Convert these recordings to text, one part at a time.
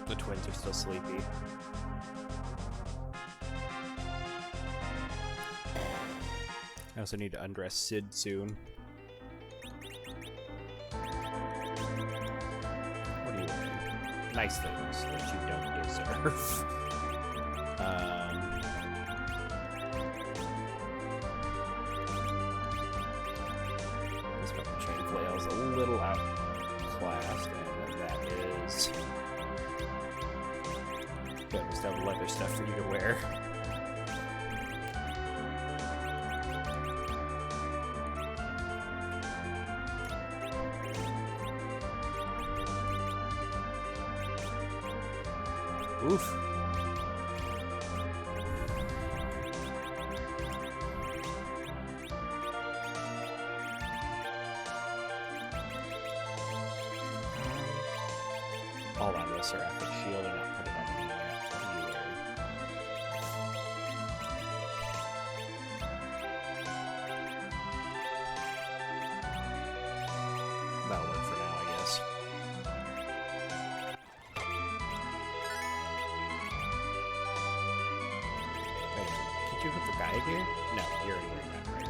The twins are still sleepy. I also need to undress Sid soon. What are you wearing? Nice things that you don't deserve. This fucking chain flail is a little outclassed, and that is... Good, we still have leather stuff for you to wear. Oof. All on this seraphic shield and not put it on me yet. What are you wearing? That'll work for now, I guess. Wait, did you put the guy gear? No, you're already wearing that, right?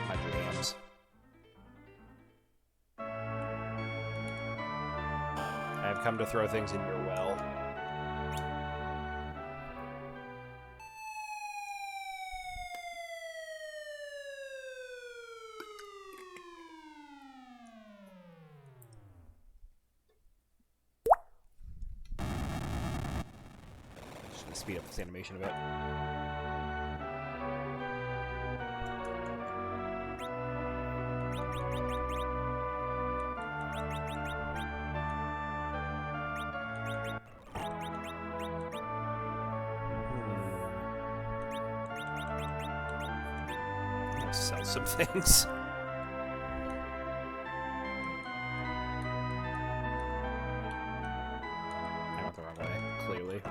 My jams. I have come to throw things in your well. Just gonna speed up this animation a bit. Sell some things. I went the wrong way, clearly.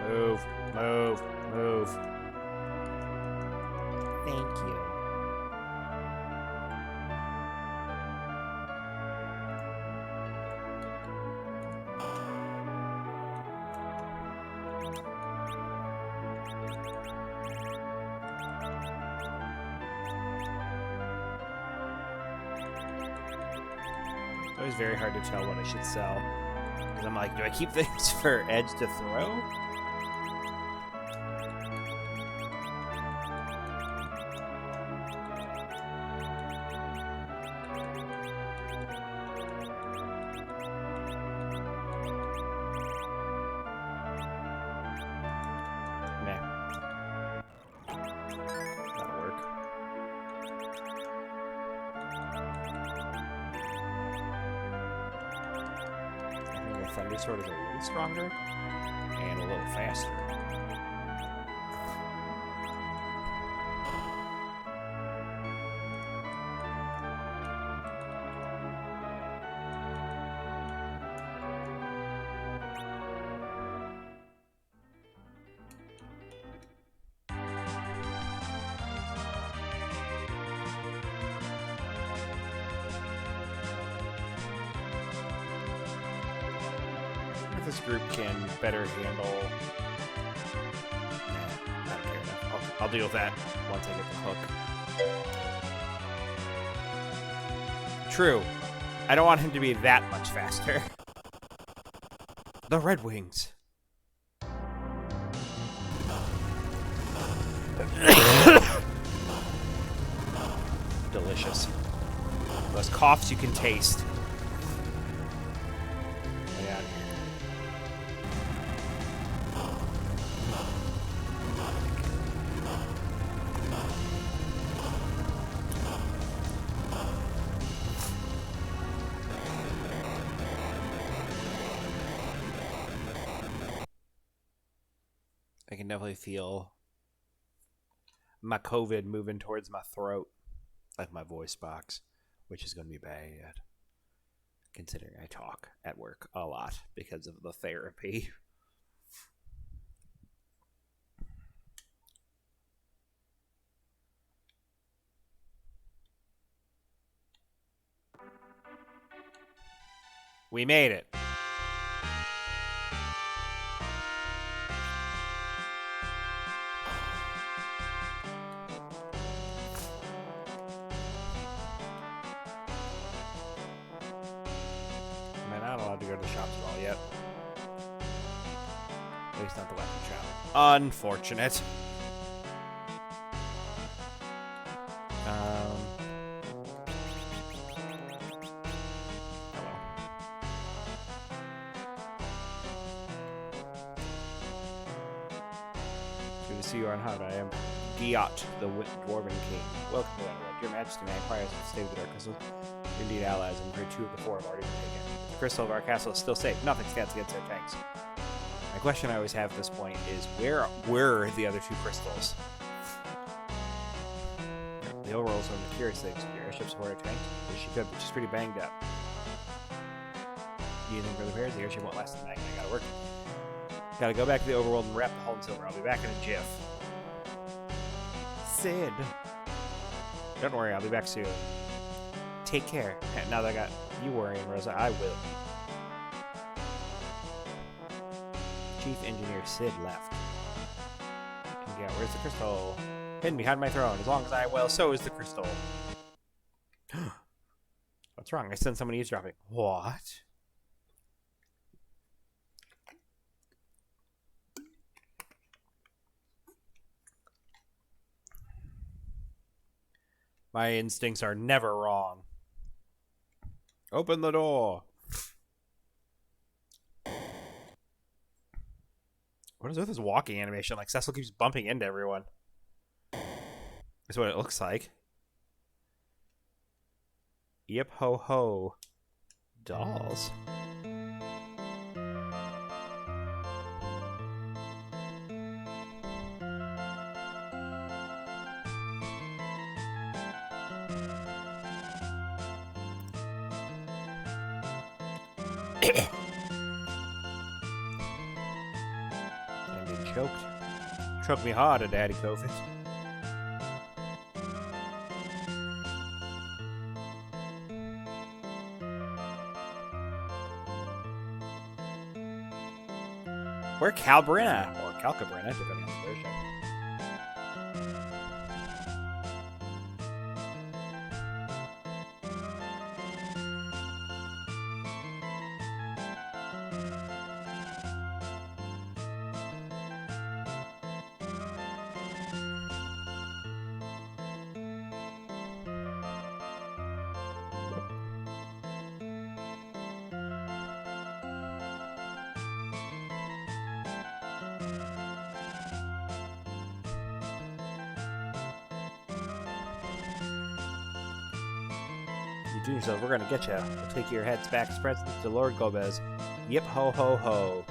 Move, move, move. Thank you. It's always very hard to tell what I should sell. Because I'm like, do I keep things for Edge to throw? Nah. That'll work. Thunder Sword is a little stronger and a little faster. This group can better handle... Nah, I don't care enough. I'll deal with that once I get the hook. True. I don't want him to be that much faster. The Red Wings. Delicious. Those coughs you can taste. I can definitely feel my COVID moving towards my throat, like my voice box, which is going to be bad, considering I talk at work a lot because of the therapy. We made it. Am I not allowed to go to the shops at all yet? At least not the weapon shop. Unfortunate. Hello. Good to see you on hunt. I am Giot, the Dwarven King. Welcome to Lali-Ho. Your Majesty, may I inquire as to the state of the Dark Crystal? Indeed, allies. I'm afraid 2 of the 4 have already been taken. The crystal of our castle is still safe. Nothing stands against our tanks. My question I always have at this point is, where were the other 2 crystals? The overall is one of the curious things. Your airship support our tank? Yes, she could, but she's pretty banged up. Do you think for the repairs? The airship won't last the night. I gotta work. Gotta go back to the overworld and wrap the hull in silver. I'll be back in a jiff. Sid. Don't worry, I'll be back soon. Take care. Now that I got you worrying, Rosa, I will. Chief Engineer Sid left. Yeah, where's the crystal? Hidden behind my throne. As long as I will, so is the crystal. What's wrong? I sent someone eavesdropping. What? My instincts are never wrong. Open the door. What is with this walking animation? Like, Cecil keeps bumping into everyone. That's what it looks like. Yip ho ho. Dolls. I'm being choked. Choked me hard, Daddy COVID. We're Calbrina, or Calcabrina, depending on the version. You do yourself, we're gonna get you. We'll take your heads back as presents to Lord Gomez. Yip ho ho ho.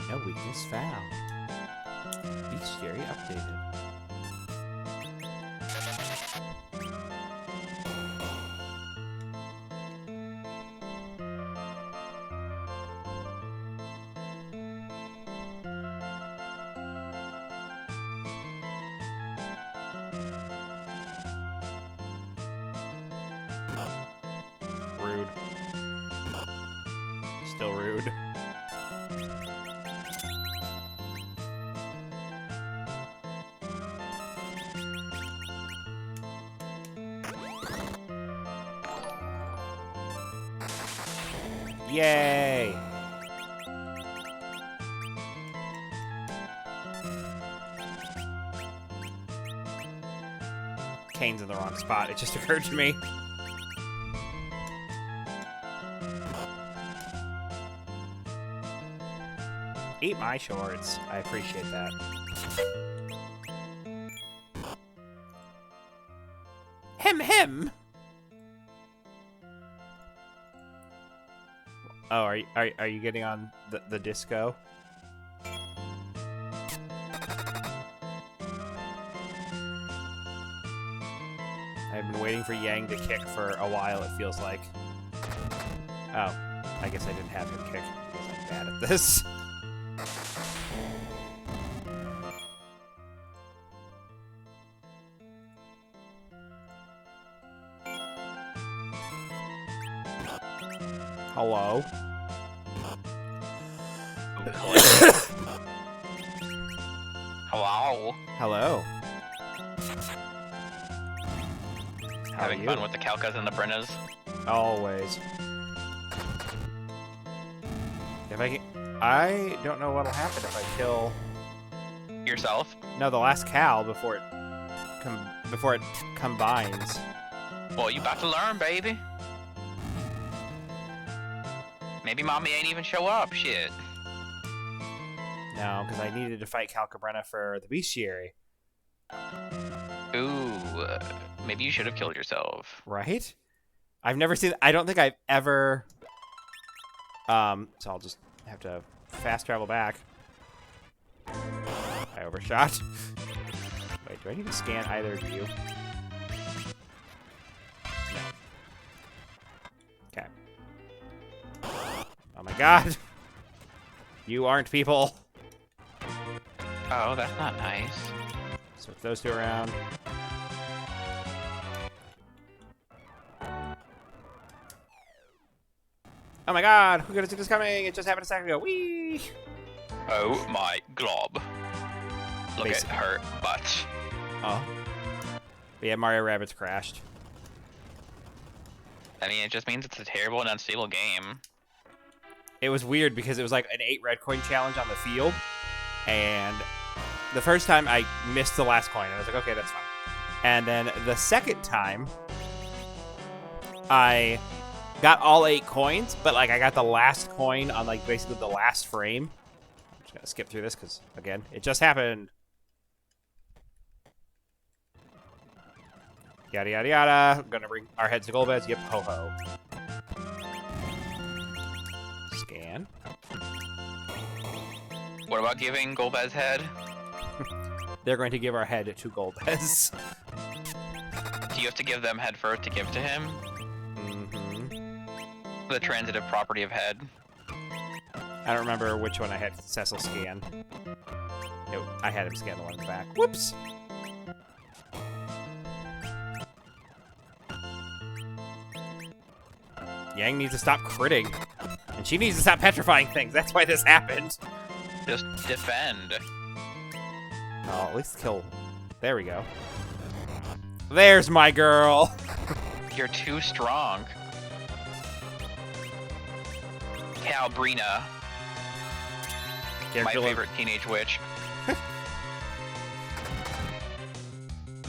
No weakness found. Bestiary updated. Rude. Still rude. Yay! Kane's in the wrong spot. It just occurred to me. Eat my shorts. I appreciate that. Him. Oh, are you getting on the disco? I I've been waiting for Yang to kick for a while, it feels like. Oh, I guess I didn't have him kick because I'm bad at this. Hello? Hello. Hello. How Having are you? fun with the Kalkas and the Brennas. Always. If I don't know what'll happen if I kill. Yourself? No, the last Cal before it combines. Well, you about to learn, baby. Maybe mommy ain't even show up. Shit. No, because I needed to fight Cal Cabrera for the bestiary. Ooh. Maybe you should have killed yourself. Right? I've never seen. I don't think I've ever. So I'll just have to fast travel back. I overshot. Wait, do I need to scan either of you? No. Okay. Oh my god! You aren't people! Oh, that's not nice. Switch those two around. Oh my god! Who could have seen this coming? It just happened a second ago. Whee! Oh my glob. Look Basically. at her butt. Oh. But yeah, Mario Rabbids crashed. I mean, it just means it's a terrible and unstable game. It was weird because it was like an 8 red coin challenge on the field, and the first time I missed the last coin, and I was like, okay, that's fine. And then the second time, I got all 8 coins, but like I got the last coin on like basically the last frame. I'm just gonna skip through this because again, it just happened. Yada yada yada. I'm gonna bring our heads to gold beds. Yep, ho ho. Scan. What about giving Golbez's head? They're going to give our head to Golbez. Do you have to give them head first to give to him? Mm-hmm. The transitive property of head. I don't remember which one I had Cecil scan. I had him scan the one in the back. Whoops! Yang needs to stop critting. And she needs to stop petrifying things. That's why this happened. Just defend. Oh, at least kill. There we go. There's my girl. You're too strong. Calbrina. My favorite teenage witch.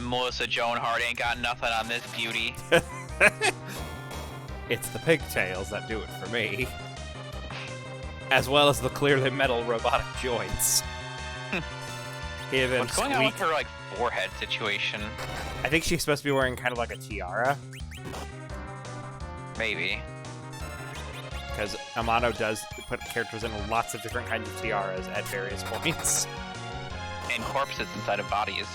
Melissa Joan Hart ain't got nothing on this beauty. It's the pigtails that do it for me. As well as the clearly metal robotic joints. Hear them What's going on with squeak. her, like, forehead situation? I think she's supposed to be wearing kind of like a tiara. Maybe. Because Amano does put characters in lots of different kinds of tiaras at various points. And corpses inside of bodies.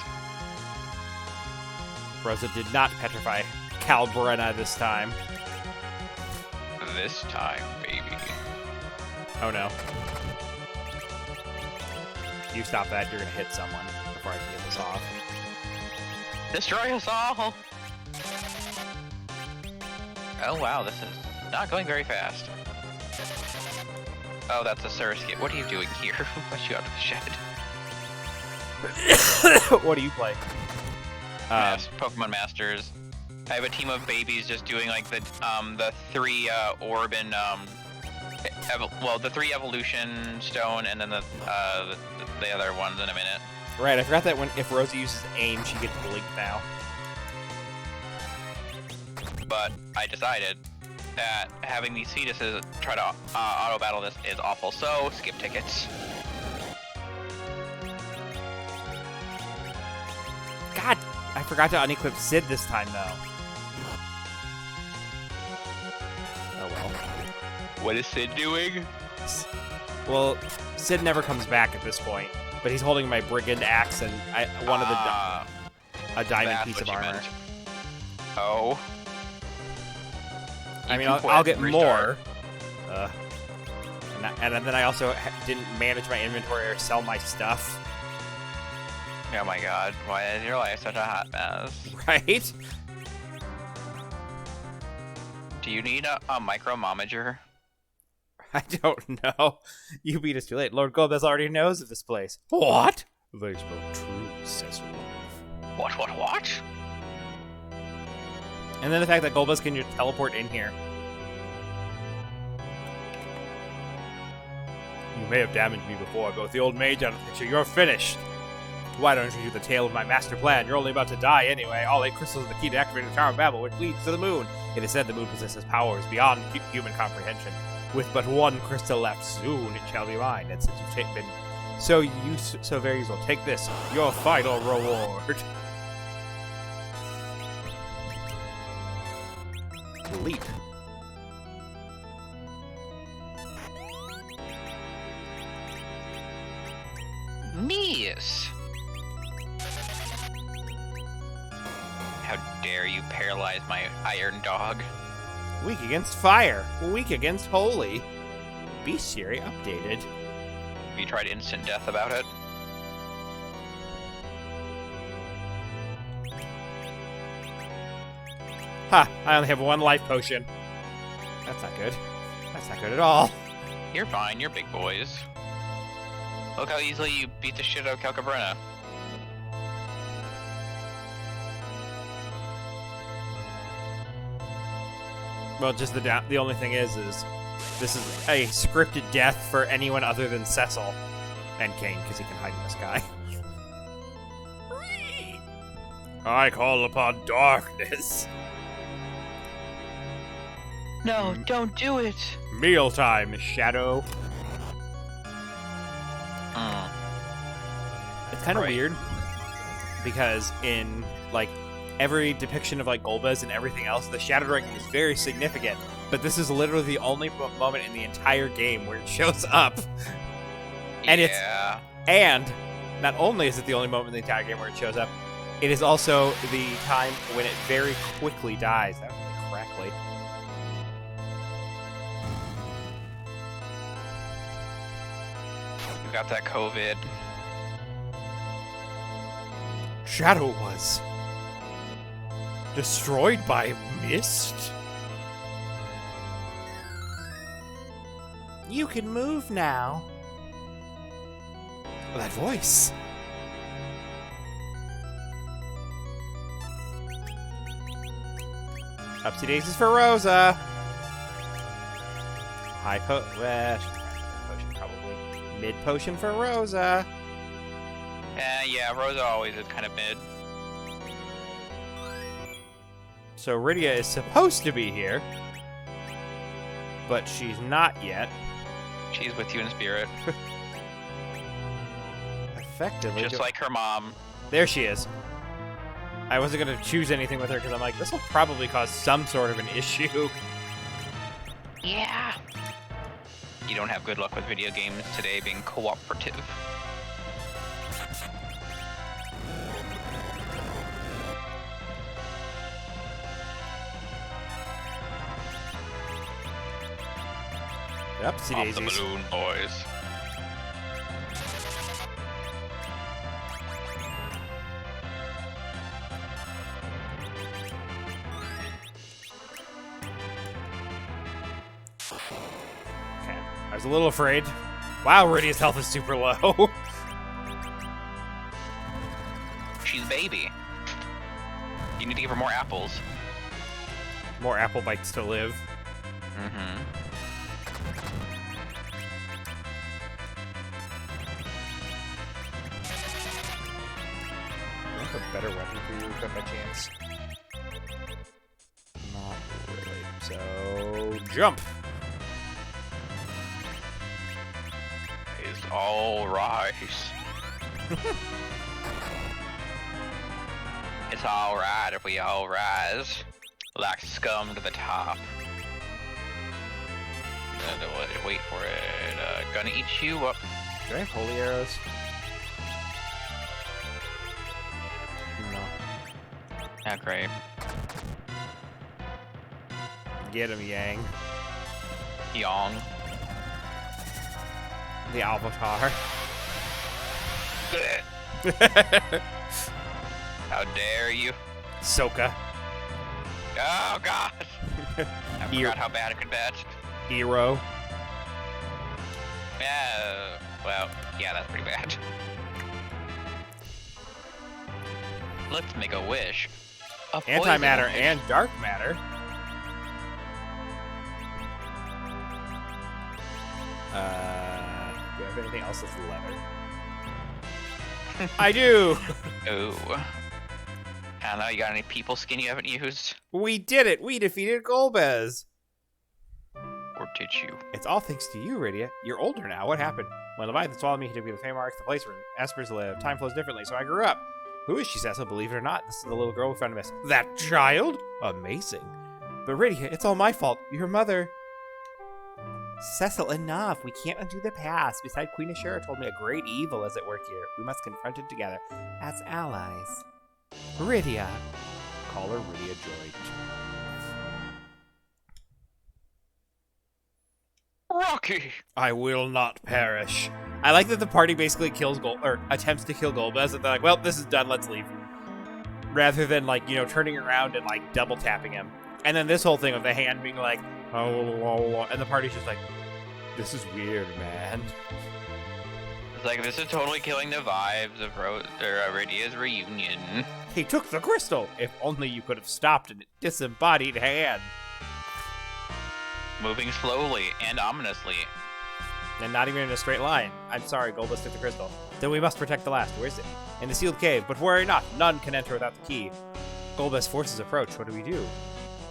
Rosa did not petrify Calbrena this time. This time, baby. Oh no. You stop that, you're gonna hit someone before I can get this off. Destroy us all! Oh wow, this is not going very fast. Oh, that's a Surskit. What are you doing here? Let you out of the shed. What do you play? Pokemon Masters. I have a team of babies just doing like the 3 orb and the 3 evolution stone, and then the other ones in a minute. Right, I forgot that if Rosa uses aim, she gets blink now. But I decided that having these fetuses try to auto battle this is awful. So skip tickets. God, I forgot to unequip Sid this time though. Oh well. What is Sid doing? Well, Sid never comes back at this point, but he's holding my brigand axe and one of the a diamond That's piece of what you armor. meant. Oh. I mean, can I'll quit get and more. restart. And then I also didn't manage my inventory or sell my stuff. Oh my god, why is your life such a hot mess? Right? Do you need a micromomager? I don't know. You beat us too late. Lord Golbez already knows of this place. What? They spoke true, says Wolf. What? And then the fact that Golbez can just teleport in here. You may have damaged me before, but with the old mage out of the picture, you're finished. Why don't you do the tale of my master plan? You're only about to die anyway. All 8 crystals are the key to activating the Tower of Babel, which leads to the moon. It is said the moon possesses powers beyond human comprehension. With but 1 crystal left, soon it shall be mine. And since you've been so very useful, take this, your final reward. Leap. Miss! How dare you paralyze my iron dog? Weak against fire. Weak against holy. Bestiary updated. Have you tried instant death about it? Ha! I only have 1 life potion. That's not good. That's not good at all. You're fine, you're big boys. Look how easily you beat the shit out of Calcabrina. Well, just the only thing is this is a scripted death for anyone other than Cecil and Kane, because he can hide in the sky. I call upon darkness. No, don't do it! Mealtime, Shadow. It's kind of weird because in like every depiction of like Golbez and everything else, the Shadow Dragon is very significant. But this is literally the only moment in the entire game where it shows up. And and not only is it the only moment in the entire game where it shows up, it is also the time when it very quickly dies. That was really crackly. You got that COVID. Shadow was destroyed by mist. You can move now. That voice. Upsy daisies for Rosa. High potion, probably. Mid potion for Rosa. Yeah, Rosa always is kind of mid. So Rydia is supposed to be here, but she's not yet. She's with you in spirit. Effectively. Just like her mom. There she is. I wasn't going to choose anything with her because I'm like, this will probably cause some sort of an issue. Yeah. You don't have good luck with video games today being cooperative. Upsy Off daisies. the balloon, boys. Okay. I was a little afraid. Wow, Rydia's health is super low. She's baby. You need to give her more apples. More apple bites to live. Mm-hmm. I have a better weapon for you, by chance. Not really. So, jump! It's all right. It's all right if we all rise like scum to the top. Wait for it. Gonna eat you up. Do I have holy arrows? No. Yeah, great. Get him, Yang. Yong. The Avatar. How dare you? Sokka. Oh god! I forgot how bad it could bet. Hero. Yeah, well, yeah, that's pretty bad. Let's make a wish. A poison Antimatter wish. and dark matter. Do I have anything else that's leather? I do! Ooh. I don't know, you got any people skin you haven't used? We did it! We defeated Golbez! Or did you? It's all thanks to you, Rydia. You're older now. What happened? When Leviathan swallowed me, he took me to the Feymark, the place where Espers live. Time flows differently, so I grew up. Who is she, Cecil? Believe it or not, this is the little girl we found in Miss. That child? Amazing. But Rydia, it's all my fault. Your mother... Cecil, enough. We can't undo the past. Besides, Queen Ashera told me a great evil is at work here. We must confront it together as allies. Rydia. Call her Rydia Joy. Rocky! I will not perish. I like that the party basically kills attempts to kill Golbez, and they're like, well, this is done, let's leave. Rather than, like, you know, turning around and, like, double tapping him. And then this whole thing of the hand being like, oh, and the party's just like, this is weird, man. It's like, this is totally killing the vibes of Rydia's reunion. He took the crystal! If only you could have stopped a disembodied hand. Moving slowly and ominously. And not even in a straight line. I'm sorry, Golbez took the crystal. Then we must protect the last. Where is it? In the sealed cave, but worry not. None can enter without the key. Golbez forces approach. What do we do?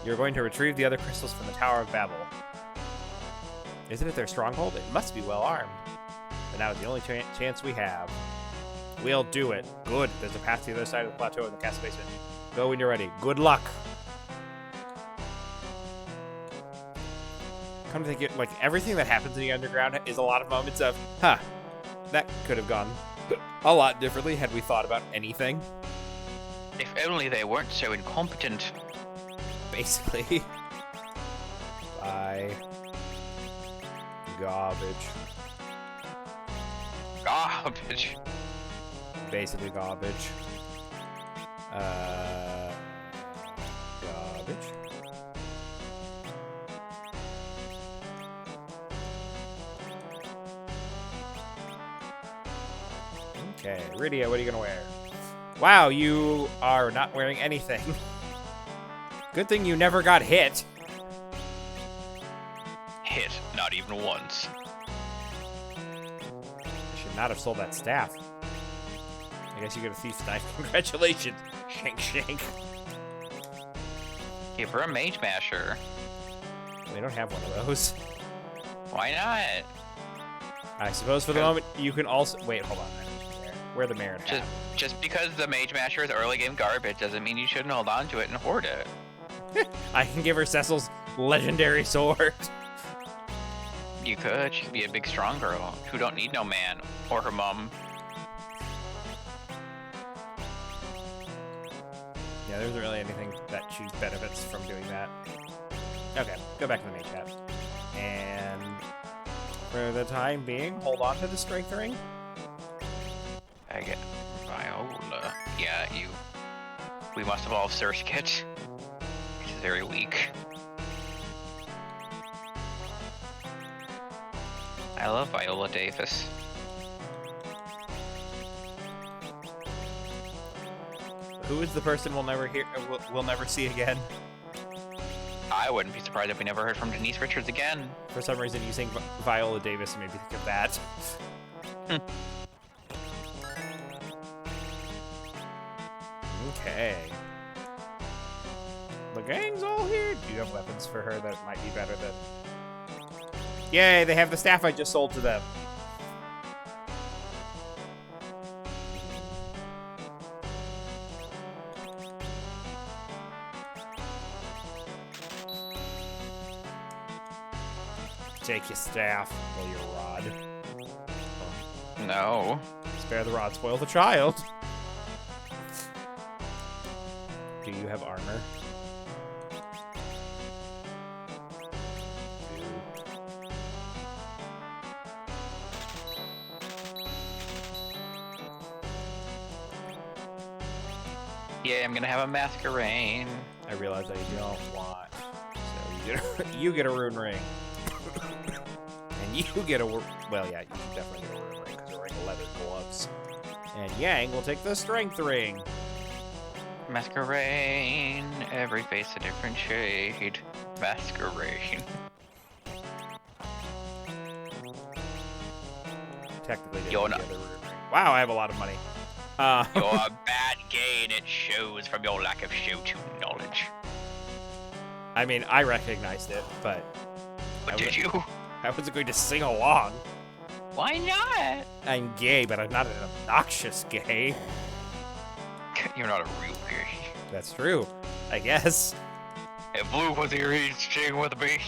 You're going to retrieve the other crystals from the Tower of Babel. Isn't it their stronghold? It must be well armed. But now it's the only chance we have. We'll do it. Good. There's a path to the other side of the plateau in the castle basement. Go when you're ready. Good luck. Come to think it, like, everything that happens in the underground is a lot of moments of, huh, that could have gone a lot differently had we thought about anything. If only they weren't so incompetent. Basically. Bye. Garbage. Garbage. Basically garbage. Garbage. Okay, Rydia, what are you gonna wear? Wow, you are not wearing anything. Good thing you never got hit. Hit, not even once. Should not have sold that staff. I guess you get a thief's knife. Congratulations. Shank, shank. Give her a mage masher. We don't have one of those. Why not? I suppose for the moment you can also wait. Hold on. Where the merit hat? Just because the mage masher is early game garbage doesn't mean you shouldn't hold on to it and hoard it. I can give her Cecil's legendary sword. You could. She could be a big strong girl who don't need no man or her mom. Yeah, there isn't really anything that she benefits from doing that. Okay, go back to the mage hat. And for the time being, hold on to the strength ring. I get Viola. Yeah, you. We must evolve Surskit. She's very weak. I love Viola Davis. Who is the person we'll never hear? We'll never see again? I wouldn't be surprised if we never heard from Denise Richards again. For some reason, you saying Viola Davis made me think of that. Okay. The gang's all here. Do you have weapons for her that might be better than... Yay, they have the staff I just sold to them. Take your staff or your rod. No. Spare the rod, spoil the child. Do you have armor? Yeah, I'm gonna have a masquerade. I realize I don't want. So you get a rune ring. And you get a well, yeah, you definitely get a rune ring because you're wearing leather gloves. And Yang will take the strength ring. Masquerade, every face a different shade. Masquerade. Technically, You're didn't not. get the rune ring. Wow, I have a lot of money. You're a bad gay, and it shows from your lack of show-tune knowledge. I mean, I recognized it, but But did you? I wasn't going to sing along. Why not? I'm gay, but I'm not an obnoxious gay. You're not a real gay. That's true, I guess. If Blue was here, he'd sing with me.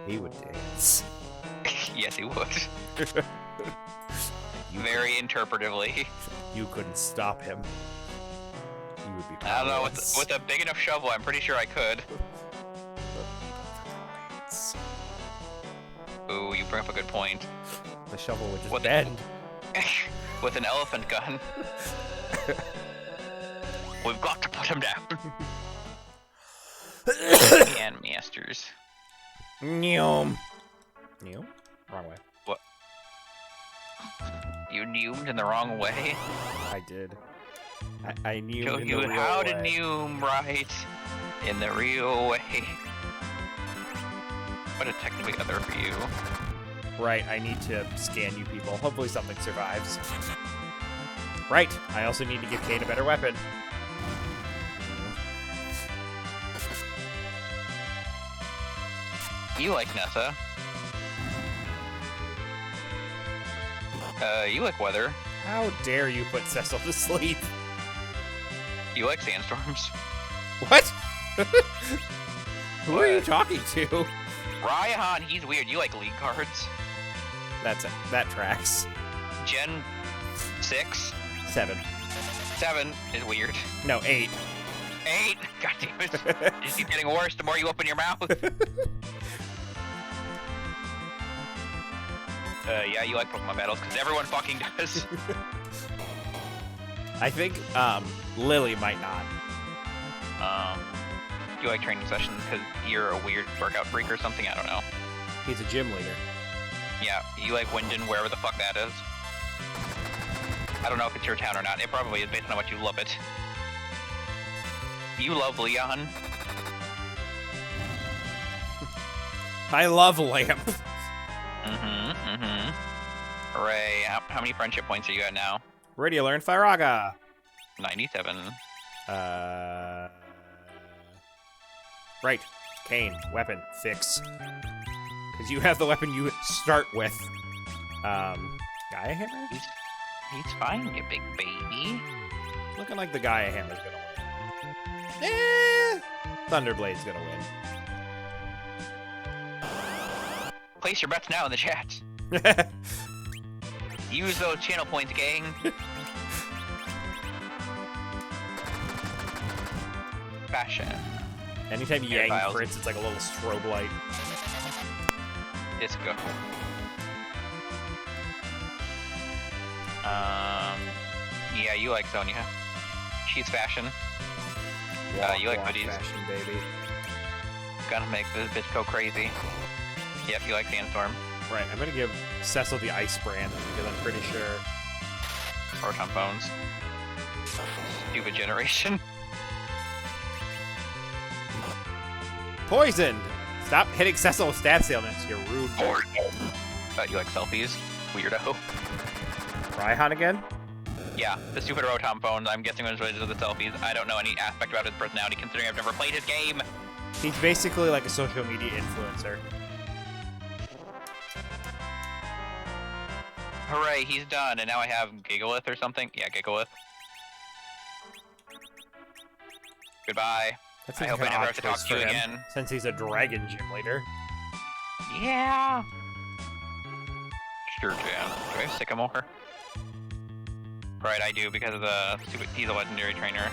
He would dance. Yes, he would. Very interpretively. You couldn't stop him. He would be I don't know, powerless. with a big enough shovel, I'm pretty sure I could. Ooh, you bring up a good point. The shovel would just What the- bend. With an elephant gun. We've got to put him down. And masters. Neom. Neom? Wrong way. What? You neumed in the wrong way? I did. I neumed Show in you the real how way. to neum right in the real way. What a technically other for you. Right, I need to scan you people. Hopefully something survives. Right, I also need to give Kate a better weapon. You like Nessa. You like weather. How dare you put Cecil to sleep? You like sandstorms. What? Who are you What? talking to? Ryan, he's weird. You like league cards. That's it. That tracks. Gen 6, 7. 7 is weird. No, 8. 8, god damn it. Just keep getting worse the more you open your mouth. Yeah, you like Pokemon battles, because everyone fucking does. I think Lily might not. You like training sessions because you're a weird workout freak or something? I don't know. He's a gym leader. Yeah, you like Wyndon, wherever the fuck that is. I don't know if it's your town or not. It probably is based on how much you love it. You love Leon. I love Lamp. Hooray. How many friendship points are you at now? Ready to learn Thyraga. 97. Right. Kane. Weapon. Fix. Because you have the weapon you start with. Gaia Hammer? He's fine, you big baby. Looking like the Gaia Hammer's gonna win. Thunderblade's gonna win. Place your bets now in the chat. Use those channel points, gang. Fashion. Anytime Air Yang tiles. crits, it's like a little strobe light. Disco. Yeah, you like Sonya. She's fashion. You like Walk, hoodies. fashion, baby. Gonna make this bitch go crazy. Yep, you like Sandstorm. Right, I'm gonna give Cecil the Ice Brand because I'm pretty sure. Proton Phones. Stupid generation. Poisoned! Stop hitting Cecil with stat ailments, you rude boy. You like selfies. Weirdo. Raihan again? Yeah, the stupid Rotom phone, I'm guessing was related to the selfies. I don't know any aspect about his personality considering I've never played his game. He's basically like a social media influencer. Hooray, he's done, and now I have Gigalith or something. Yeah, Gigalith. Goodbye. That I seems hope I like an never odd have to talk choice to you for him, again. since he's a dragon gym leader. Yeah. Sure, Jan. Do I have Sycamore? Right, I do, because of the stupid... He's a legendary trainer.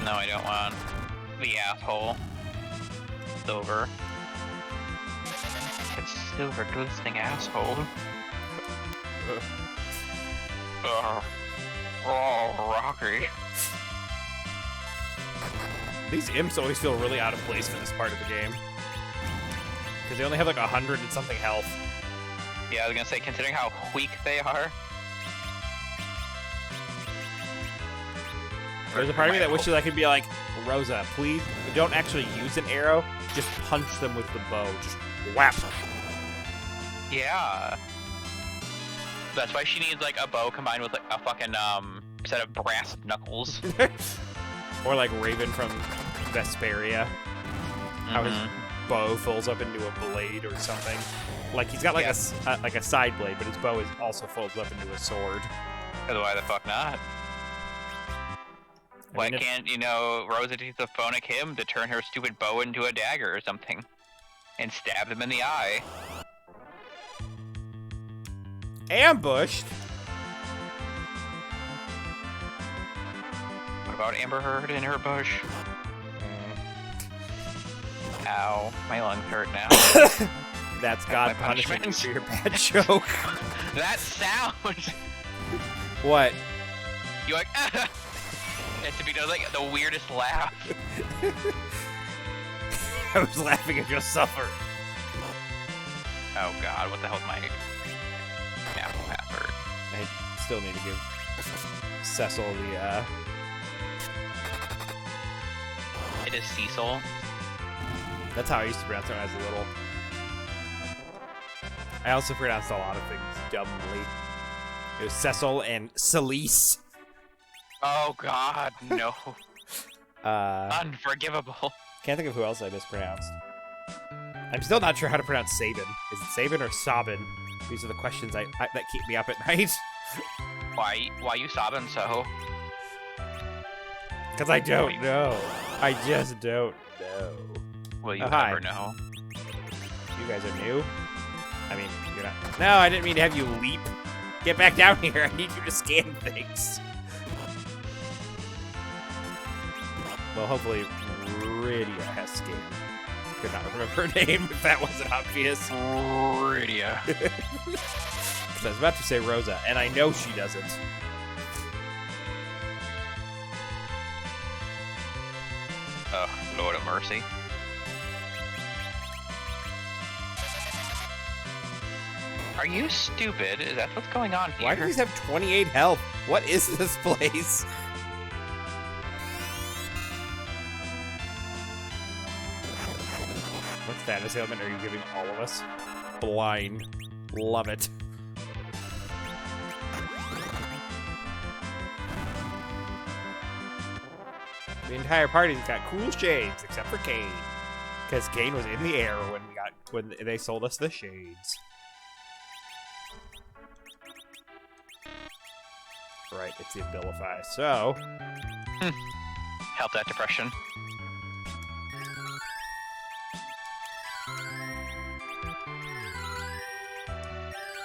No, I don't want the asshole. Silver. It's silver glistening asshole. Oh, Rocky. These imps always feel really out of place for this part of the game. Because they only have like 100 and something health. Yeah, I was gonna say, considering how weak they are. There's a part of me that wishes I could be like, Rosa, please don't actually use an arrow. Just punch them with the bow. Just whap. Yeah. That's why she needs like a bow combined with like a fucking set of brass knuckles. Or like Raven from Vesperia. How his bow folds up into a blade or something. Like he's got like a side blade, but his bow is also folds up into a sword. Why the fuck not? Why can't, you know, Rosa teach the phonic him to turn her stupid bow into a dagger or something? And stab him in the eye. Ambushed? What about Amber Heard in her bush? Ow, my lungs hurt now. That's God punishment for your bad joke. That sound! What? You like, it's to be like the weirdest laugh. I was laughing at your suffer. Oh god, what the hell's my Apple password? I still need to give Cecil the, It is Cecil. That's how I used to pronounce it when I was little. I also pronounced a lot of things dumbly. It was Cecil and Celise. Oh god, no. Unforgivable. Can't think of who else I mispronounced. I'm still not sure how to pronounce Sabin. Is it Sabin or Sabin? These are the questions that keep me up at night. Why you sobbing so? Because I don't know. I just don't know. Will you ever know? You guys are new? I mean, you're not. No, I didn't mean to have you leap. Get back down here. I need you to scan things. Well, hopefully, Rydia has scanned. Could not remember her name if that wasn't obvious. Rydia. I was about to say Rosa, and I know she doesn't. Oh, Lord of mercy. Are you stupid? Is that what's going on here? Why do these have 28 health? What is this place? What status ailment are you giving all of us? Blind. Love it. The entire party's got cool shades, except for Kane. Because Kane was in the air when they sold us the shades. Right, it's the Abilify. So, help that depression.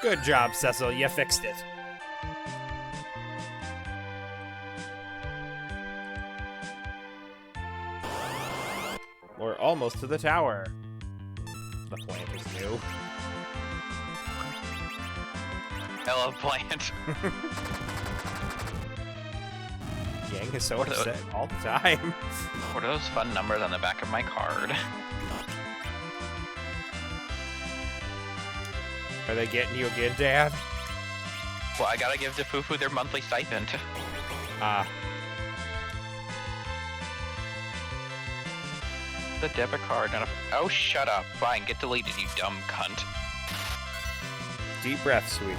Good job, Cecil. You fixed it. We're almost to the tower. The plant is new. I love plant. Yang is so upset all the time. What are those fun numbers on the back of my card? Are they getting you again, Dad? Well, I gotta give the Fufu their monthly stipend. Ah. The debit card, not a... Oh, shut up. Fine, get deleted, you dumb cunt. Deep breath, sweetie.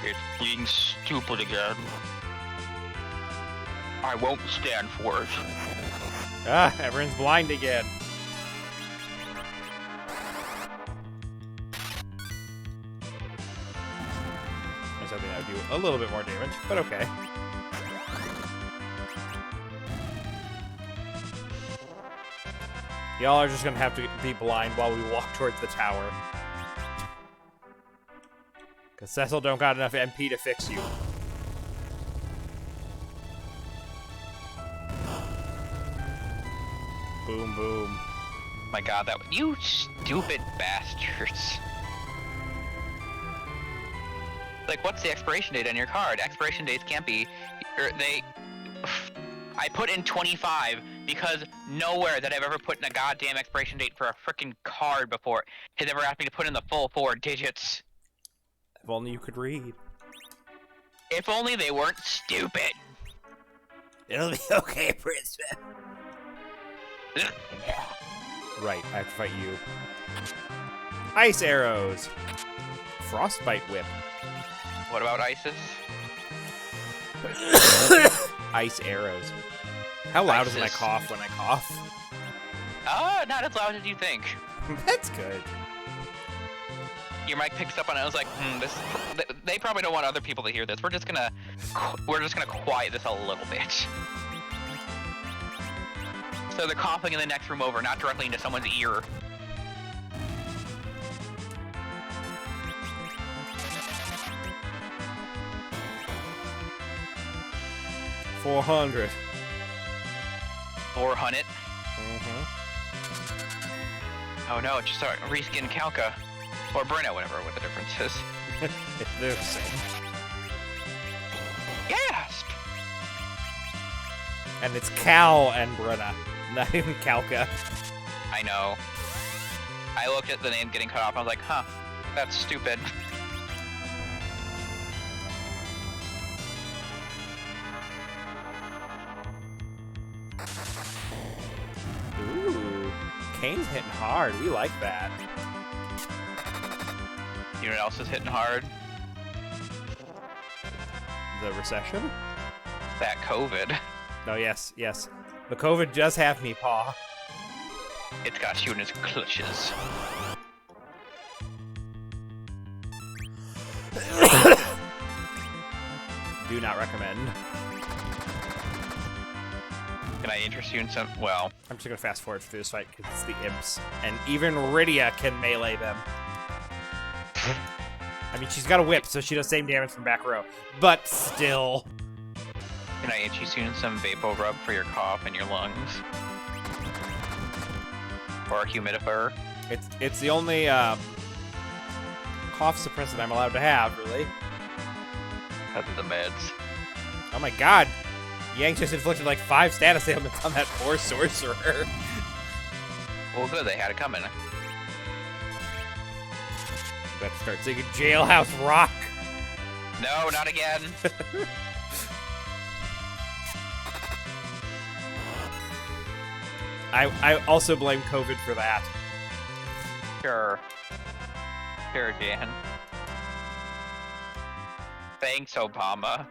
It's being stupid again. I won't stand for it. Ah, everyone's blind again. I was hoping that would do a little bit more damage, but okay. Y'all are just gonna have to be blind while we walk towards the tower. Cause Cecil don't got enough MP to fix you. Boom, boom. My god, that... You stupid bastards. Like, what's the expiration date on your card? Expiration dates can't be. I put in 25 because nowhere that I've ever put in a goddamn expiration date for a freaking card before has ever asked me to put in the full 4 digits. If only you could read. If only they weren't stupid. It'll be okay, Prince. Right, I have to fight you. Ice arrows. Frostbite whip. What about ISIS? Ice arrows. How loud is my ISIS. cough when I cough? Not as loud as you think. That's good. Your mic picks up on it. I was like, they probably don't want other people to hear this. We're just gonna quiet this a little bit. So they're coughing in the next room over, not directly into someone's ear. $400. 400. Mm-hmm. Oh no, just reskin Calca. Or Brino, whatever, what the difference is. They're the same. Yes! And it's Cal and Brenna, not even Calca. I know. I looked at the name getting cut off, I was like, huh, that's stupid. Ooh, Kane's hitting hard. We like that. You know what else is hitting hard? The recession? That COVID. Oh, yes, yes. The COVID does have me, Paw. It's got you in its clutches. Do not recommend. Can I interest you in some? Well, I'm just gonna fast forward through this fight because it's the imps, and even Rydia can melee them. I mean, she's got a whip, so she does same damage from back row, but still. can I interest you in some vapor rub for your cough and your lungs? Or a humidifier? It's the only cough suppressant I'm allowed to have, really. Because of the meds. Oh my god! Yang just inflicted like 5 status ailments on that poor sorcerer. Well, good, they had it coming. Better start singing Jailhouse Rock. No, not again. I also blame COVID for that. Sure. Sure, Jan. Thanks, Obama.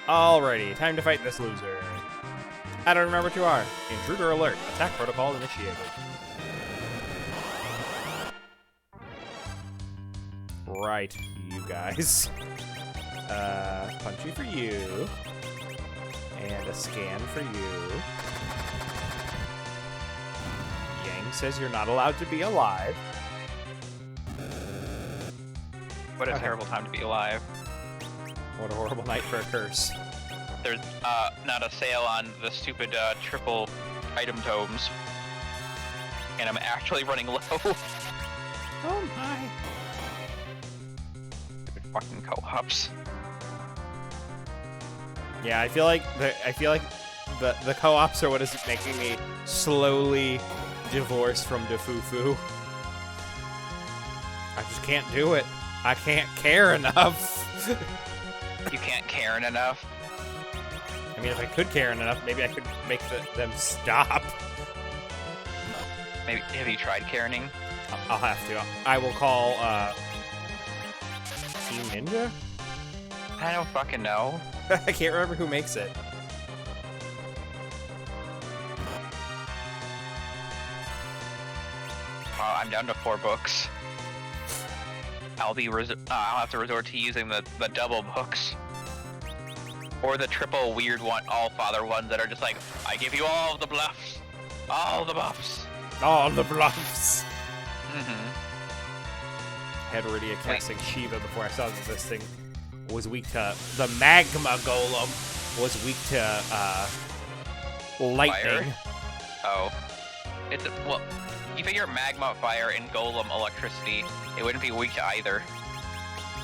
Alrighty, time to fight this loser. I don't remember what you are. Intruder alert. Attack protocol initiated. Right, you guys. Punchy for you. And a scan for you. Yang says you're not allowed to be alive. What a terrible time to be alive. What a horrible night for a curse. There's not a sale on the stupid triple item tomes. And I'm actually running low. Oh my. Stupid fucking co-ops. Yeah, I feel like the co-ops are what is making me slowly divorce from Defufu. I just can't do it. I can't care enough. You can't Karen enough. I mean, if I could care enough, maybe I could make them stop. Maybe have you tried Karening? I'll have to. I will call Team Ninja? I don't fucking know. I can't remember who makes it. I'm down to 4 books. I'll have to resort to using the double books. Or the triple weird one, all-father ones that are just like, I give you all the bluffs. All the buffs. All the bluffs. Mm-hmm. Had Rydia casting Shiva before I saw that this thing was weak to... The Magma Golem was weak to lightning. Fire? Oh. Well, You figure magma, fire, and golem electricity, it wouldn't be weak to either.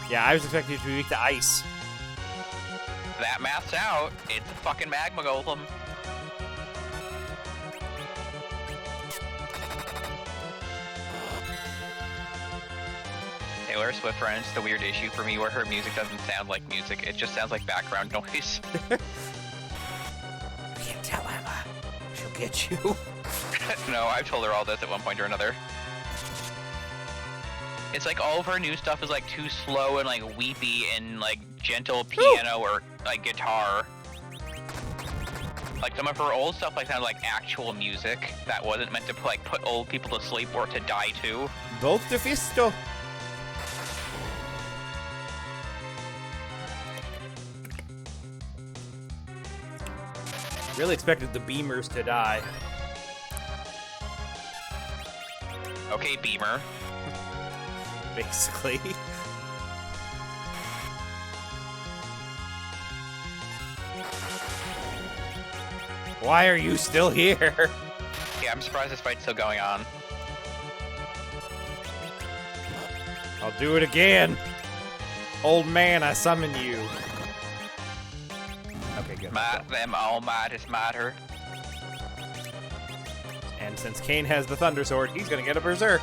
Yeah, I was expecting it to be weak to ice. That math's out. It's a fucking magma golem. Taylor Swift runs the weird issue for me where her music doesn't sound like music. It just sounds like background noise. You can't tell Emma. She'll get you. No, I've told her all this at one point or another. It's like all of her new stuff is like too slow and like weepy and like gentle piano or like guitar. Like some of her old stuff like sounded like actual music that wasn't meant to like put old people to sleep or to die to. Volte Fisto. Really expected the Beamers to die. Okay, Beamer. Basically. Why are you still here? Yeah, I'm surprised this fight's still going on. I'll do it again. Old man, I summon you. Okay, good. Them all might is matter. And since Kane has the Thunder Sword, he's gonna get a Berserk.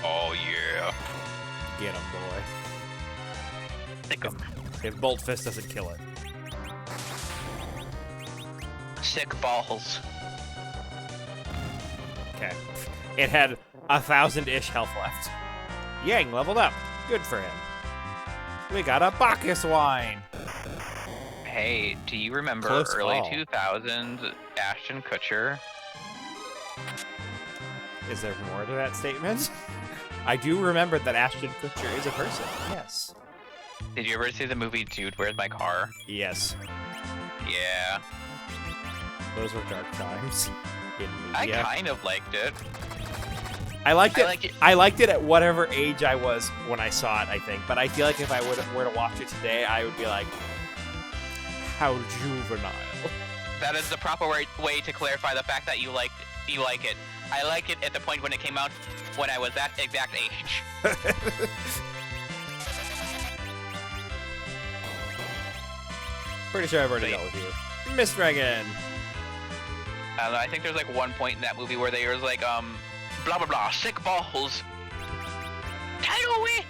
Oh yeah. Get him, boy. Sick 'em. If Bolt Fist doesn't kill it. Sick balls. Okay. It had 1,000-ish health left. Yang leveled up. Good for him. We got a Bacchus wine. Hey, do you remember Close early call. 2000s Ashton Kutcher? Is there more to that statement? I do remember that Ashton Kutcher is a person. Yes. Did you ever see the movie Dude, Where's My Car? Yes. Yeah. Those were dark times in I media. kind of liked it. I liked it. I liked it. I liked it at whatever age I was when I saw it, I think. But I feel like if I were to watch it today, I would be like, how juvenile. That is the proper way to clarify the fact that you like it. I like it at the point when it came out when I was that exact age. Pretty sure I've already dealt with you. Miss Dragon. I think there's like one point in that movie where they was like, blah blah blah, sick balls. Tidal away.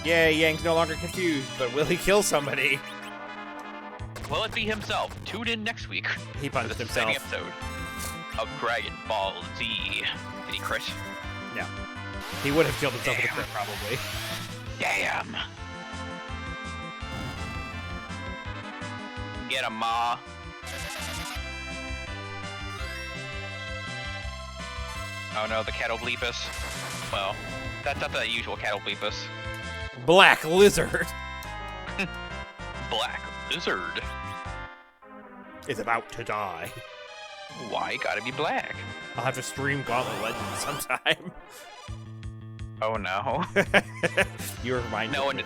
Yeah, Yang's no longer confused, but will he kill somebody? Will it be himself? Tune in next week. He for punched the himself. second episode of Dragon Ball Z. Did he crit? No. He would have killed himself with a Damn. crit, probably. Damn. Get him, Ma. Oh no, the Catoblepus. Well, that's not the usual Catoblepus. Black Lizard Black Lizard. is about to die. Why gotta be black? I'll have to stream Gauntlet Legends sometime. Oh no. You reminded No me.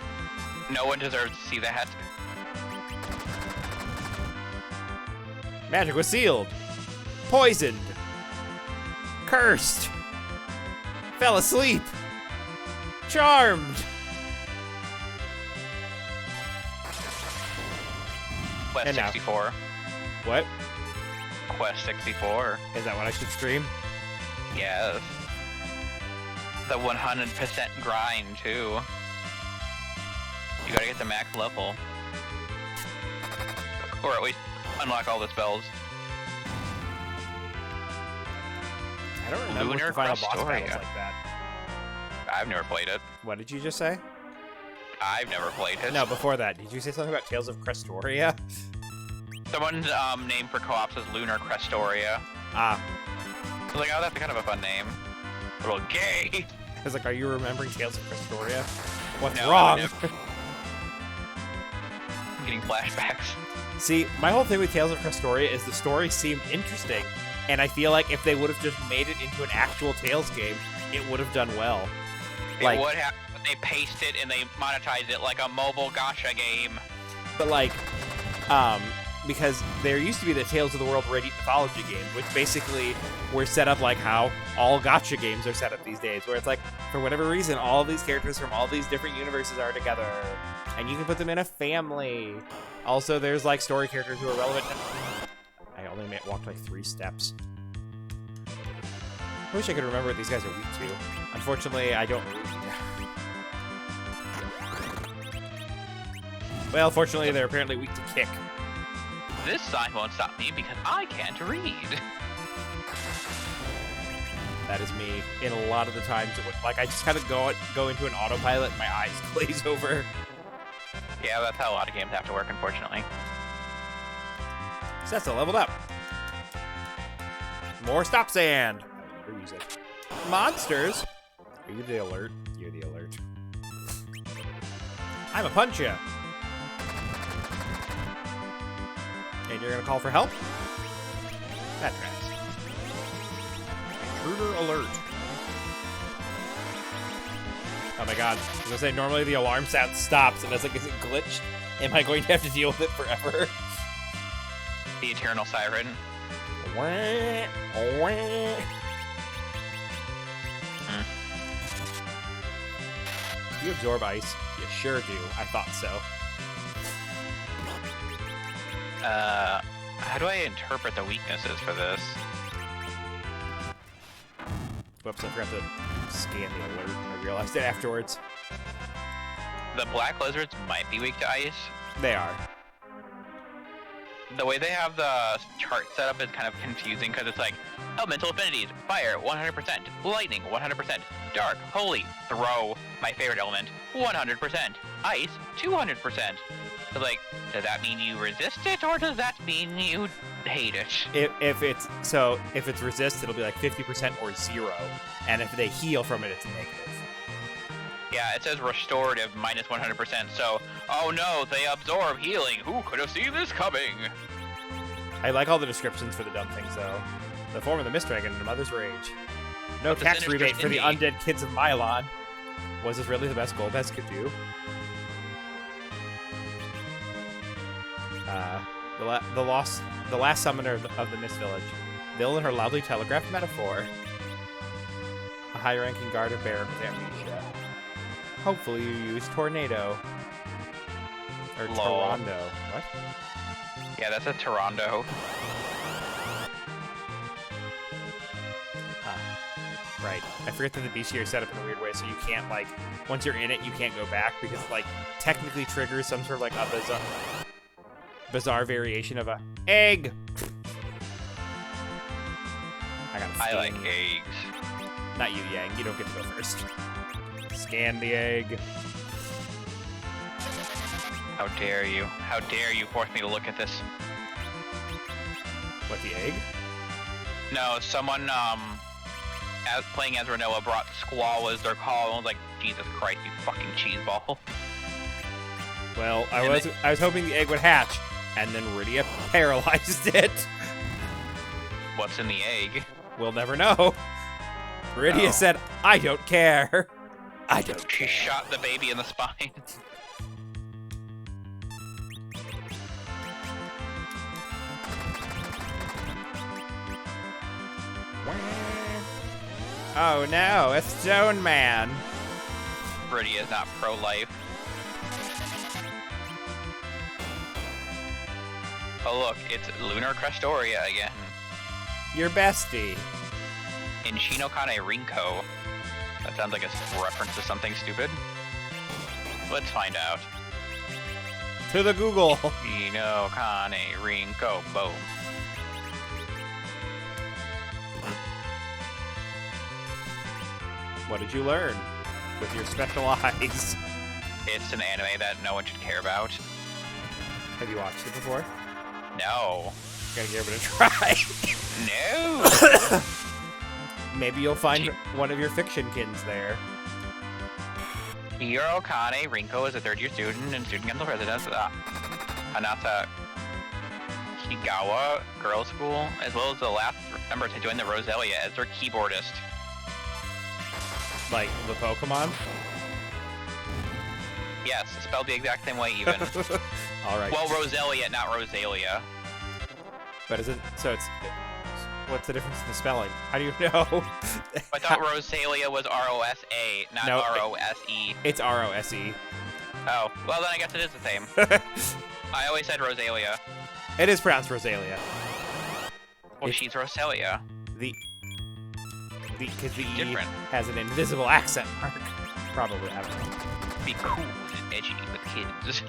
one deserves to see that. Magic was sealed. Poisoned. Cursed. Fell asleep. Charmed. Quest And now. 64. What? Quest 64. Is that what I should stream? Yes. The 100% grind, too. You gotta get the max level. Or at least unlock all the spells. I don't remember what Lunar the final boss Crestoria. battles like that. I've never played it. What did you just say? I've never played it. No, before that. Did you say something about Tales of Crestoria? Someone's name for co-ops is Lunar Crestoria. Ah. I was like, oh, that's kind of a fun name. A little gay. I was like, are you remembering Tales of Crestoria? What's No, wrong? I'm getting flashbacks. See, my whole thing with Tales of Crestoria is the story seemed interesting, and I feel like if they would have just made it into an actual Tales game, it would have done well. It would have, but they paced it and they monetized it like a mobile gacha game. But like, because there used to be the Tales of the World Radiant Mythology games, which basically were set up like how all gacha games are set up these days, where it's like, for whatever reason, all of these characters from all these different universes are together, and you can put them in a family. Also, there's like story characters who are relevant. I only walked like 3 steps. I wish I could remember what these guys are weak to. Unfortunately, I don't read. Well, fortunately, they're apparently weak to kick. This sign won't stop me because I can't read. That is me. In a lot of the times, like I just kind of go into an autopilot and my eyes glaze over. Yeah, that's how a lot of games have to work, unfortunately. Sessa leveled up. More stop sand. Never use it. Monsters. Are you the alert? You're the alert. I'm a punch ya. And you're gonna call for help? That tracks. Intruder alert. Oh my god. I was gonna say, normally the alarm sound stops, and it's like, is it glitched? Am I going to have to deal with it forever? The eternal siren. You absorb ice? You sure do. I thought so. How do I interpret the weaknesses for this? Whoops, I forgot to scan the alert. I realized it afterwards. The black lizards might be weak to ice. They are. The way they have the chart set up is kind of confusing because it's like elemental affinities, fire 100%, lightning 100%, dark, holy, throw, my favorite element, 100%, ice 200%. So like, does that mean you resist it or does that mean you hate it? If it's resist, it'll be like 50% or 0, and if they heal from it, it's negative. Yeah, it says restorative minus 100%, so, oh no, they absorb healing. Who could have seen this coming? I like all the descriptions for the dumb things, though. The form of the Mist Dragon and the Mother's Rage. No But the tax sinister rebate for the indie. undead kids of Mylon. Was this really the best Golbez could do? The last summoner of the Mist Village. Vil and her loudly telegraphed metaphor. A high-ranking guard of Baron with amnesia. Hopefully you use Tornado. Or Lol. Torondo. What? Yeah, that's a Torondo. Right. I forget that the bestiary is set up in a weird way, so you can't, like, once you're in it, you can't go back, because it, like, technically triggers some sort of, like, a bizarre variation of a egg. I like eggs. Not you, Yang. You don't get to go first. Scan the egg. How dare you? How dare you force me to look at this? What, the egg? No, someone, playing as Renoa brought Squall as their call, and I was like, Jesus Christ, you fucking cheeseball. Well, I was hoping the egg would hatch, and then Rydia paralyzed it. What's in the egg? We'll never know. Rydia said, I don't care. I don't She care. shot the baby in the spine. Oh no, a stone man. Rydia is not pro-life. Oh look, it's Lunar Crestoria again. Your bestie. In Shinokane Rinko. That sounds like a reference to something stupid. Let's find out. To the Google. Shinokane Rinko. Boom. What did you learn with your special eyes? It's an anime that no one should care about. Have you watched it before? No. Gotta give it a try. No! Maybe you'll find one of your fiction kins there. Hirokane Rinko is a third-year student and student council president of Hanata Kigawa Girls' School, as well as the last member to join the Roselia as their keyboardist. Like the Pokemon? Yes, spelled the exact same way even. Alright. Well, Roselia, not Rosalia. But is it? So it's. What's the difference in the spelling? How do you know? I thought Rosalia was R-O-S-A, not No, R-O-S-E. It's R-O-S-E. Oh, well then I guess it is the same. I always said Rosalia. It is pronounced Rosalia. Well, she's Rosalia. Because the E different. has an invisible accent mark. Probably, I don't know. Be cool and edgy with kids.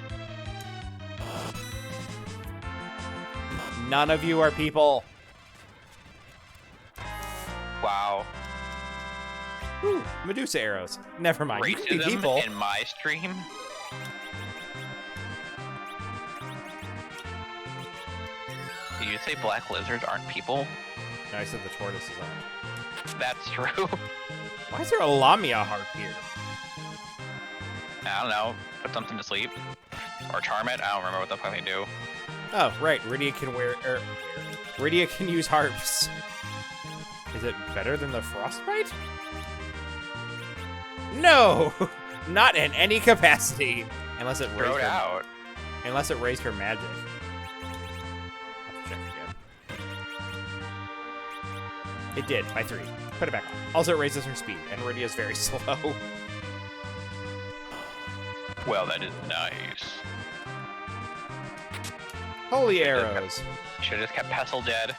None of you are people. Wow. Ooh, Medusa arrows. Never mind. You can be Racism people. in my stream? Did you say black lizards aren't people? No, I said the tortoises aren't. That's true. Why is there a Lamia harp here? I don't know. Put something to sleep. Or charm it. I don't remember what the fuck they do. Oh, right. Rydia can Rydia can use harps. Is it better than the frostbite? No! Not in any capacity. Unless it Throw raised it her, out. unless it raised her magic. I'll have to check again. It did, by 3. Put it back on. Also, it raises her speed, and Rydia's very slow. Well, that is nice. Holy arrows. Should've just kept Pestle dead.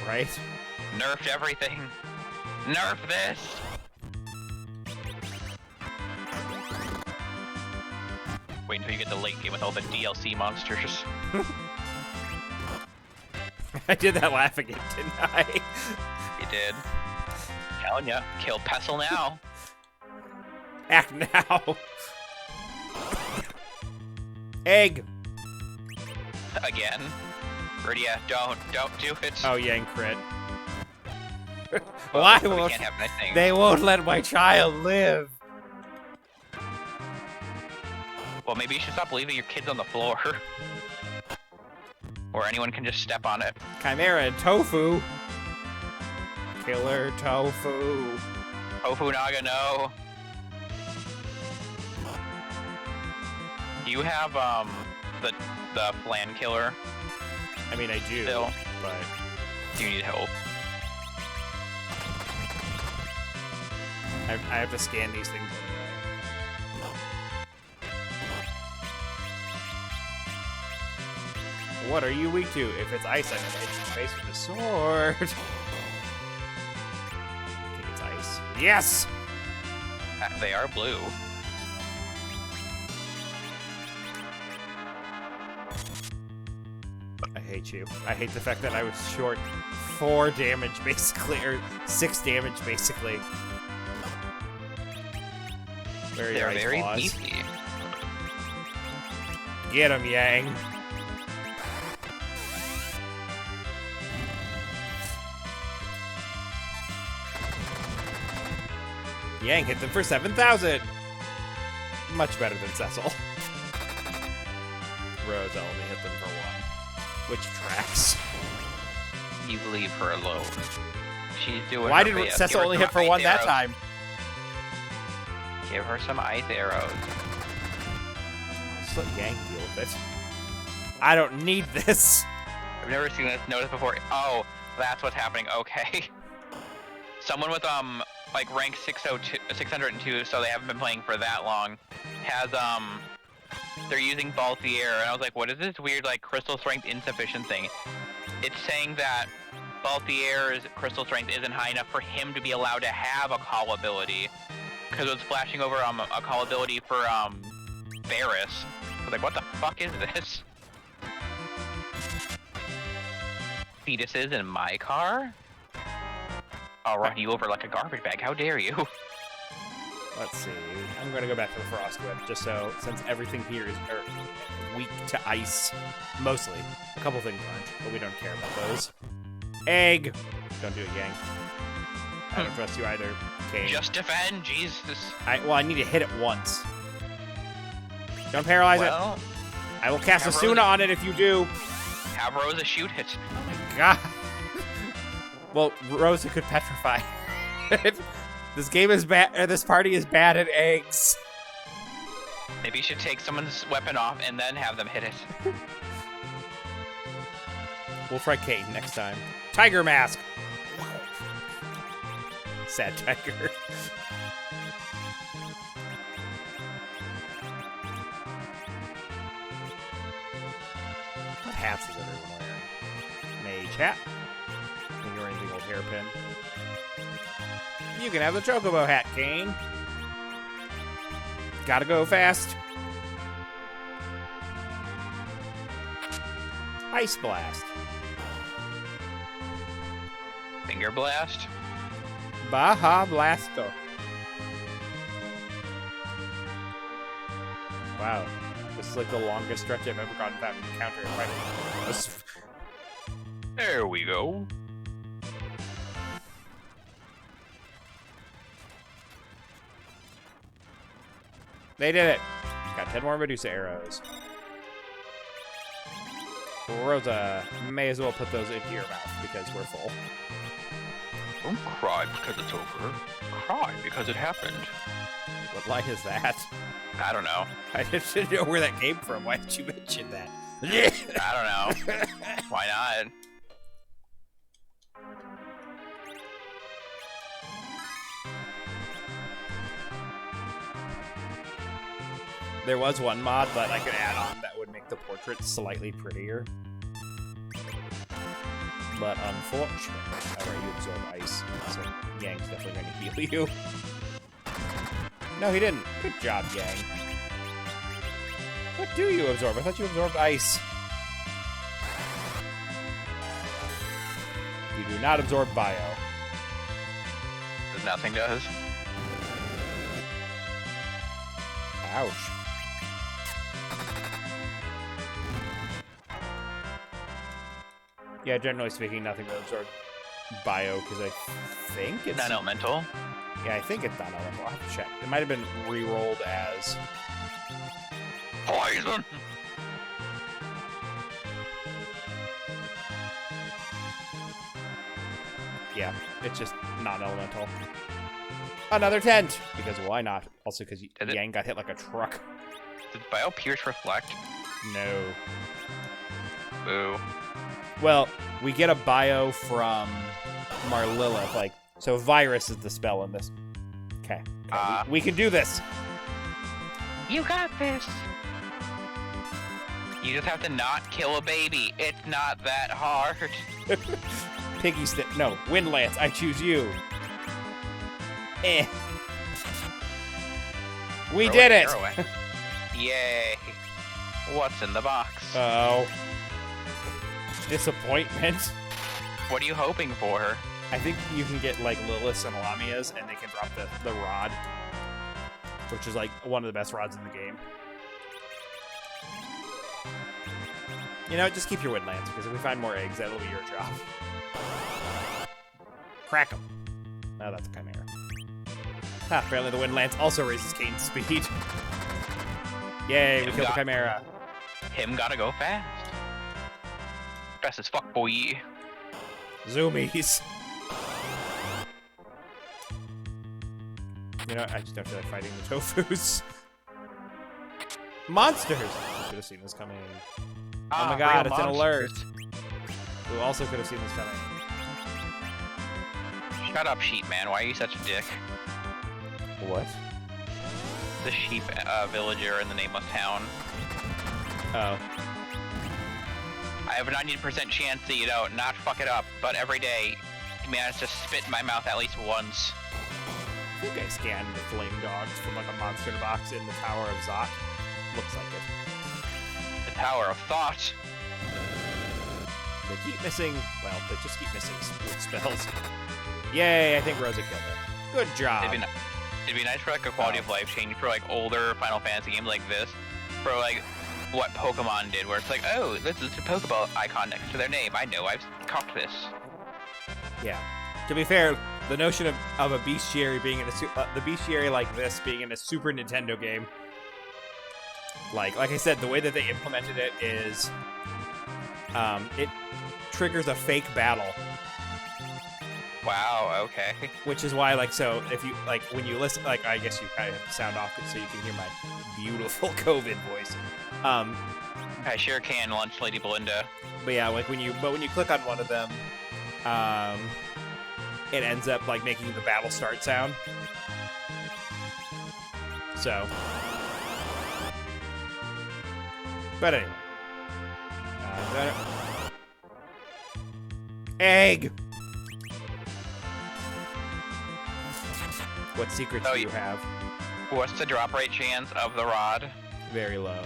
Right? Nerfed everything. Nerf this! Wait until you get the late game with all the DLC monsters. I did that laugh again, didn't I? You did. Telling ya, kill Pestle now. Act now. Egg. Again. Rydia, don't do it. Oh, Yang crit. Why We won't can't have anything. they won't let my child live? Well, maybe you should stop leaving your kids on the floor. Or anyone can just step on it. Chimera and Tofu. Killer Tofu. Tofu Naga, no. Do you have the Flan Killer? I mean, I do, Still. but Do you need help? I have to scan these things. What are you weak to? If it's ice, I can hit your face with a sword. I think it's ice. Yes! They are blue. I hate you. I hate the fact that I was short 4 damage, basically, or 6 damage, basically. They're ice very claws. beefy. Get him, Yang. Yang hit them for 7,000. Much better than Cecil. Rose only hit them for 1, which tracks. You leave her alone. She's doing Why her did best. Cecil Give her only some hit for ice 1 that arrows. time? Give her some ice arrows. Just let Yang deal with it. I don't need this. I've never seen this notice before. Oh, that's what's happening. Okay. Someone with like rank 602, so they haven't been playing for that long, has they're using Balthier, and I was like, what is this weird like crystal strength insufficient thing? It's saying that Balthier's crystal strength isn't high enough for him to be allowed to have a call ability, because it was flashing over a call ability for Varus. I was like, what the fuck is this? Fetuses in my car? I'll run you over like a garbage bag. How dare you? Let's see. I'm going to go back to the Frost Whip, just so, since everything here is weak to ice. Mostly. A couple things aren't, but we don't care about those. Egg! Don't do it, Yang. I don't trust you either, Kane. Just defend, Jesus. Well, I need to hit it once. Don't paralyze it. I will cast Asuna on it if you do. Have Rosa shoot it. Oh my god. Well, Rosa could petrify. This game is bad, or this party is bad at eggs. Maybe you should take someone's weapon off and then have them hit it. We'll try Kate next time. Tiger mask! Sad tiger. What hats is everyone wearing? Mage hat. I think you're wearing the old hairpin. You can have the Chocobo hat, Kane. Gotta go fast. Ice Blast. Finger Blast. Baja Blasto. Wow. This is like the longest stretch I've ever gotten without an encounter in fighting. There we go. They did it. Got 10 more Medusa arrows. Rosa, may as well put those into your mouth because we're full. Don't cry because it's over. Cry because it happened. What line is that? I don't know. I just didn't know where that came from. Why did you mention that? I don't know. Why not? There was one mod that I could add on that would make the portrait slightly prettier. But unfortunately, alright, you absorb ice, so Yang's definitely going to heal you. No, he didn't. Good job, Yang. What do you absorb? I thought you absorbed ice. You do not absorb bio. Nothing does. Ouch. Yeah, generally speaking, nothing will absorb bio, because I think it's... Non-elemental. Yeah, I think it's non-elemental. I'll have to check. It might have been re-rolled as... Poison! Yeah, it's just non-elemental. Another tent! Because why not? Also because Yang got hit like a truck. Did bio pierce reflect? No. Boo. Well, we get a bio from Marlilith, like, so virus is the spell in this. Okay. We can do this! You got this! You just have to not kill a baby. It's not that hard. Piggy stick. No, Wind Lance, I choose you. Eh. We did it! Yay. What's in the box? Oh. Disappointment. What are you hoping for? I think you can get, like, Liliths and Lamias, and they can drop the rod. Which is, like, one of the best rods in the game. You know, just keep your Wind Lance, because if we find more eggs, that'll be your job. Crack them. Oh, that's a Chimera. Ha, apparently the Wind Lance also raises Kane's speed. Yay, we killed the Chimera. Him gotta go fast. Fast as fuck, boy. Zoomies. You know, I just don't feel like fighting the Tofus. Monsters! I should have seen this coming. Oh my god, it's an alert. We also could have seen this coming. Shut up, sheep man. Why are you such a dick? What? The sheep villager in the nameless town. Oh. I have a 90% chance to, you know, not fuck it up, but every day, he managed to spit in my mouth at least once. I think I scanned the flame dogs from like a monster box in the Tower of Zot. Looks like it. The Tower of Thought. They keep missing, well, they just keep missing spells. Yay, I think Rosa killed it. Good job. It'd be nice for like a quality of life change for like older Final Fantasy games like this. For like what Pokemon did, where it's like, oh, this is a Pokeball icon next to their name. I know, I've caught this. Yeah. To be fair, the notion of a bestiary being in a the bestiary like this being in a Super Nintendo game, like I said, the way that they implemented it is, it triggers a fake battle. Wow. Okay. Which is why, like, so if you like when you listen, like, I guess you kind of have to sound off so you can hear my beautiful COVID voice. I sure can, Lunch Lady Belinda. But yeah, like when you click on one of them, it ends up like making the battle start sound. So, but anyway, egg. What secrets do you have? What's the drop rate chance of the rod? Very low.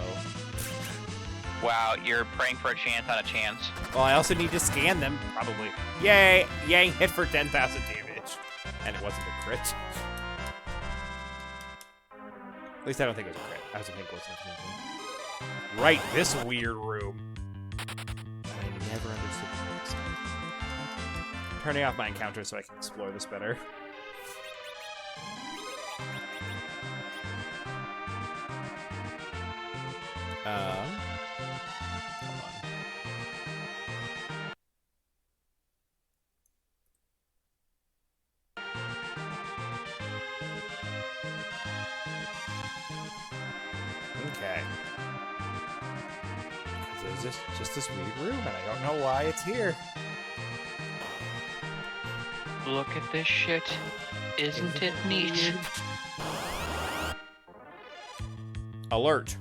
Wow, you're praying for a chance on a chance. Well, I also need to scan them, probably. Yay! Yang hit for 10,000 damage. And it wasn't a crit. At least I don't think it was a crit. I also think it wasn't a crit. Right, this weird room. I never understood this. Turning off my encounter so I can explore this better. Hold on. Okay. There's just this weird room, and I don't know why it's here. Look at this shit. Isn't it neat? Alert.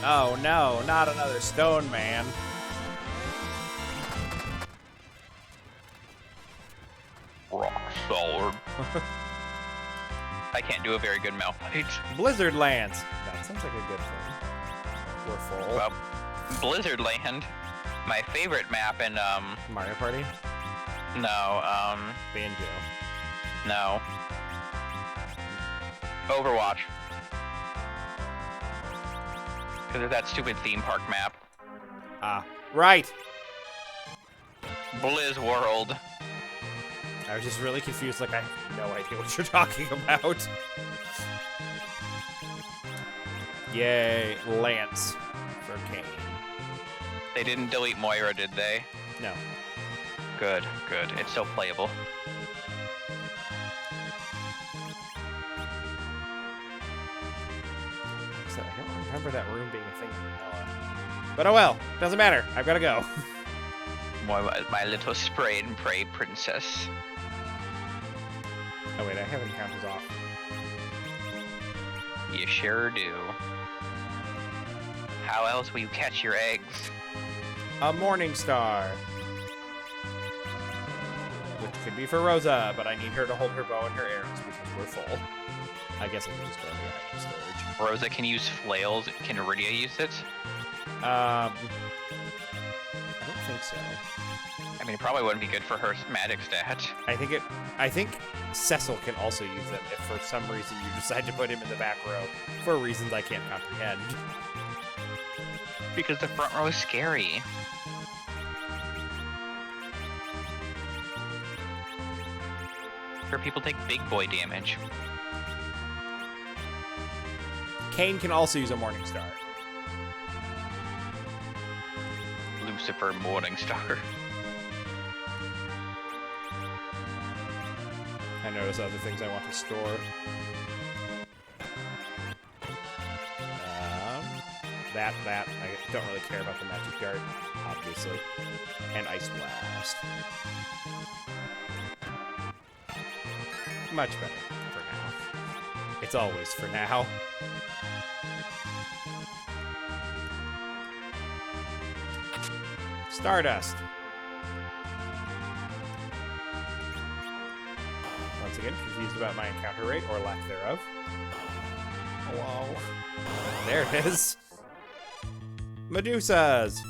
Oh no, not another stone man. Rock solid. I can't do a very good mouth. Blizzard lands. That sounds like a good thing. We're full. Well, Blizzard Land, my favorite map in Mario Party? No, Banjo. no. Overwatch. Because of that stupid theme park map. Ah, right. Blizz World. I was just really confused, like I have no idea what you're talking about. Yay, Lance for Kane. They didn't delete Moira, did they? No. Good, good. It's still playable. So I don't remember that room being a thing in vanilla. But oh well, doesn't matter. I've gotta go. My little spray and pray princess. Oh wait, I have encounters off. You sure do. How else will you catch your eggs? A morning star. Which could be for Rosa, but I need her to hold her bow and her arrows because we're full. I guess I can just go to the item storage. Rosa can use flails. Can Iridia use it? I don't think so. I mean, it probably wouldn't be good for her magic stat. I think Cecil can also use them if for some reason you decide to put him in the back row for reasons I can't comprehend. Because the front row is scary. Where people take big boy damage. Kane can also use a morning star. Lucifer Morningstar. I notice other things I want to store. That. I don't really care about the magic dart, obviously. And Ice Blast. Much better for now. It's always for now. Stardust. Once again, confused about my encounter rate or lack thereof. Whoa. There it is. Medusas.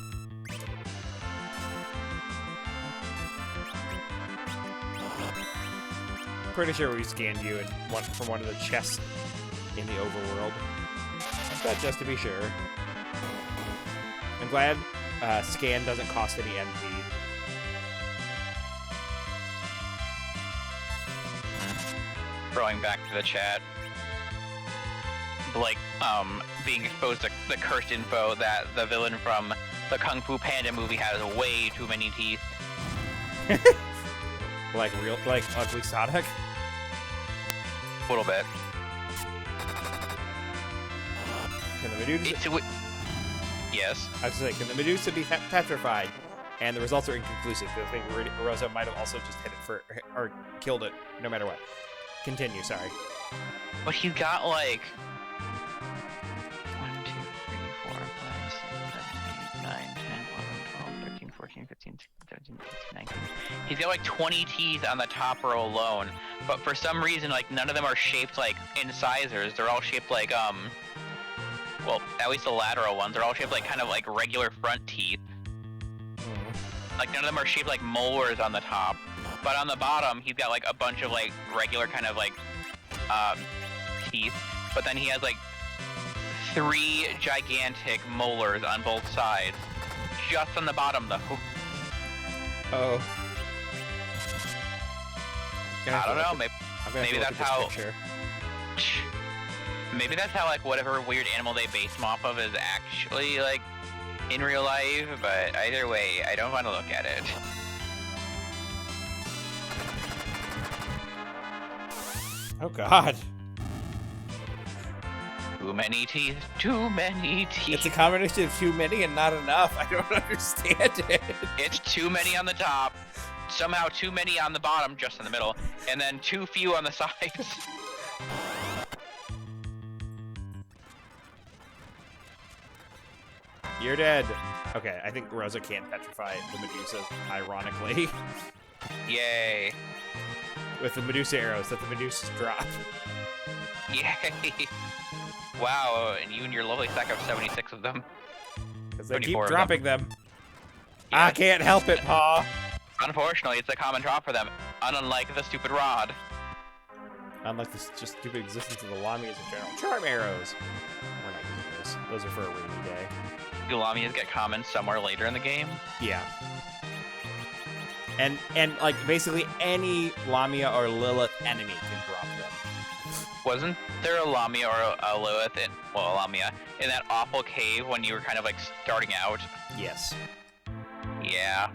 Pretty sure we scanned you from one of the chests in the overworld. But just to be sure. I'm glad scan doesn't cost any MP. Throwing back to the chat. like being exposed to the cursed info that the villain from the Kung Fu Panda movie has way too many teeth. like Ugly Sonic? A little bit. Can the Medusa... Yes. I was going to say, can the Medusa be petrified? And the results are inconclusive. I think Rosa might have also just hit it or killed it, no matter what. Continue, sorry. But he's got like 1, 2, 3, 4, 5, 6, 7, 8, 9, 10, 11, 12, 13, 14, 15, 16, 17, 18, 19. He's got like 20 teeth on the top row alone. But for some reason, like none of them are shaped like incisors. They're all shaped like well, at least the lateral ones. They're all shaped like kind of like regular front teeth. Like none of them are shaped like molars on the top. But on the bottom, he's got like a bunch of like regular kind of like teeth. But then he has like 3 gigantic molars on both sides. Just on the bottom though. Oh. I don't know, maybe that's how... Picture. Maybe that's how like whatever weird animal they base him off of is actually like in real life, but either way, I don't want to look at it. Oh god. Too many teeth, too many teeth. It's a combination of too many and not enough. I don't understand it. It's too many on the top, somehow too many on the bottom, just in the middle, and then too few on the sides. You're dead. Okay, I think Rosa can't petrify the Medusa, ironically. Yay. With the Medusa arrows that the Medusas drop. Yay. Wow, and you and your lovely stack of 76 of them. Because they keep dropping them. Yeah. I can't help it, Pa. Unfortunately, it's a common drop for them, unlike the stupid rod. Unlike the just stupid existence of the Lamias in general. Charm arrows. We're not using those. Those are for a rainy day. Do Lamias get common somewhere later in the game? Yeah. And like basically any Lamia or Lilith enemy can drop them. Wasn't there a Lamia or a Lilith in, well, a Lamia in that awful cave when you were kind of like starting out? Yes. Yeah.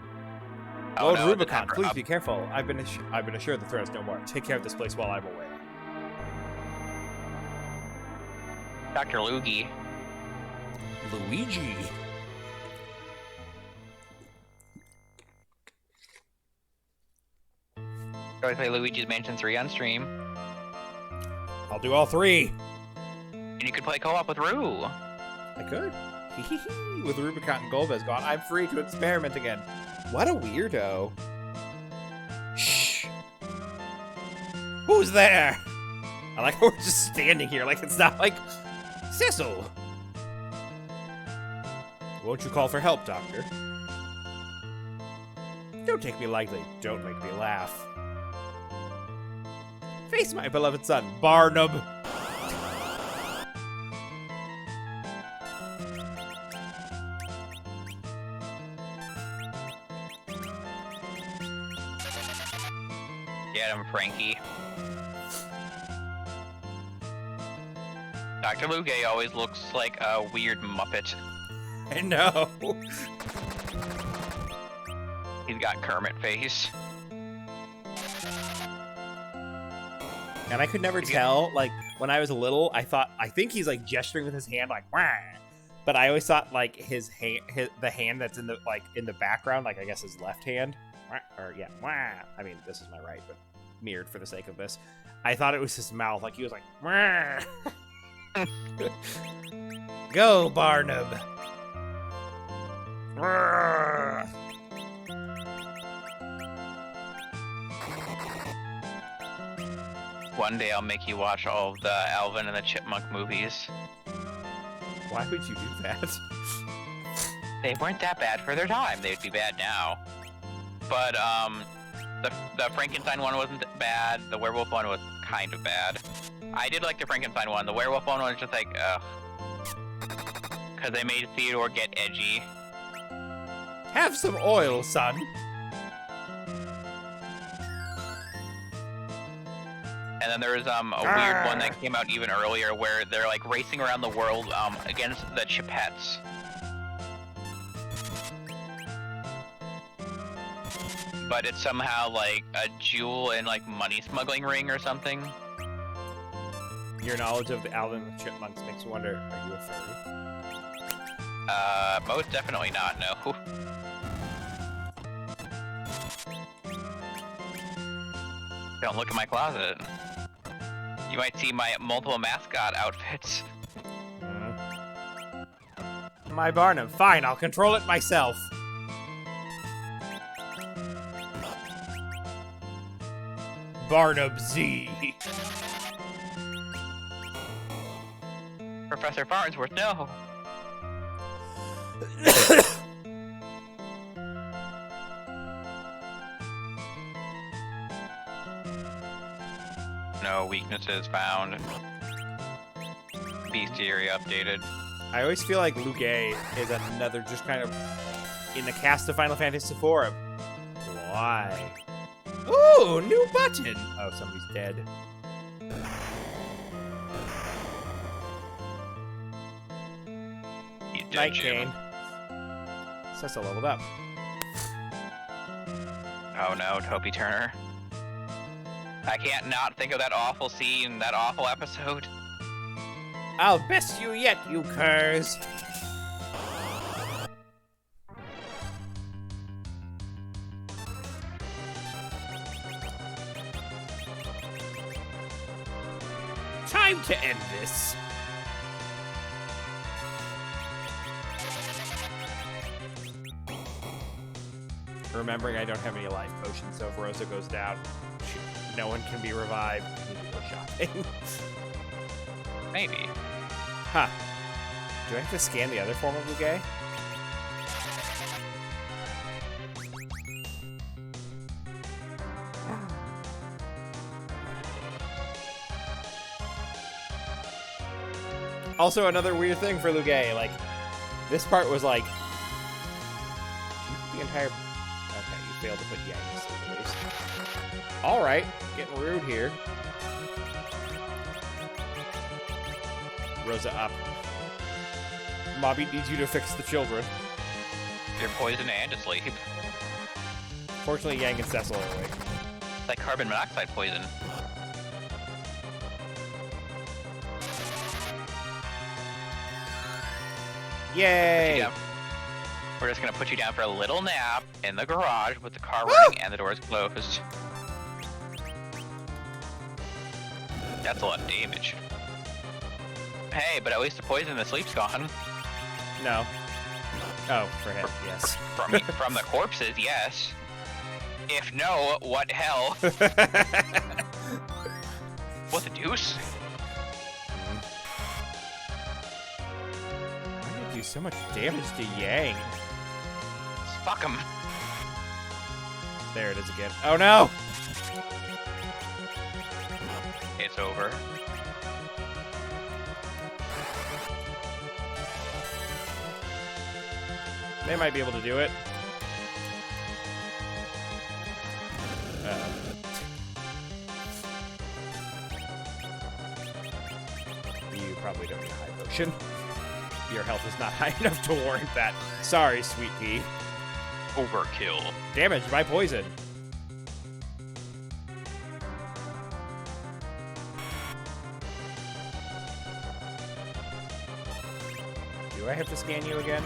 Lord Rubicon, please be careful. I've been assured the threat is no more. Take care of this place while I'm away. Dr. Luigi. Luigi. Do I play Luigi's Mansion 3 on stream? I'll do all 3. And you could play co-op with Rue. I could. With Rubicon and Golbez gone, I'm free to experiment again. What a weirdo. Shh. Who's there? I like how we're just standing here, like it's not like Cecil. Won't you call for help, Doctor? Don't take me lightly. Don't make me laugh. Face my beloved son, Barnum. Get him, Frankie. Dr. Luge always looks like a weird Muppet. I know. He's got Kermit face. And I could never tell, like, when I was little, I think he's, like, gesturing with his hand, like, wah! But I always thought, like, the hand that's in the, like, in the background, like, I guess his left hand, or, yeah, wah! I mean, this is my right, but mirrored for the sake of this. I thought it was his mouth, like, he was like, wah! Go, Barnum! Wah! One day I'll make you watch all of the Alvin and the Chipmunk movies. Why would you do that? They weren't that bad for their time. They'd be bad now. But, the Frankenstein one wasn't bad. The werewolf one was kind of bad. I did like the Frankenstein one. The werewolf one was just like, ugh. Because they made Theodore get edgy. Have some oil, son. And then there's a weird one that came out even earlier where they're like racing around the world against the Chipettes. But it's somehow like a jewel and like money smuggling ring or something. Your knowledge of the Alvin and the Chipmunks makes me wonder, are you a furry? Most definitely not, no. Don't look in my closet. You might see my multiple mascot outfits. My Barnum. Fine, I'll control it myself. Barnum Z. Professor Farnsworth, no. No weaknesses found. Bestiary updated. I always feel like Lugae is another just kind of in the cast of Final Fantasy IV. Why? Ooh, new button! Oh, somebody's dead. Night Cane. Cecil leveled up. Oh no, Toby Turner. I can't not think of that awful scene, that awful episode. I'll best you yet, you curs! Time to end this. Remembering I don't have any life potions, so if Rosa goes down, no one can be revived. I need to go shopping. Maybe. Huh. Do I have to scan the other form of Lugae? Also, another weird thing for Lugae, like, this part was like, the entire... Okay, you failed to put Yang at least. Alright, getting rude here. Rosa up. Mobby needs you to fix the children. You're poisoned and asleep. Fortunately, Yang and Cecil are awake. It's like carbon monoxide poison. Yay! We're just gonna put you down for a little nap in the garage with the car running and the doors closed. That's a lot of damage. Hey, but at least the poison in the sleep's gone. No. Oh, for him, yes. From the corpses, yes. If no, what hell? What the deuce? Why did it do so much damage to Yang? Fuck him. There it is again. Oh no! It's over. They might be able to do it. You probably don't need a high potion. Your health is not high enough to warrant that. Sorry, sweet pea. Overkill. Damage by poison. Do I have to scan you again?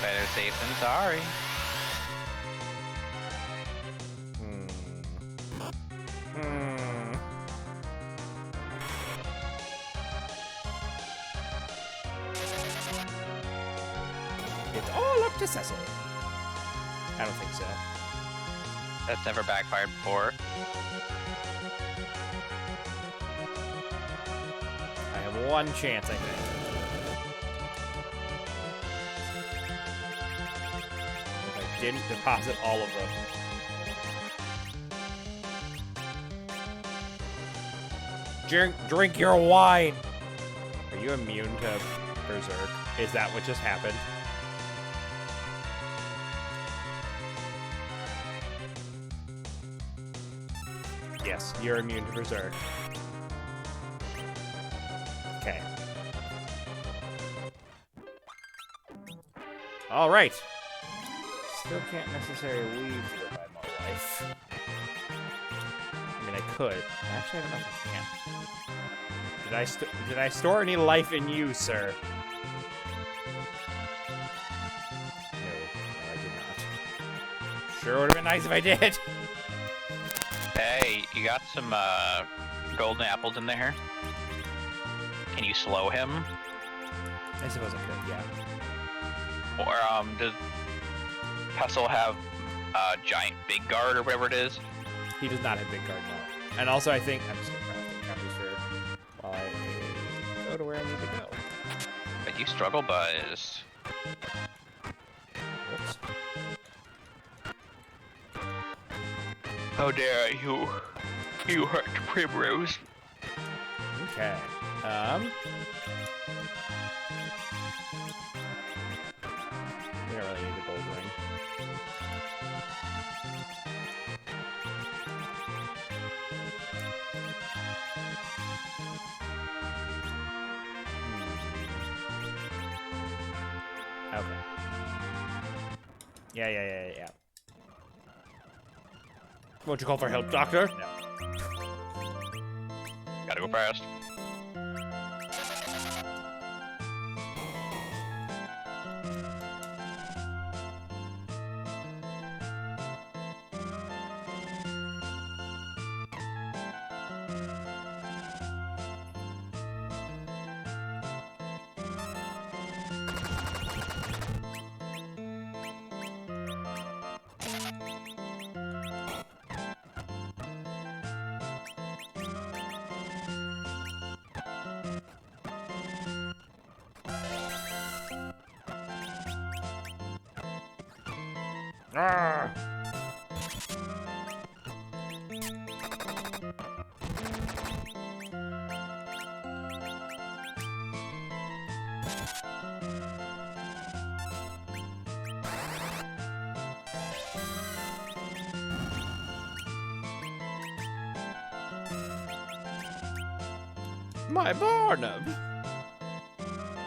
Better safe than sorry. It's all up to Cecil. I don't think so. That's never backfired before. I have one chance, I think. If I didn't deposit all of them. Drink your wine! Are you immune to Berserk? Is that what just happened? Yes, you're immune to Berserk. Okay. Alright. Still can't necessarily leave here by more life. I mean, I could. Actually, I don't know if I can. Did I store any life in you, sir? No, I did not. Sure would have been nice if I did. Hey, you got some golden apples in there? Can you slow him? I suppose I could, yeah. Or does Pestle have giant big guard or whatever it is? He does not have big guard now. And also, I think I'm just gonna copies for while I go to where I need to go. But you struggle, Buzz. Whoops. How dare you? You hurt Primrose. Okay. We don't really need a gold ring. Okay. Yeah. Won't you call for help, Doctor? No. Gotta go fast. Ah! My Barnum!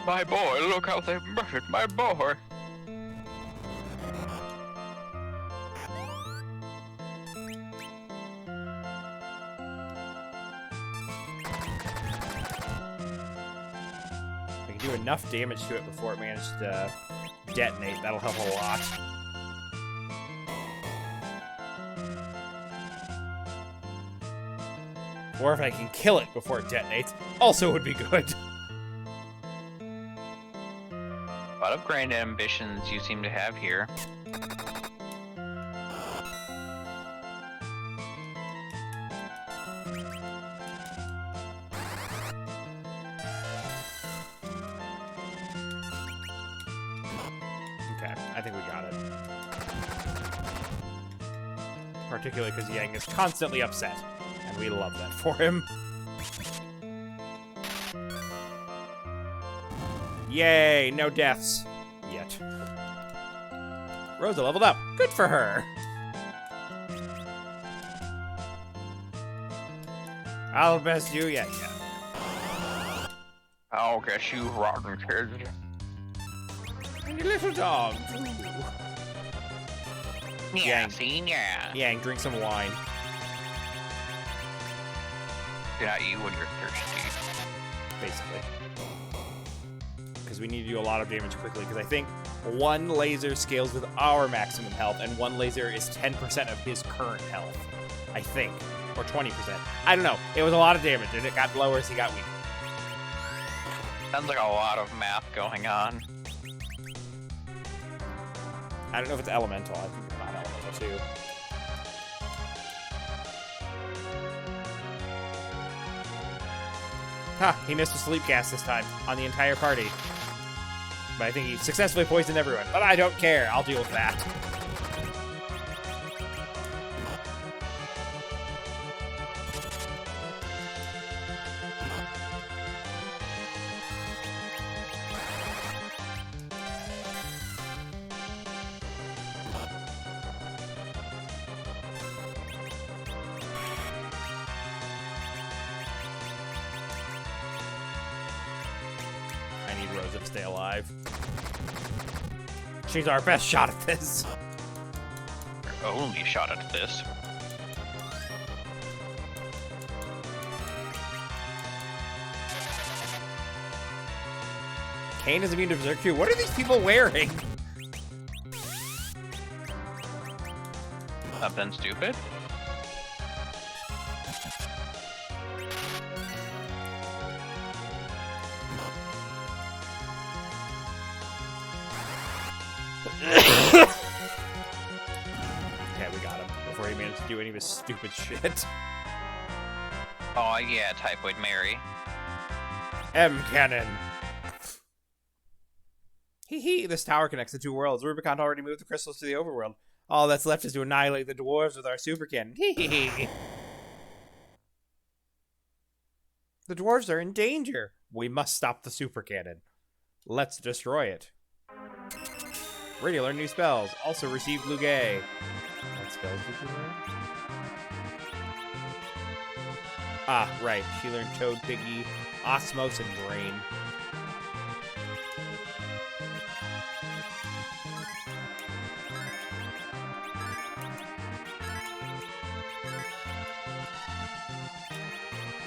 My boy, look how they've murdered my boy. I can do enough damage to it before it manages to detonate. That'll help a lot. Or if I can kill it before it detonates, also would be good. A lot of grand ambitions you seem to have here. Okay, I think we got it. Particularly because Yang is constantly upset, and we love that for him. Yay, no deaths. Yet. Rosa leveled up. Good for her. I'll best you yet, yeah. I'll get you, rotten kids. And your little dog. Yeah, see, yeah. Yang, drink some wine. Get out you when you're thirsty. Basically. Because we need to do a lot of damage quickly, because I think one laser scales with our maximum health, and one laser is 10% of his current health. I think. Or 20%. I don't know. It was a lot of damage, and it got lower as he got weaker. Sounds like a lot of math going on. I don't know if it's elemental. I think it's not elemental, too. Ha! He missed a sleep gas this time on the entire party. But I think he successfully poisoned everyone. But I don't care. I'll deal with that. Rosa to stay alive. She's our best shot at this. Your only shot at this. Kane is immune to Berserk too. What are these people wearing? Something stupid? Okay, we got him before he managed to do any of his stupid shit. Oh yeah, Typhoid Mary. M cannon. Hee hee, this tower connects the two worlds. Rubicon already moved the crystals to the overworld. All that's left is to annihilate the dwarves with our super cannon. Hee hee hee. The dwarves are in danger. We must stop the super cannon. Let's destroy it. Ready to learn new spells. Also receive Lugay. What spells did you learn? Ah, right. She learned Toad, Piggy, Osmos, and Brain.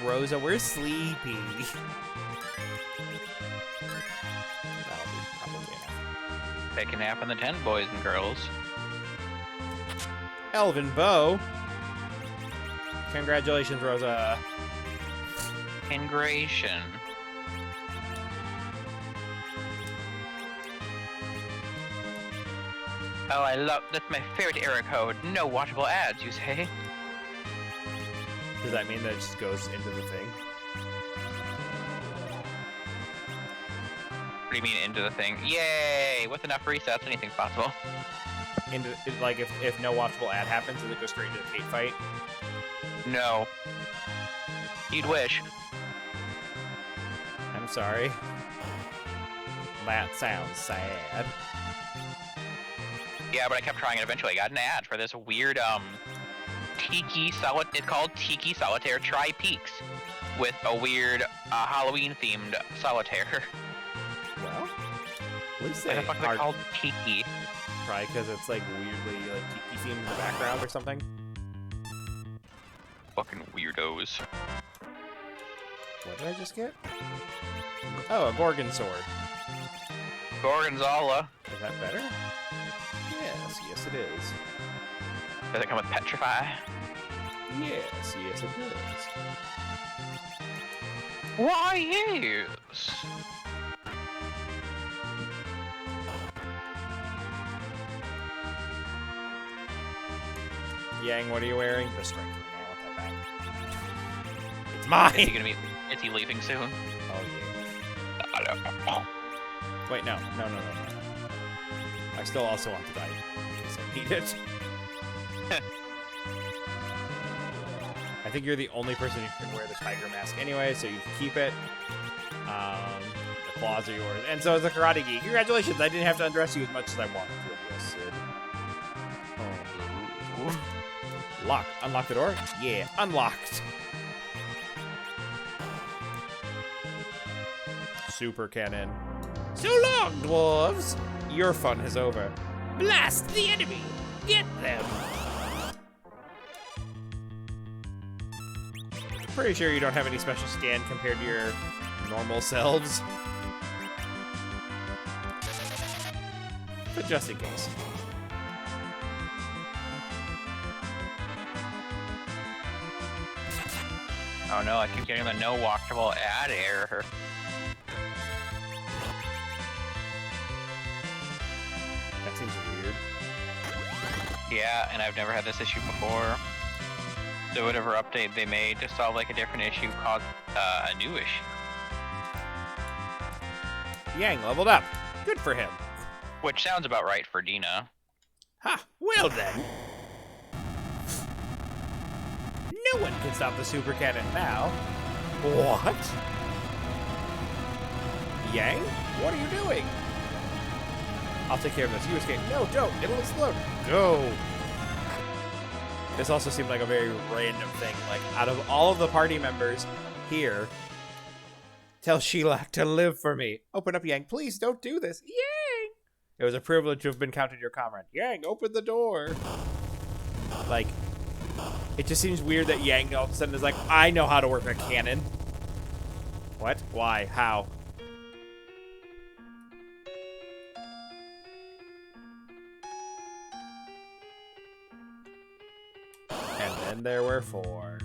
Rosa, we're sleepy. That'll be probably enough. Take a nap in the tent, boys and girls. Elven Bow. Congratulations, Rosa. Ingration. Oh, I love, that's my favorite error code. No watchable ads, you say? Does that mean that it just goes into the thing? What do you mean into the thing? Yay! With enough resets, anything's possible. Into like if no watchable ad happens, does it go straight into the hate fight? No. You'd wish. I'm sorry. That sounds sad. Yeah, but I kept trying and eventually I got an ad for this weird, Tiki Solitaire. It's called Tiki Solitaire Tri-Peaks. With a weird, Halloween-themed solitaire. Well, at least Why they the fuck is it called Tiki? Probably because it's like weirdly like tiki themed in the background or something. Fucking weirdos. What did I just get? Oh, a Gorgon sword. Gorgonzola. Is that better? Yes, it is. Does it come with Petrify? Yes, it does. Why, yes. Yang, what are you wearing? The strength ring. I want that back. It's mine! Is he leaving soon? Oh, I don't know. Wait, no. I still also want the diamond, in case I need it. I think you're the only person who can wear the tiger mask anyway, so you can keep it. The claws are yours. And so is the Karate Gi. Congratulations, I didn't have to undress you as much as I wanted to undress Sid. Oh. Lock. Unlock the door? Yeah, unlocked. Super cannon. So long, dwarves! Your fun is over. Blast the enemy! Get them! Pretty sure you don't have any special scan compared to your normal selves. But just in case. Oh no, I keep getting the no watchable ad error. That seems weird. Yeah, and I've never had this issue before. So whatever update they made to solve like a different issue caused a new issue. Yang leveled up. Good for him. Which sounds about right for Dina. Ha! Well then. No one can stop the super cannon now. What? Yang? What are you doing? I'll take care of this. You escape. No, don't. It'll explode. Go. This also seemed like a very random thing. Like, out of all of the party members here, Tell Sheila to live for me. Open up, Yang. Please don't do this. Yang! It was a privilege to have been counted your comrade. Yang, open the door. Like, it just seems weird that Yang all of a sudden is like, I know how to work a cannon. What? Why? How? And then there were 4.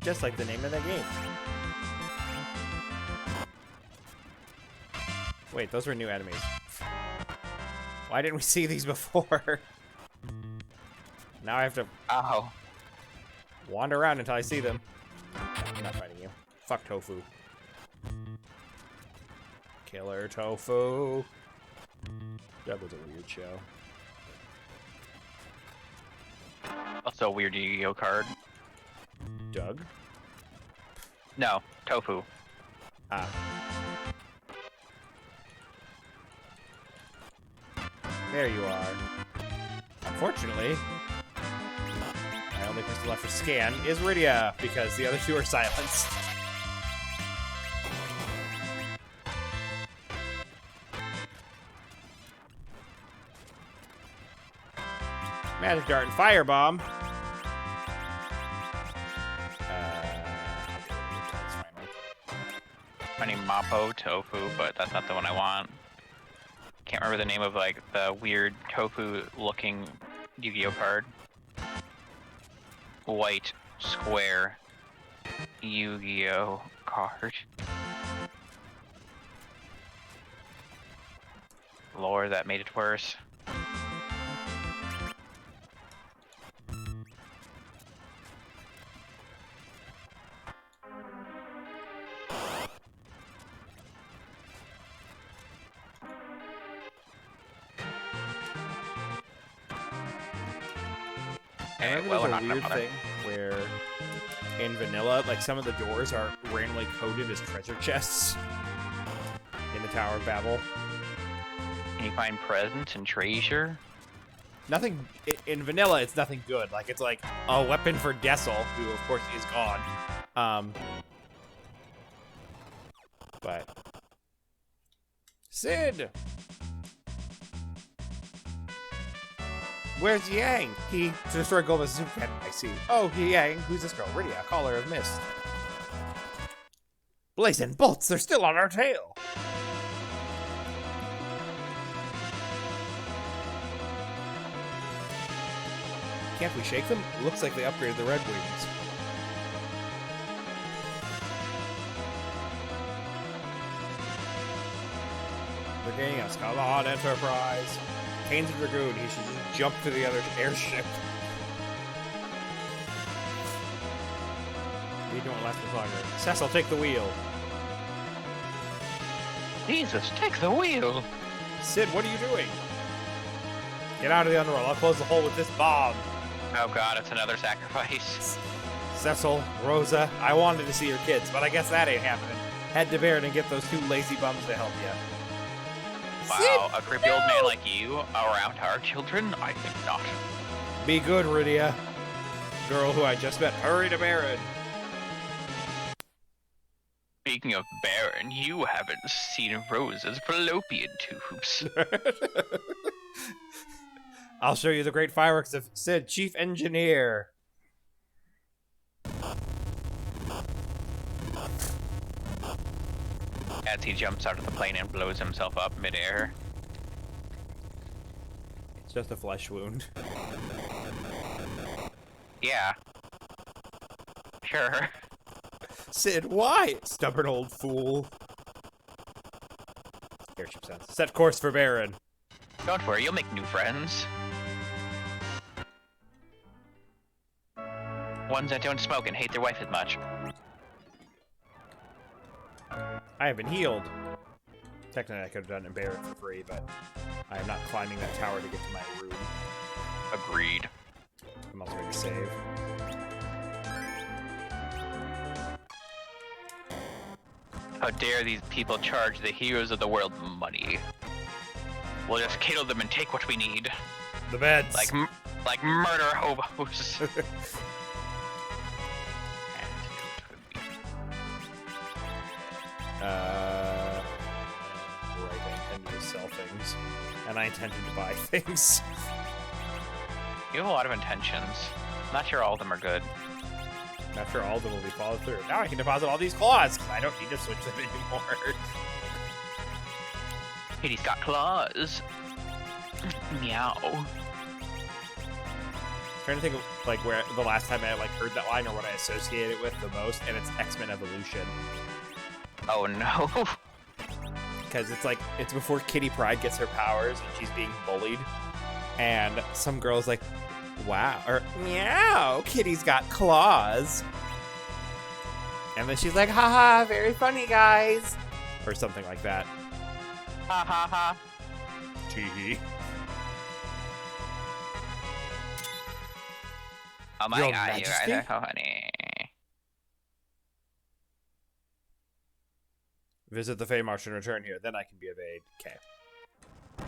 Just like the name of the game. Wait, those were new enemies. Why didn't we see these before? Now I have to wander around until I see them. I'm not fighting you. Fuck Tofu. Killer Tofu. That was a weird show. Also a weird Yu-Gi-Oh card. Doug? No, Tofu. Ah. There you are. Unfortunately, my only person left for scan is Rydia, because the other 2 are silenced. Magic Dart and Firebomb. Finding Mappo Tofu, but that's not the one I want. Can't remember the name of like the weird tofu-looking Yu-Gi-Oh card. White square Yu-Gi-Oh card. Lord, that made it worse. I remember there's a weird thing where in vanilla, like some of the doors are randomly coded as treasure chests in the Tower of Babel. Can you find presents and treasure? Nothing in vanilla. It's nothing good. Like it's like a weapon for Dessel, who of course is gone. But Sid. Where's Yang? He to destroy Gomez's super cat. I see. Oh, Yang. Who's this girl? Rydia, caller of mist. Blazing bolts! They're still on our tail. Can't we shake them? Looks like they upgraded the Red Wings. They're getting us. Come on, Enterprise. Kane's a Dragoon. He should just jump to the other airship. You don't last much longer. Cecil, take the wheel. Jesus, take the wheel. Sid, what are you doing? Get out of the underworld. I'll close the hole with this bomb. Oh god, it's another sacrifice. Cecil, Rosa, I wanted to see your kids, but I guess that ain't happening. Head to Baron and get those 2 lazy bums to help you. Wow, a creepy old man like you around our children? I think not. Be good, Rydia. Girl who I just met, hurry to Baron. Speaking of Baron, you haven't seen Rosa's fallopian tubes. I'll show you the great fireworks of Sid, Chief Engineer. As he jumps out of the plane and blows himself up midair. It's just a flesh wound. Yeah. Sure. Sid, why? Stubborn old fool. Airship sounds. Set course for Baron. Don't worry, you'll make new friends. Ones that don't smoke and hate their wife as much. I have been healed. Technically, I could have done it in Baron for free, but I am not climbing that tower to get to my room. Agreed. I'm also going to save. How dare these people charge the heroes of the world money? We'll just kill them and take what we need. The beds. Like murder hobos. Right, I intended to sell things. And I intended to buy things. You have a lot of intentions. Not sure all of them are good. Not sure all of them will be followed through. Now I can deposit all these claws, because I don't need to switch them anymore. Kitty's got claws. Meow. Trying to think of like where the last time I like heard that line or what I associate it with the most, and it's X-Men Evolution. Oh no. Because it's like it's before Kitty Pryde gets her powers and she's being bullied, and some girl's like, "Wow," or "Meow, Kitty's got claws," and then she's like, "Haha, very funny, guys," or something like that. Ha ha ha. Tee. Oh my Your god, you Majesty? guys are so funny. Visit the Fey March and return here, then I can be of aid. Okay.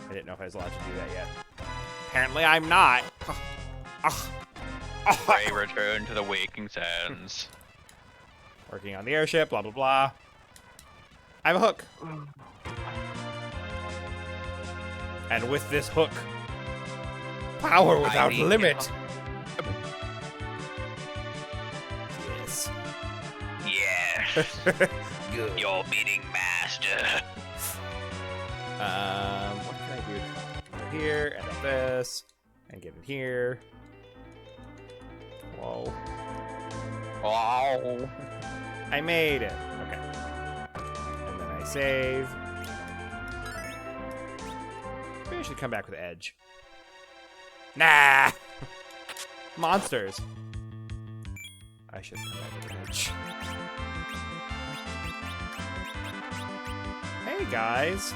I didn't know if I was allowed to do that yet. Apparently I'm not. Ray, return to the waking sands. Working on the airship, blah blah blah. I have a hook. And with this hook, power without limit. Yes. Yeah. Good. Your bidding master. What can I do? Go here, and then this, and get in here. Whoa. Oh. I made it. Okay. And then I save. Maybe I should come back with Edge. Nah! Monsters. I should come back with Edge. Hey, guys.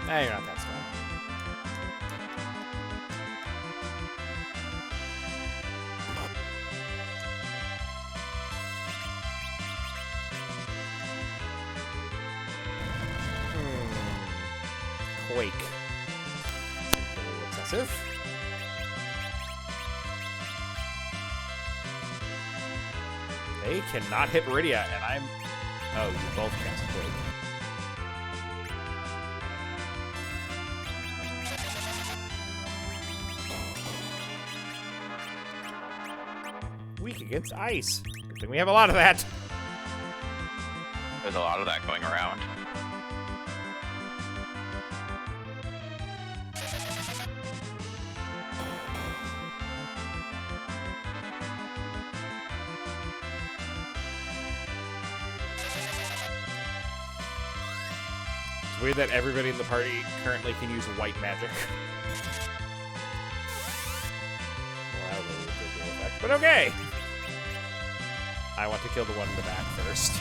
Nah, you're not that strong. Quake. Seems a little excessive. They cannot hit Meridia, and I'm... Oh, you both cast Quake. Weak against ice. Good thing we have a lot of that. There's a lot of that going around. It's weird that everybody in the party currently can use white magic. Well, that was a weird visual effect, but okay! I want to kill the one in the back first.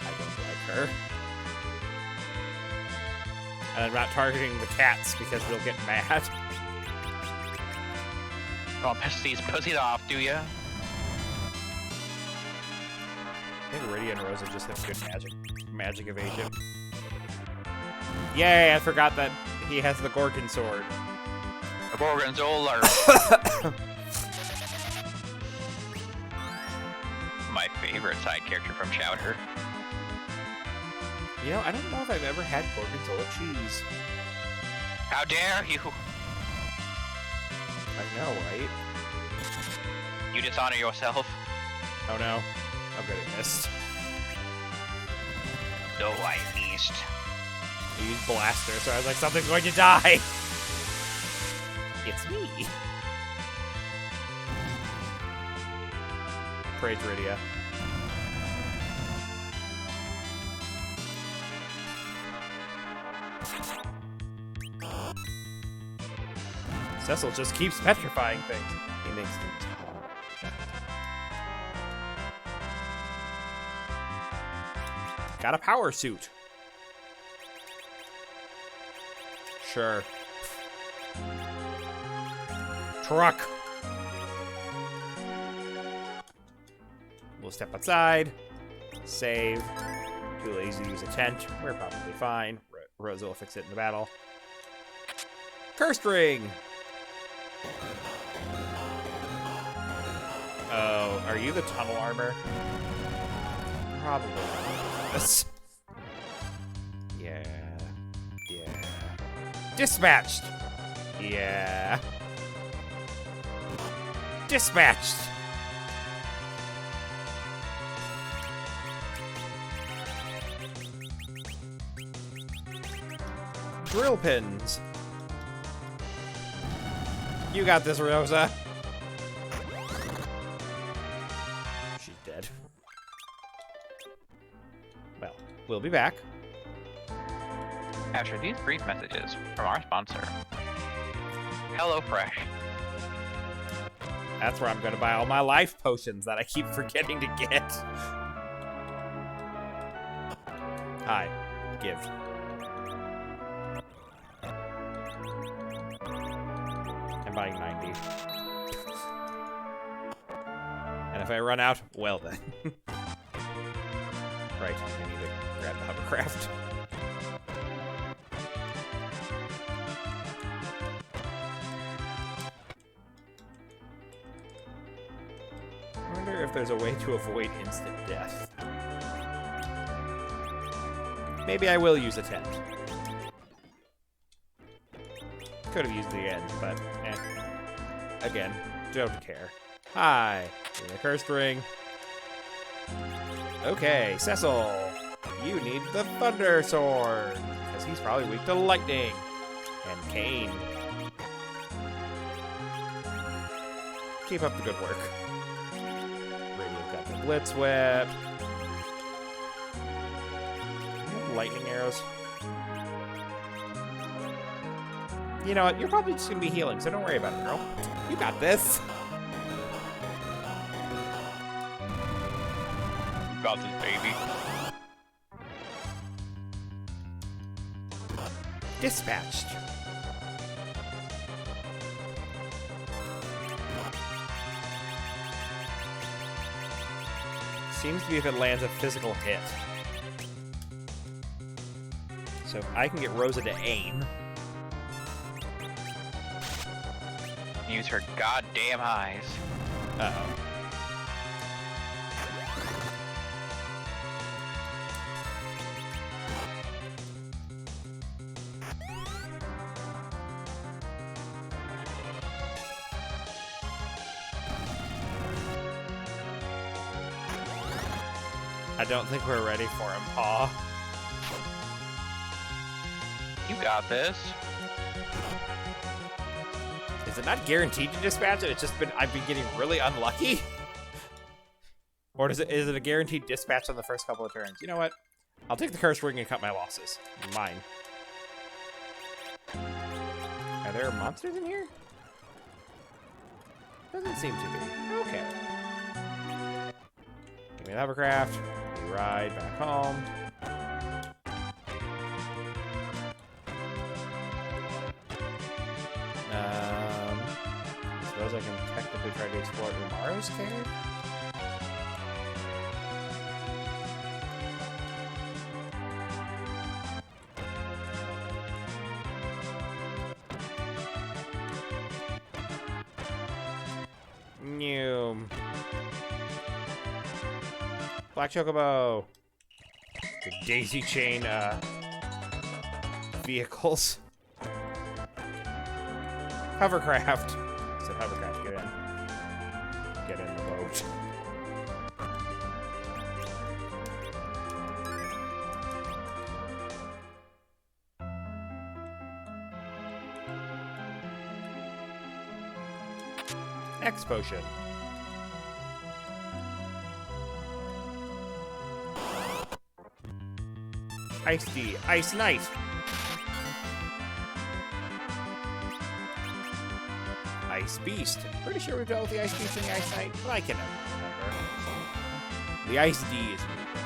I don't like her. And I'm not targeting the cats because they'll get mad. Oh, piss these pussies off, do ya? I think Meridia and Rosa just have good magic evasion. Yay, I forgot that he has the Gorgon sword. The Gorgonzola. My favorite side character from Chowder. You know, I don't know if I've ever had Gorgonzola cheese. How dare you? I know, right? You dishonor yourself. Oh no. I'm good at mist. No, I missed. He used Blaster, so I was like, something's going to die! It's me! Praise Meridia. Cecil just keeps petrifying things. He makes things hard. Got a power suit. Sure. Truck. We'll step outside. Save. Too lazy to use a tent. We're probably fine. Rosa will fix it in the battle. Cursed ring. Oh, are you the tunnel armor? Probably. Yes. Yeah. Yeah. Dispatched! Yeah. Dispatched! Drill pins. You got this, Rosa. She's dead. Well, we'll be back. After these brief messages from our sponsor, HelloFresh. That's where I'm gonna buy all my life potions that I keep forgetting to get. Hi. Give. I'm buying 90. And if I run out, well then. Right, I need to grab the hovercraft. I wonder if there's a way to avoid instant death. Maybe I will use attempt. Could have used the end, but eh. Again, don't care. Hi, give me a cursed ring. Okay, Cecil, you need the Thunder Sword, because he's probably weak to lightning. And Kane. Keep up the good work. Radio's got the Blitz Whip. Lightning arrows. You know what? You're probably just gonna be healing, so don't worry about it, girl. You got this. You got this, baby. Dispatched. Seems to be if it lands a physical hit. So I can get Rosa to aim. Use her goddamn eyes. Uh-oh. I don't think we're ready for him, Paw. You got this. Is it not guaranteed to dispatch it? It's just been I've been getting really unlucky? Or is it a guaranteed dispatch on the first couple of turns? You know what? I'll take the curse ring and cut my losses. Mine. Are there monsters in here? Doesn't seem to be. Okay. Give me the hovercraft. We ride back home. I suppose I can technically try to explore Umaru's cave? New. Black Chocobo. The daisy chain vehicles. Hovercraft. I said hovercraft, get in. Get in the boat. X potion. Ice D, Ice Knight. Ice Beast. Pretty sure we've dealt with the Ice Beast and the Ice Knight, but I can never remember. The Ice D is weaker.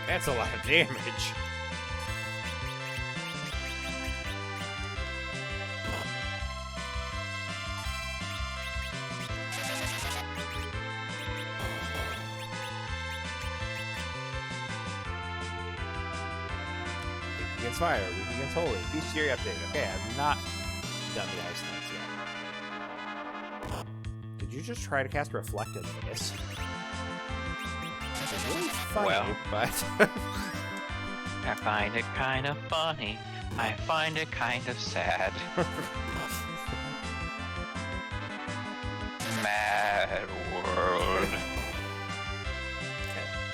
That's a lot of damage. against fire, weak against holy. Bestiary update. Okay, I've not done the ice things yet. Did you just try to cast Reflect and miss? It's really funny, Well. but... I find it kind of funny. I find it kind of sad. Mad world. Okay.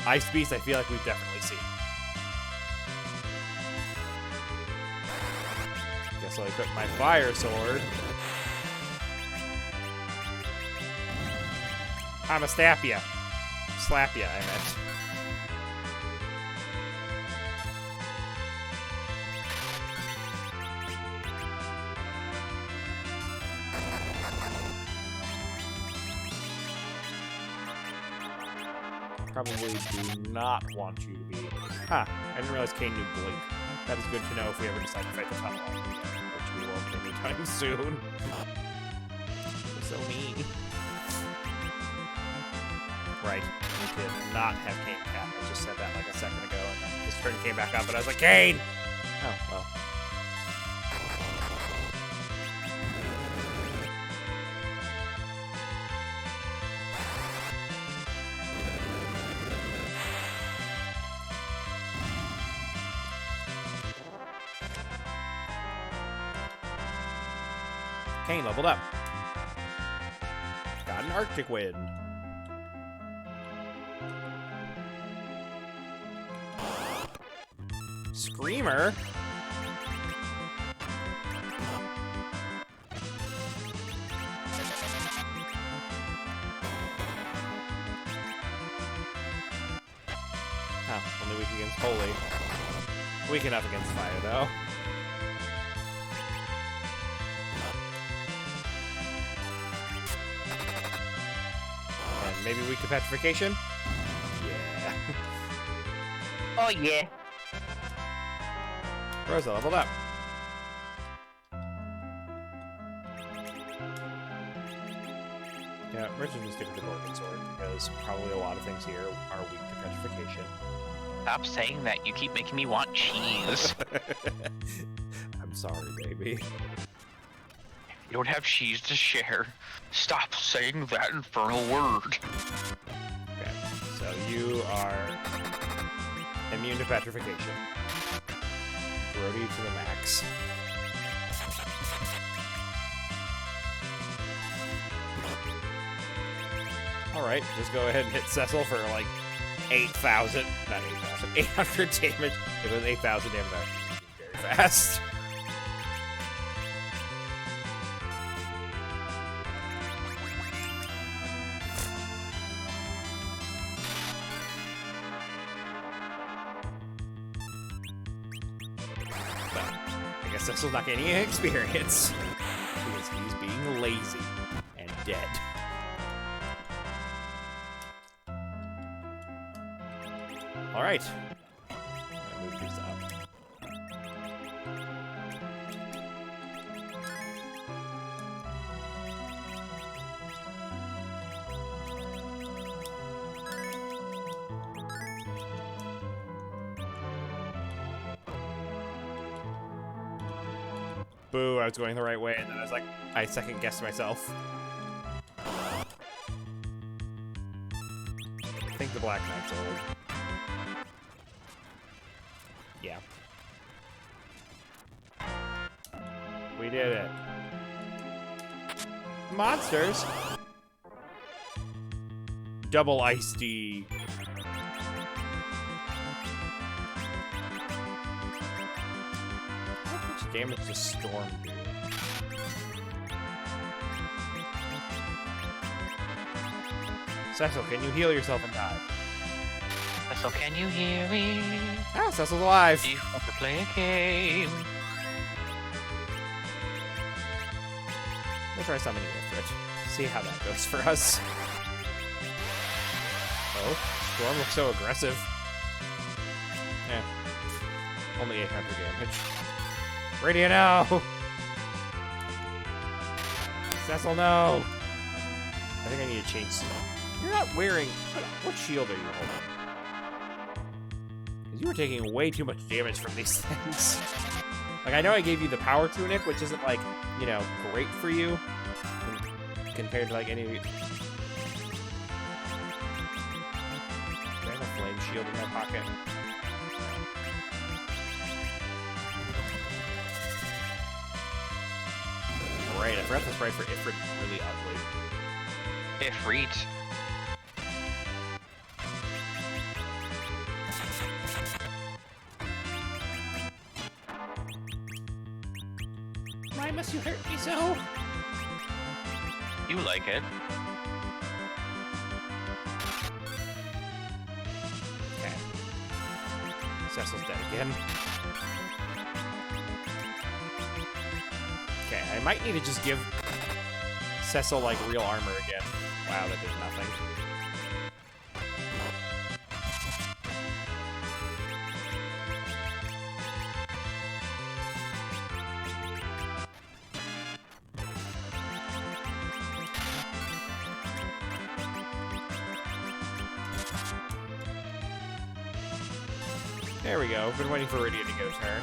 Ice Beast, I feel like we've definitely seen. Guess I'll equip my fire sword. I'ma stab ya. Slap ya, I meant. Probably do not want you to be... Huh, I didn't realize Kane knew Blink. That is good to know if we ever decide to fight the tunnel, which we won't anytime soon. So mean. Right, we did not have Kane cap. I just said that like a second ago, and then his turn came back up, and I was like, Kane! Oh, well. Kane leveled up. Got an Arctic Wind. Screamer? Oh, only weak against holy. Weak enough against fire, though. Maybe weak to petrification? Yeah. Oh yeah. Rosa leveled up. Yeah, we're just gonna stick with the Gorgon Sword because probably a lot of things here are weak to petrification. Stop saying that. You keep making me want cheese. I'm sorry, baby. You don't have cheese to share. Stop saying that infernal word. Okay, so you are immune to petrification. Grody to the max. Alright, just go ahead and hit Cecil for like 8,000, not 8,000, 800 damage. If it was 8,000 damage, that would be very fast. Cecil's not getting any experience because he's being lazy and dead. All right. I'm gonna move these up. Boo, I was going the right way, and then I was like, I second-guessed myself. I think the Black Knight's old. Yeah. We did it. Monsters? Double Ice D. How much damage does Storm do? Cecil, can you heal yourself in time? Cecil, can you hear me? Ah, Cecil's alive. Do you want to play a game? We'll try summoning Ifrit. See how that goes for us. Oh, Storm looks so aggressive. Eh. Only 800 damage. Radia, no! Cecil, no! I think I need to change some. You're not wearing... What shield are you holding? Because You were taking way too much damage from these things. Like, I know I gave you the power tunic, which isn't, like, you know, great for you compared to, like, any... Do I have a flame shield in my pocket? Right, I forgot this right for Ifrit really ugly. Ifrit. Why must you hurt me so? You like it. Okay. Cecil's dead again. Okay, I might need to just give Cecil, like, real armor again. Wow, that did nothing. There we go. I've been waiting for Rydia to get a turn.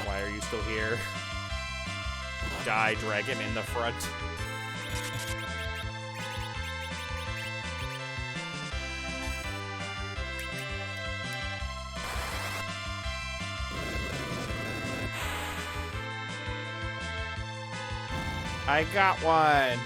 Why are you still here? Die, dragon in the front. I got one!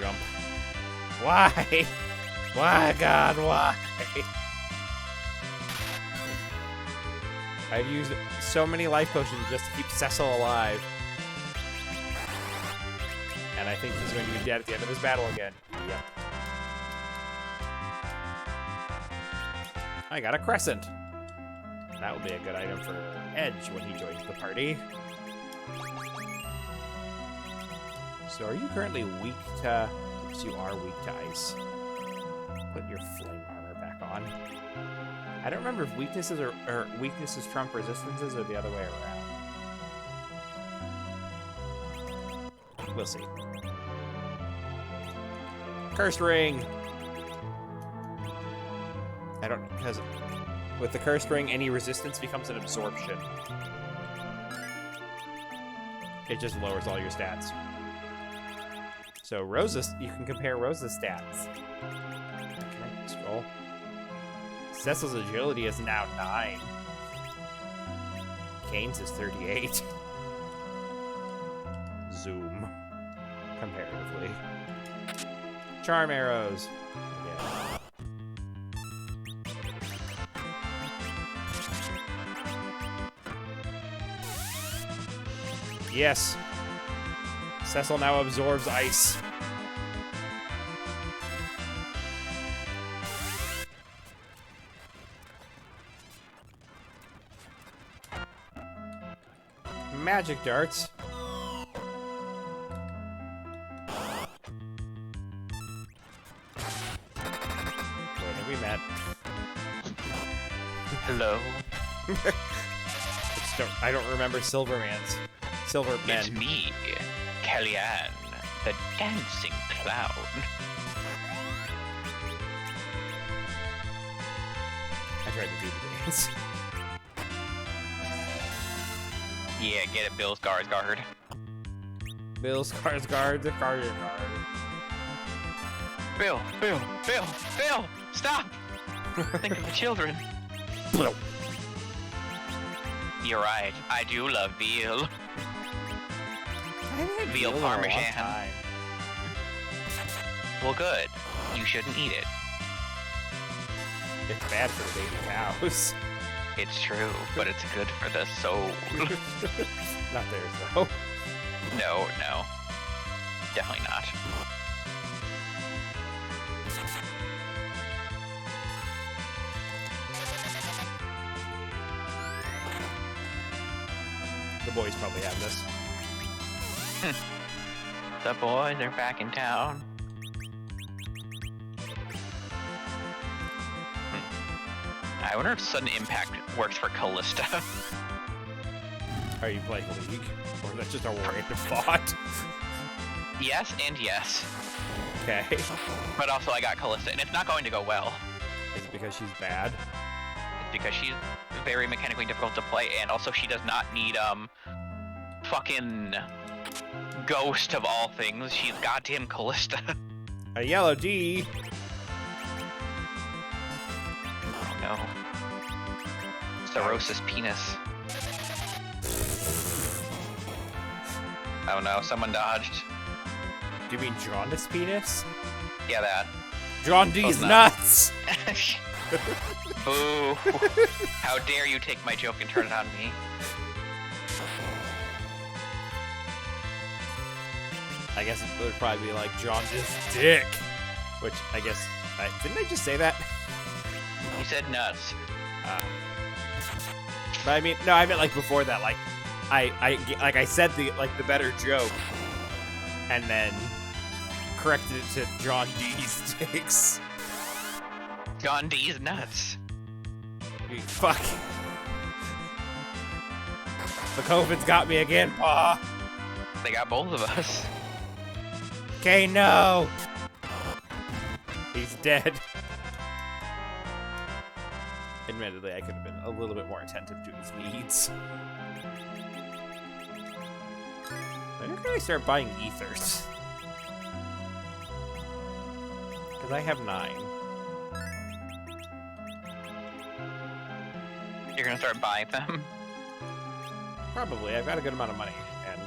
Jump. Why? Why, God, why? I've used so many life potions just to keep Cecil alive. And I think he's going to be dead at the end of this battle again. Yep. I got a crescent. That would be a good item for Edge when he joins the party. So are you currently weak to... Yes, you are weak to ice. Put your flame armor back on. I don't remember if weaknesses or weaknesses trump resistances or the other way around. We'll see. Cursed ring! I don't... because with the cursed ring, any resistance becomes an absorption. It just lowers all your stats. So Rosa's, you can compare Rosa's stats. Can I scroll? Cecil's agility is now 9. Kane's is 38. Zoom. Comparatively. Charm arrows. Yeah. Yes. Cecil now absorbs ice. Magic darts. Wait, have we met? Hello. I don't remember Silverman's. Silverman. It's me, Kellyanne, the dancing clown. I tried to do the dance. Yeah, get it, Bill Skarsgård. Bill Skarsgård, the Carter. Bill, stop! Think of the children. You're right, I do love veal. Veal parmesan. Well, good. You shouldn't eat it. It's bad for the baby cows. It's true, but it's good for the soul. Not theirs, though. No. Definitely not. The boys probably have this. The boys are back in town. I wonder if sudden impact works for Callista. Are you playing League? Or is that just a random thought? Yes and yes. Okay. But also I got Callista, and it's not going to go well. Is it because she's bad? It's because she's very mechanically difficult to play, and also she does not need, fucking Ghost of all things. She's goddamn Callista. A yellow D. Oh no. Cirrhosis penis. Oh no, someone dodged. Do you mean jaundice penis? Yeah, that. John D's Close nuts! Boo. How dare you take my joke and turn it on me? I guess it would probably be like jaundice dick. Which, I guess... didn't I just say that? You said nuts. But I mean, no, I meant like before that, like, I said the better joke, and then corrected it to John D's dicks. John D's nuts. Fuck. The COVID's got me again, Pa. They got both of us. Okay, no. He's dead. Admittedly, I could have been a little bit more attentive to his needs. When can I start buying ethers? Because I have 9. You're gonna start buying them? Probably. I've got a good amount of money, and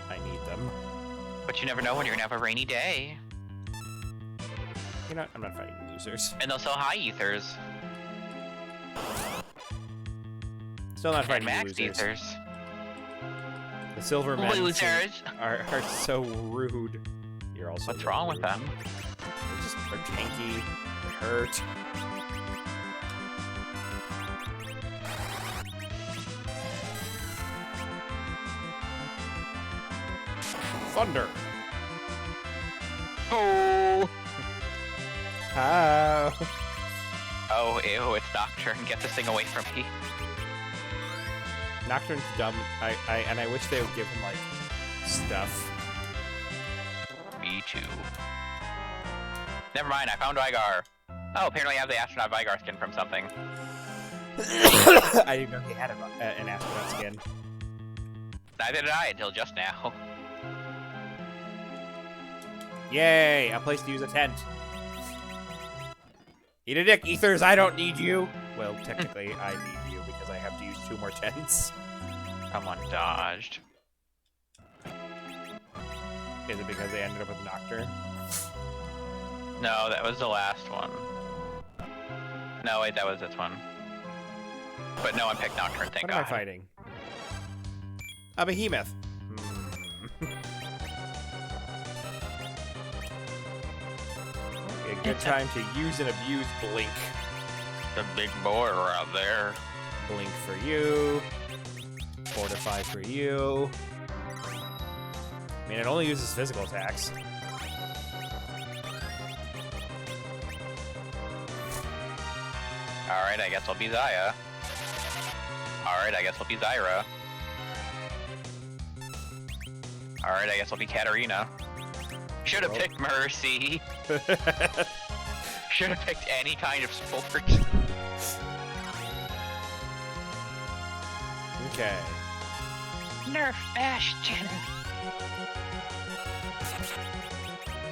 I need them. But you never know when you're gonna have a rainy day. You know what? I'm not fighting losers. And they'll sell high ethers. Still not And fighting max losers. ethers. The silver men Losers! are so rude. You're also What's wrong with rude. them? They're just they're tanky. They hurt. Thunder. Oh! How? Oh, ew, it's Nocturne. Get this thing away from me. Nocturne's dumb. I wish they would give him like stuff. Me too. Never mind, I found Vygar. Oh, apparently I have the astronaut Vygar skin from something. I didn't know he had an astronaut skin. Neither did I until just now. Yay! A place to use a tent. Eat a dick, ethers. I don't need you. Well, technically, I need you because I have to use 2 more tents. Someone dodged. Is it because they ended up with Nocturne? No, that was the last one. No, wait, that was this one. But no one picked Nocturne, thank What God. am I fighting? A behemoth. A good time to use and abuse Blink. The big boy out there. Blink for you. Fortify for you. I mean, it only uses physical attacks. Alright, I guess I'll be Zaya. Alright, I guess I'll be Zyra. Alright, I guess I'll be Katarina. Should've picked Mercy. Should've picked any kind of sport. Okay. Nerf Bastion.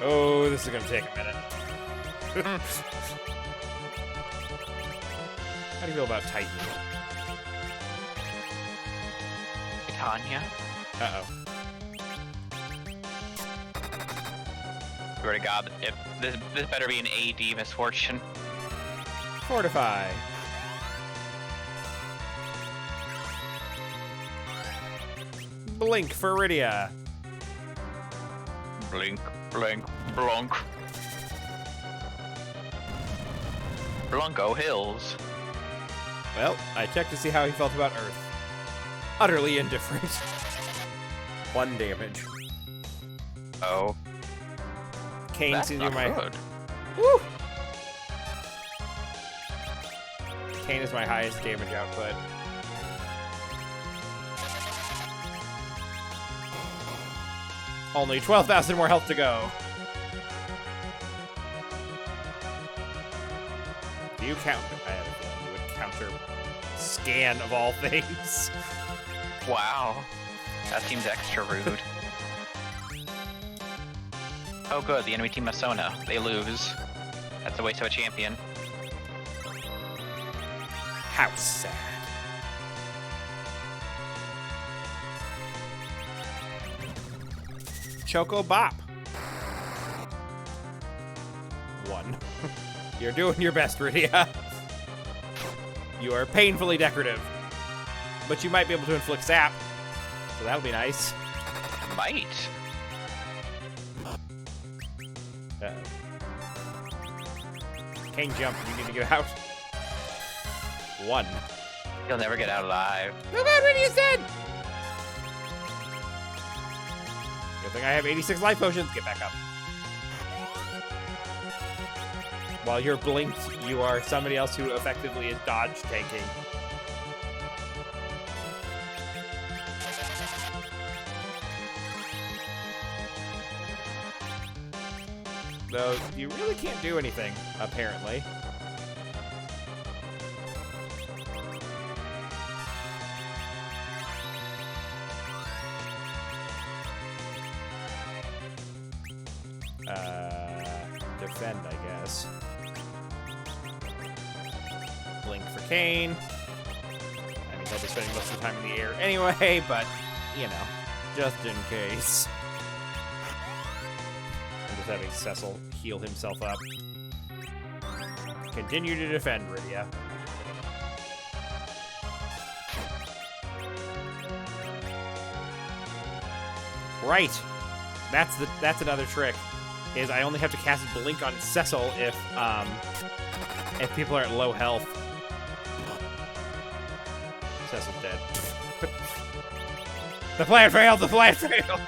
Oh, this is gonna take a minute. How do you feel about Titan? Tanya. Uh-oh. Swear to God, if this better be an AD misfortune. Fortify. Blink for Iridia. Blink, blink, blunk. Blanco Hills. Well, I checked to see how he felt about Earth. Utterly indifferent. 1 damage. Oh. Kane That's seems not to be my... good. Woo! Kane is my highest damage output. Only 12,000 more health to go. Do you count? I have a feeling you would counter scan of all things. Wow. That seems extra rude. Oh good, the enemy team has Sona. They lose. That's a waste of a champion. How sad. Choco Bop. 1. You're doing your best, Rydia. You are painfully decorative. But you might be able to inflict sap. So that'll be nice. Might. Uh-oh. Kane jump, you need to get out. 1. You'll never get out alive. No god, Rydia's dead! Good thing I have 86 life potions. Get back up. While you're blinked, you are somebody else who effectively is dodge tanking. Though, you really can't do anything, apparently. Defend, I guess. Blink for Kane. I mean, he'll be spending most of the time in the air anyway, but, you know, just in case. I'm just having Cecil heal himself up. Continue to defend, Rydia. Right. That's another trick. Is I only have to cast Blink on Cecil if people are at low health. Cecil's dead. The plan failed! The plan failed!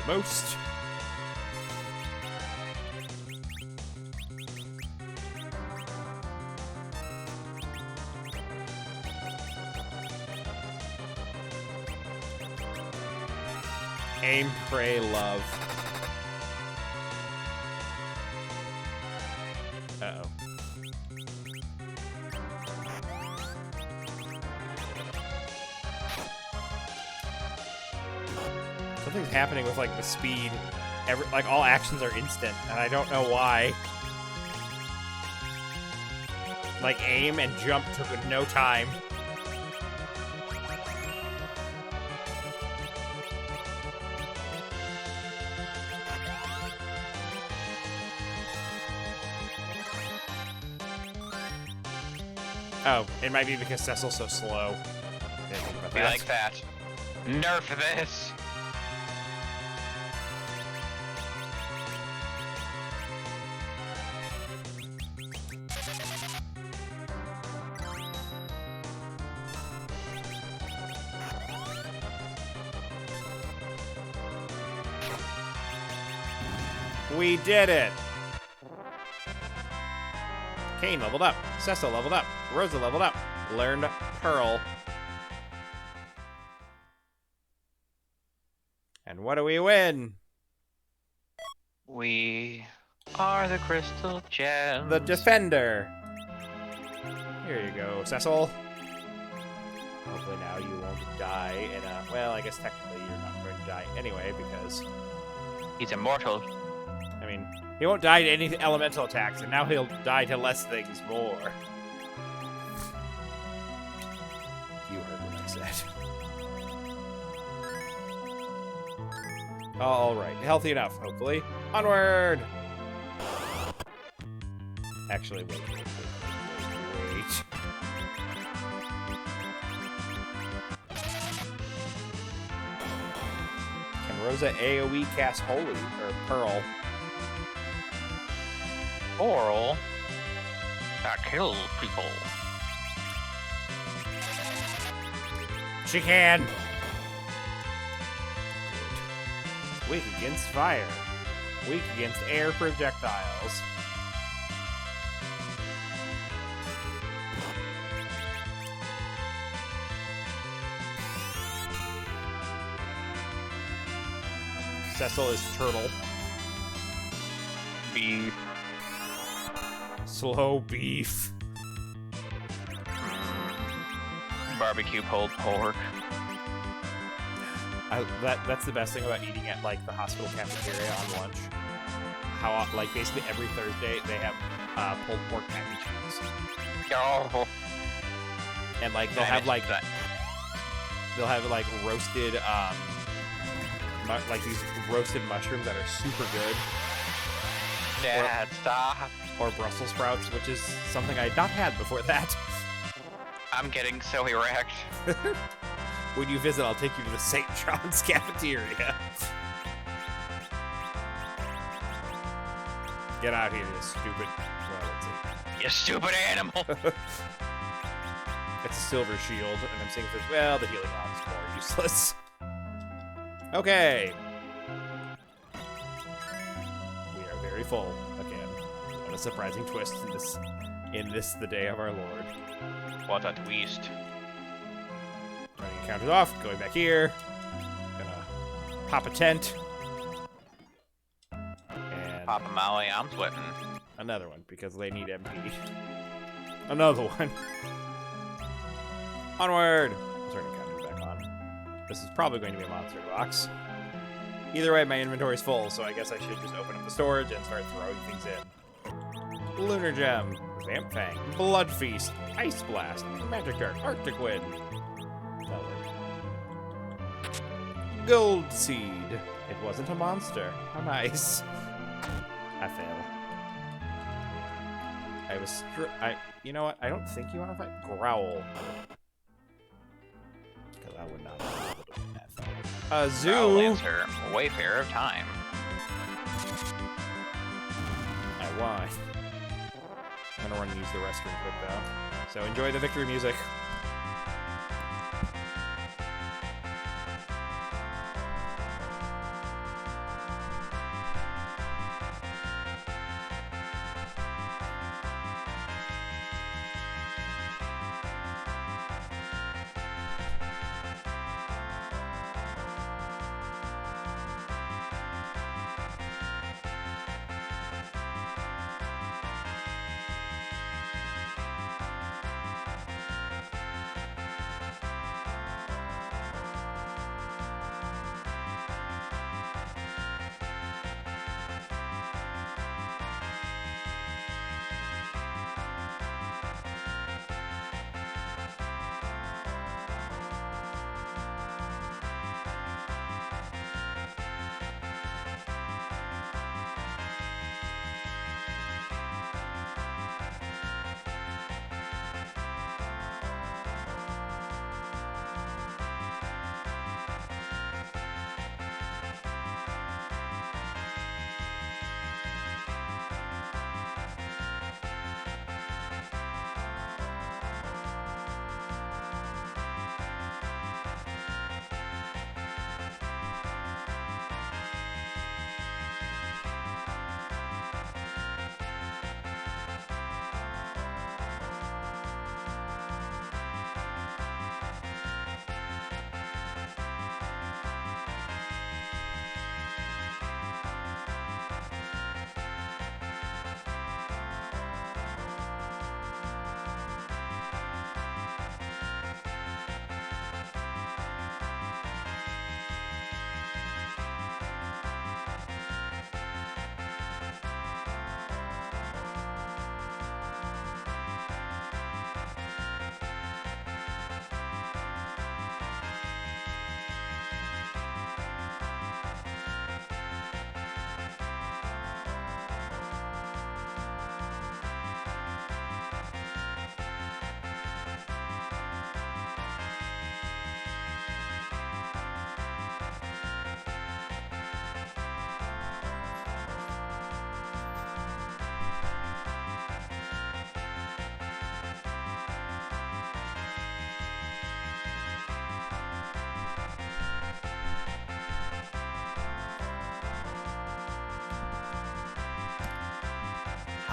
Almost. Aim, pray, love. Uh-oh. Something's happening with, like, the speed. Like, all actions are instant, and I don't know why. Like, aim and jump took no time. Oh, it might be because Cecil's so slow. We like that. Nerf this! We did it! Kane leveled up. Cecil leveled up. Rosa leveled up. Learned Pearl. And what do we win? We are the Crystal Gems. The Defender. Here you go, Cecil. Hopefully now you won't die in a... Well, I guess technically you're not going to die anyway because... He's immortal. I mean, he won't die to any elemental attacks, and now he'll die to less things more. You heard what I said. Alright, healthy enough, hopefully. Onward! Actually, wait. Can Rosa AoE cast Holy, or Pearl? Pearl that kills people. She can! Weak against fire. Weak against air projectiles. Cecil is turtle. Beef. Slow beef. Barbecue pulled pork. That's the best thing about eating at like the hospital cafeteria on lunch. How like basically every Thursday they have pulled pork mac and cheese. Oh. And like they'll have like roasted like these roasted mushrooms that are super good. Dad, stop. Or Brussels sprouts, which is something I had not had before that. I'm getting so erect. When you visit, I'll take you to the St. John's cafeteria. Get out here, you stupid... Well, let's see. You stupid animal! It's a silver shield, and I'm saying, well, the healing arm is more useless. Okay. We are very full again. What a surprising twist in this, the day of our Lord. What a twist. Turning the counters off, going back here. Gonna pop a tent. And Papa Molly, I'm sweating. another one, because they need MP. Another one. Onward! Turning the counters back on. This is probably going to be a monster box. Either way, my inventory's full, so I guess I should just open up the storage and start throwing things in. Lunar Gem, Vamp Fang, Blood Feast, Ice Blast, Magic Dart, Arctic Wind. That'll work. Gold Seed. It wasn't a monster. How nice. I fail. I was you know what? I don't think you want to fight Growl. Because I would not be able to win that fight. Zoo. Lancer, Wayfarer of Time. I won. I'm gonna run and use the restroom quick though. So enjoy the victory music.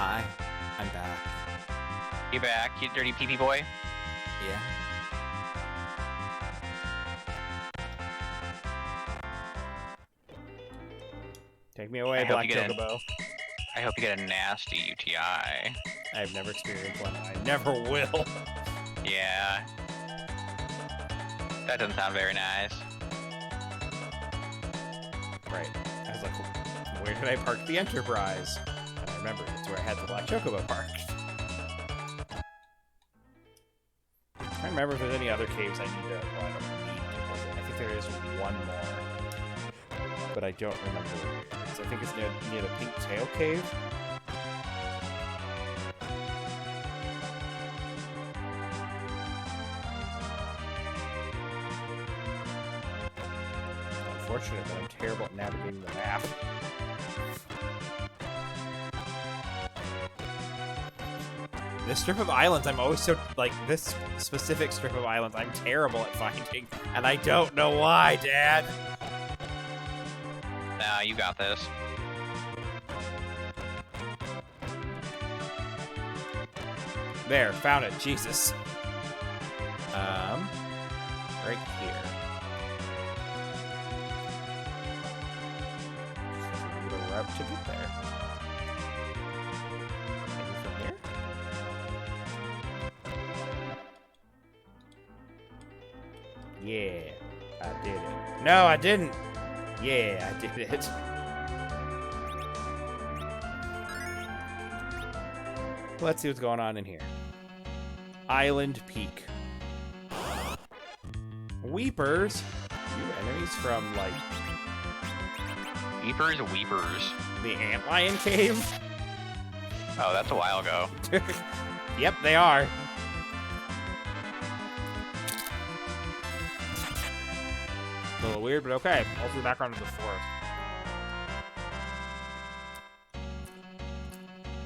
Hi, I'm back. You back, you dirty pee-pee boy? Yeah. Take me away, Black Chocobo. I hope you get a nasty UTI. I've never experienced one. I never will. Yeah. That doesn't sound very nice. Right. I was like, where did I park the Enterprise? And I remember it's where I had the Black Chocobo parked. I can't remember if there's any other caves I need to. Well, I don't need to visit. I think there is one more, but I don't remember where it is. I think it's near the Pink Tail Cave. Unfortunate that I'm terrible at navigating the map. This strip of islands, I'm always so, like, this specific strip of islands, I'm terrible at finding, and I don't know why, Dad. Nah, you got this. There, found it, Jesus. Right here. The route to get there. Maybe from here? Yeah, I did it. No, I didn't. Yeah, I did it. Let's see what's going on in here. Island Peak. Weepers? You enemies from, like... Weepers. The Antlion Cave? Oh, that's a while ago. Yep, they are. A little weird, but okay. Also the background of the forest.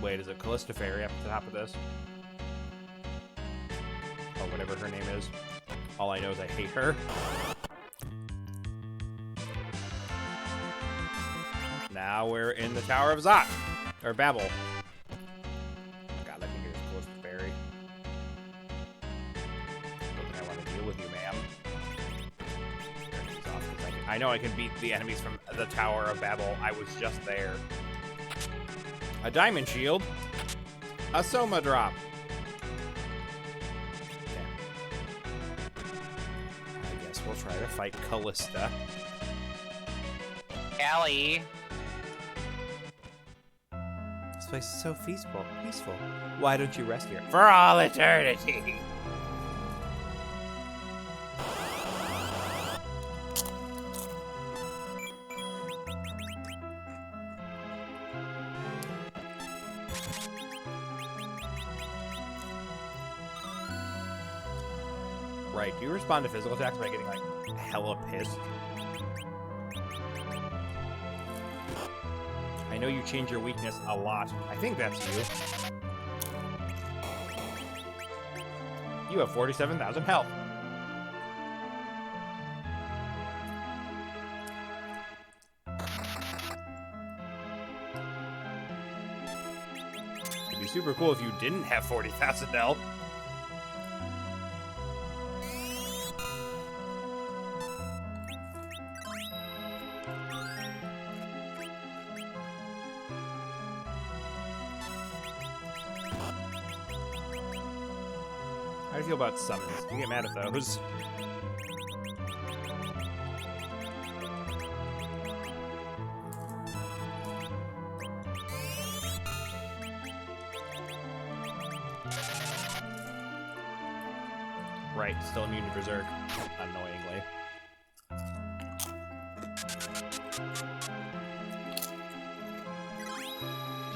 Wait, is it Callista Fairy up at the top of this? Oh, whatever her name is. All I know is I hate her. Now we're in the Tower of Zot. Or Babel. God, let me hear this Callista Fairy. Don't think I want to deal with you, ma'am. I know I can beat the enemies from the Tower of Babel. I was just there. A diamond shield. A Soma drop. I guess we'll try to fight Callista. Allie! This place is so peaceful. Why don't you rest here? For all eternity! Right, do you respond to physical attacks by getting, like, hella pissed? I know you change your weakness a lot. I think that's you. You have 47,000 health. It'd be super cool if you didn't have 40,000 health. How do you feel about summons? Do you get mad at those? Right, still immune to Berserk, annoyingly.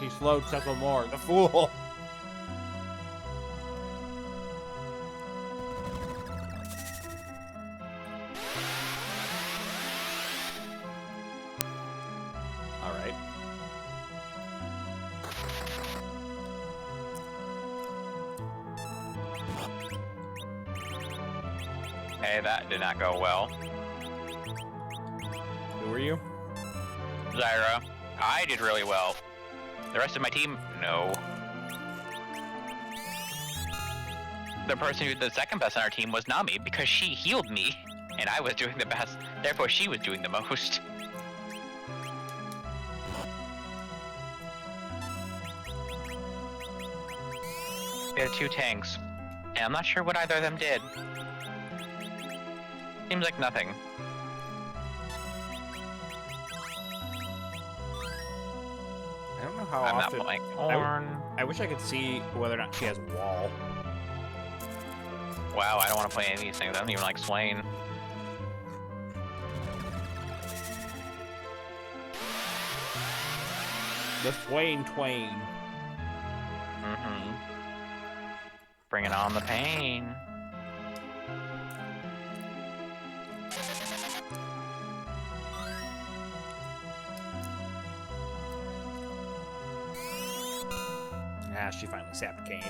She slowed Cecil more, the fool! Alright. Hey, that did not go well. Who are you? Zyra. I did really well. The rest of my team, no. The second best on our team was Nami because she healed me, and I was doing the best. Therefore, she was doing the most. We had 2 tanks, and I'm not sure what either of them did. Seems like nothing. I don't know how I'm often. not playing Horn. I wish I could see whether or not she has wall. Wow, I don't want to play any of these things. I don't even like Swain. The Swain Twain. Mm-hmm. Bringing on the pain. Ah, she finally sapped Kane.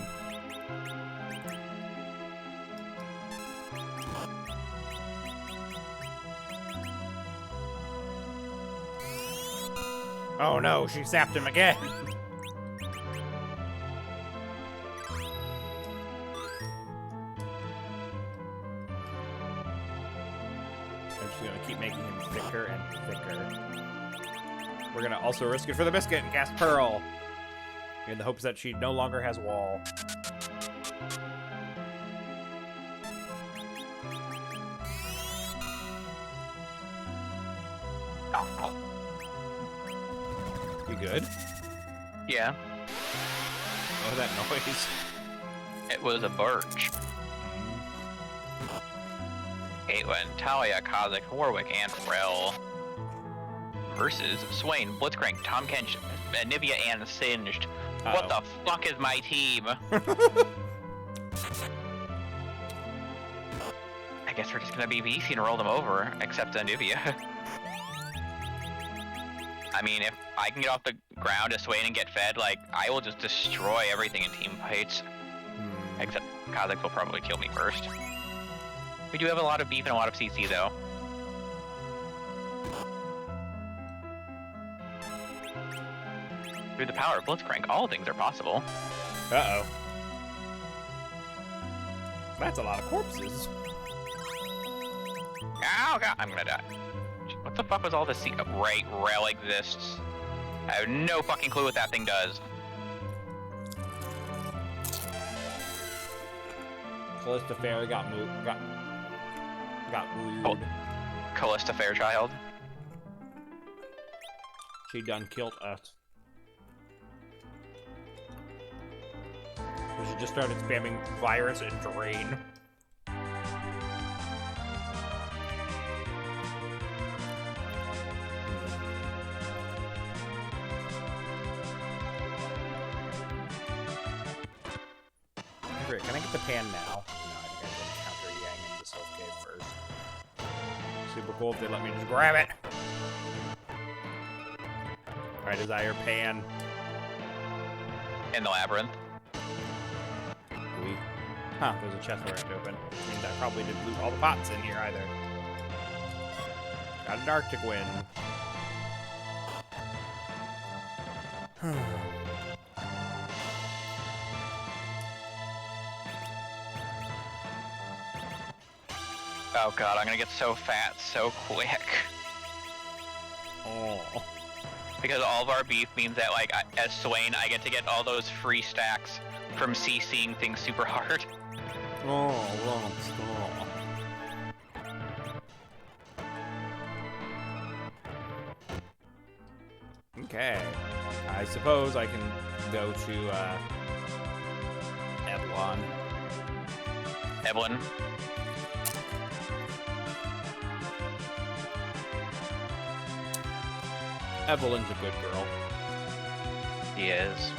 Oh no, she sapped him again. I'm just gonna keep making him thicker and thicker. We're gonna also risk it for the biscuit and cast Pearl, in the hopes that she no longer has wall. Oh. You good? Yeah, What was that noise? it was a birch. Caitlyn, Talia, Kazik, Warwick, and Rel versus Swain, Blitzcrank, Tom Kench, Nivea, and Singed. What the fuck is my team? I guess we're just gonna be VC and roll them over, except Nivea. I mean, if I can get off the ground to Swain and get fed, like, I will just destroy everything in team fights. Except Kazik will probably kill me first. We do have a lot of beef and a lot of CC, though. Through the power of Blitzcrank, all things are possible. Uh-oh. That's a lot of corpses. Oh god, I'm gonna die. What the fuck was all this right rail exists? I have no fucking clue what that thing does. Callista Fairy got moved. Got weird. Oh. Callista Fairchild. She done killed us. She just started spamming virus and drain. Great, can I get the pan now? No, I think I gotta counter Yang in the Self Cave first. Super cool if they let me just grab it. I desire pan. In the labyrinth. Huh, there's a chest where I have to open. Which means I probably didn't loot all the pots in here either. Got an Arctic Wind. Oh god, I'm gonna get so fat so quick. Oh. Because all of our beef means that, like, as Swain, I get to get all those free stacks from CCing things super hard. Oh, well, stop. Okay. I suppose I can go to, Evelyn. Evelyn. Evelyn's a good girl. He is.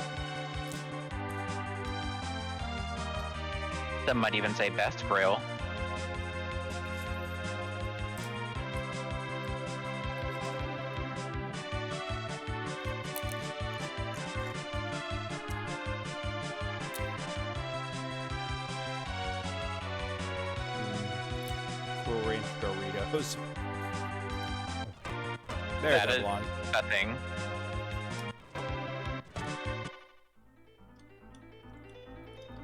Some might even say best Braille. Cool range Doritos. There's That is Evelyn. a thing.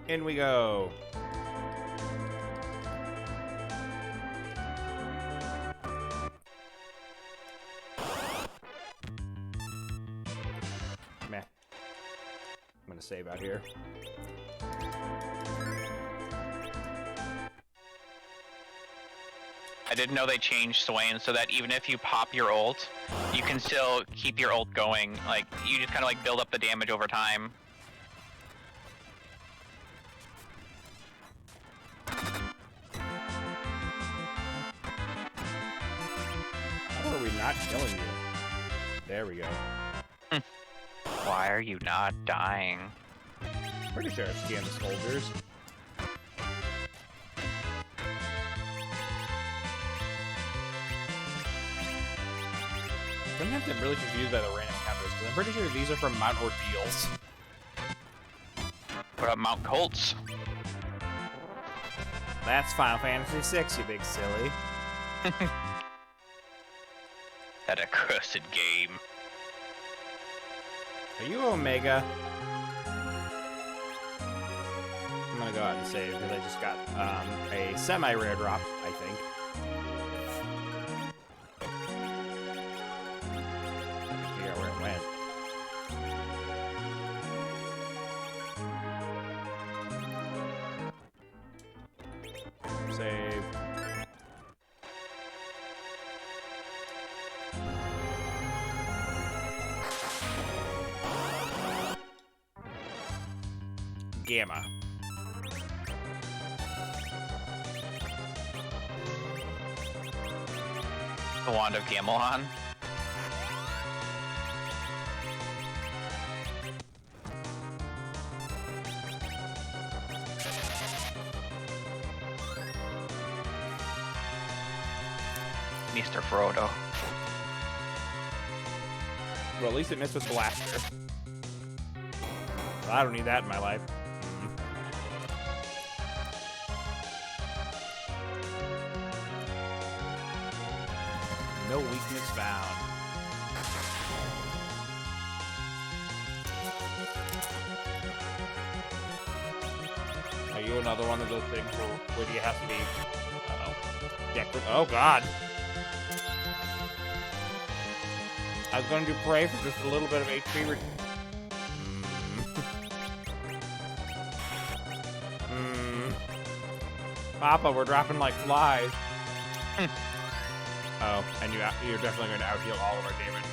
In we go. Meh. I'm gonna save out here. I didn't know they changed Swain so that even if you pop your ult, you can still keep your ult going. Like, you just kind of like build up the damage over time. How are we not killing you? There we go. Why are you not dying? Pretty sure I've scanned the soldiers. Sometimes I'm really confused by the random encounters, because I'm pretty sure these are from Mount Ordeals. What about Mount Colts? That's Final Fantasy VI, you big silly. That accursed game. Are you Omega? I'm gonna go out and save, because I just got a semi-rare drop, I think. Figure out where it went. Save. Gamma. The Wand of Gamelon. Mr. Frodo. Well, at least it missed with Blaster. Well, I don't need that in my life. No weakness found. Are you another one of those things where you have to be... Oh, God. I was going to pray for just a little bit of HP. Papa, we're dropping like flies. Oh, and you're definitely going to out-heal all of our damage.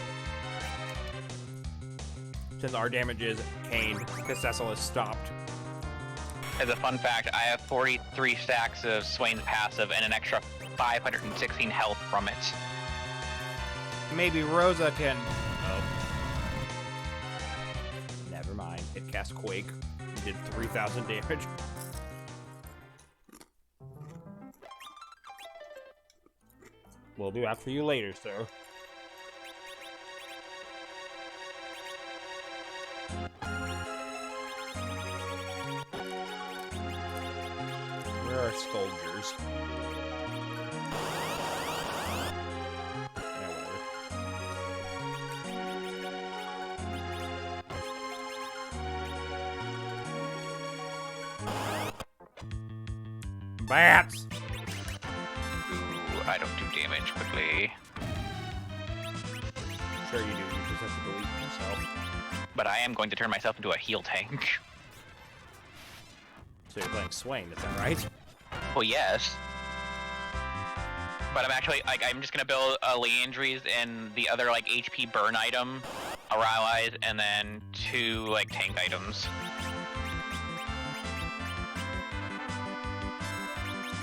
Since our damage is Kane, because Cecil is stopped. As a fun fact, I have 43 stacks of Swain's passive and an extra 516 health from it. Maybe Rosa can... Oh. Never mind. It cast Quake. It did 3,000 damage. We'll do that for you later, sir. Where are soldiers? Yeah, whatever. Bats! I don't do damage quickly. Sure you do, you just have to believe in yourself. But I am going to turn myself into a heal tank. So you're playing Swain, is that right? Well, yes. But I'm actually, like, I'm just gonna build a Leandries and the other, like, HP burn item, a Rylai's, and then 2, like, tank items.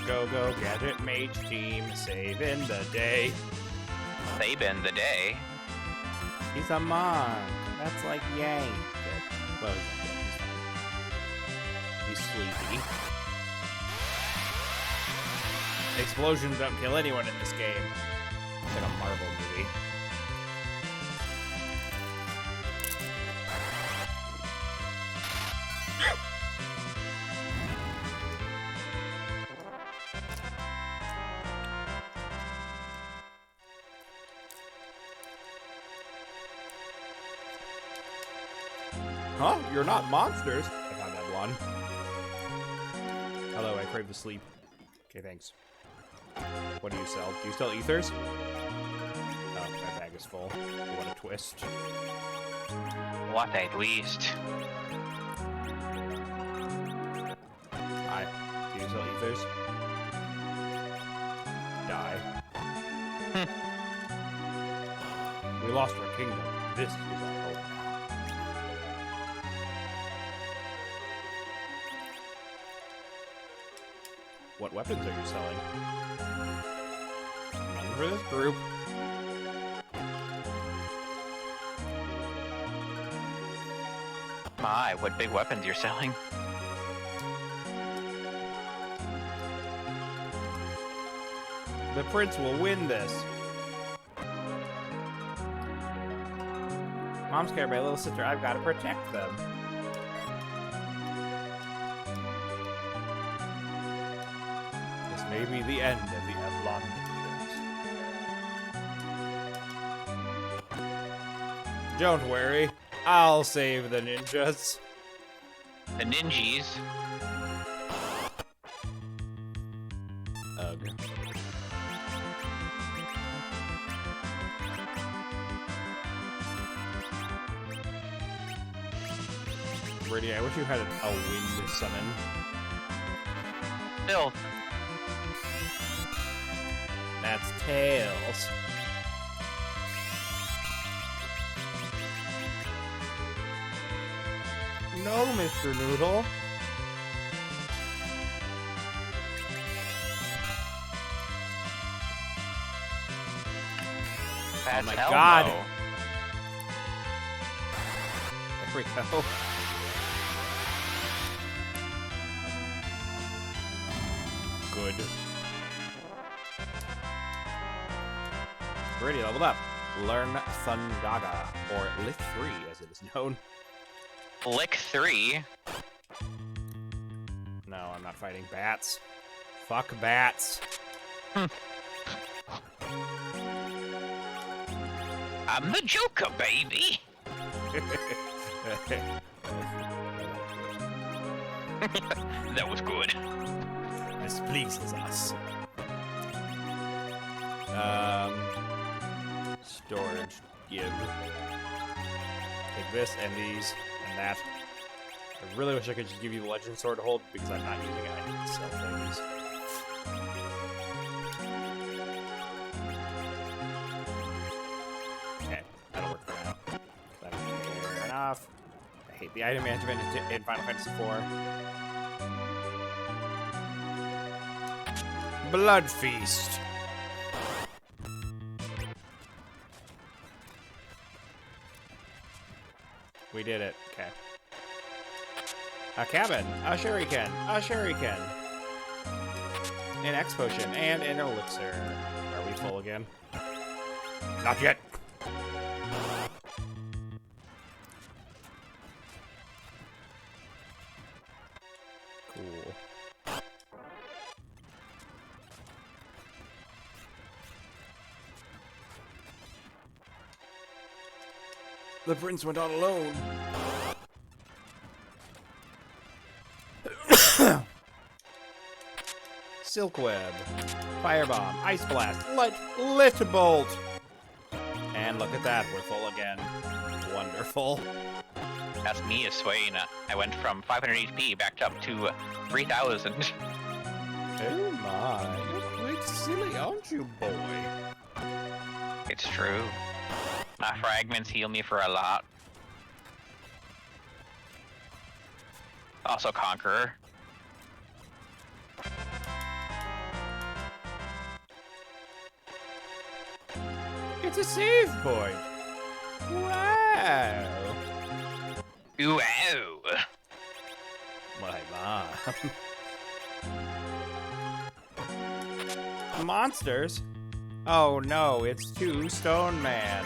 Go, go, Gadget Mage Team, saving the day. Saving the day. He's a monk. That's like Yang. Well, he's sleepy. Explosions don't kill anyone in this game. It's like a Marvel movie. Huh? You're not monsters? I found that one. Hello, I crave the sleep. Okay, thanks. What do you sell? Do you sell ethers? Oh, my bag is full. What a twist. What a twist. Hi. Do you sell ethers? Die. We lost our kingdom. This is our hope now. What weapons are you selling? None for this group. My, what big weapons you're selling. The prince will win this. Mom's scared my little sister. I've got to protect them. This may be the end of the Avalon ninjas. Don't worry. I'll save the ninjas. The ninjas. Ugh. Brady, I wish you had a wind summon. Filth. That's Tails. No, Mr. Noodle. That's Oh my hell God. no. There we go. Good. Already leveled up. Learn Thundaga, or Lick 3 as it is known. Lick 3. No, I'm not fighting bats. Fuck bats. I'm the Joker, baby. That was good. This pleases us. Storage. Give. Take this and these and that. I really wish I could just give you the legend sword to hold because I'm not using it. I need to sell things. Okay, that'll work for now. That's fair enough. I hate the item management in Final Fantasy IV. Blood Feast. We did it. Okay. A cabin. A shuriken. A shuriken. An X potion and an elixir. Are we full again? Not yet. Cool. The prince went on alone. Silk web, firebomb, ice blast, lit bolt, and look at that, we're full again. Wonderful. That's me, a Swain. I went from 500 HP back up to 3,000. Oh my, you're quite silly, aren't you, boy? It's true. My fragments heal me for a lot. Also Conqueror. It's a save point. Wow. Wow. My mom. Monsters? Oh no, it's 2 Stone Man.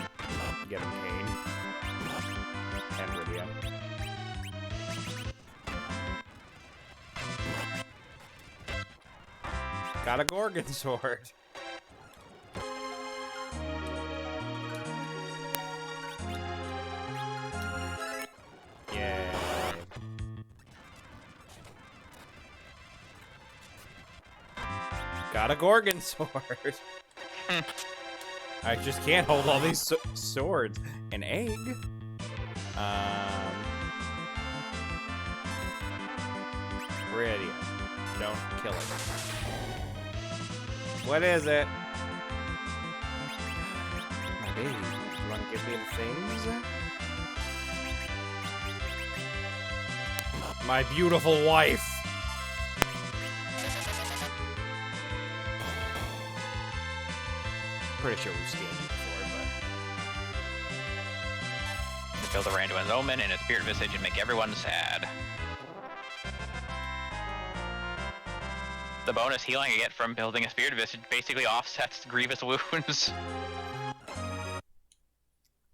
Get him, Kane. And Rydia. Got a Gorgon sword. Yay. got a Gorgon sword. I just can't hold all these swords. An egg. Ready. Don't kill it. What is it? My baby. You want to give me the things? My beautiful wife. Pretty sure we've scanned you before, but... Kill the Randuin's Omen in a Spirit Visage and make everyone sad. The bonus healing I get from building a Spirit Visage basically offsets grievous wounds.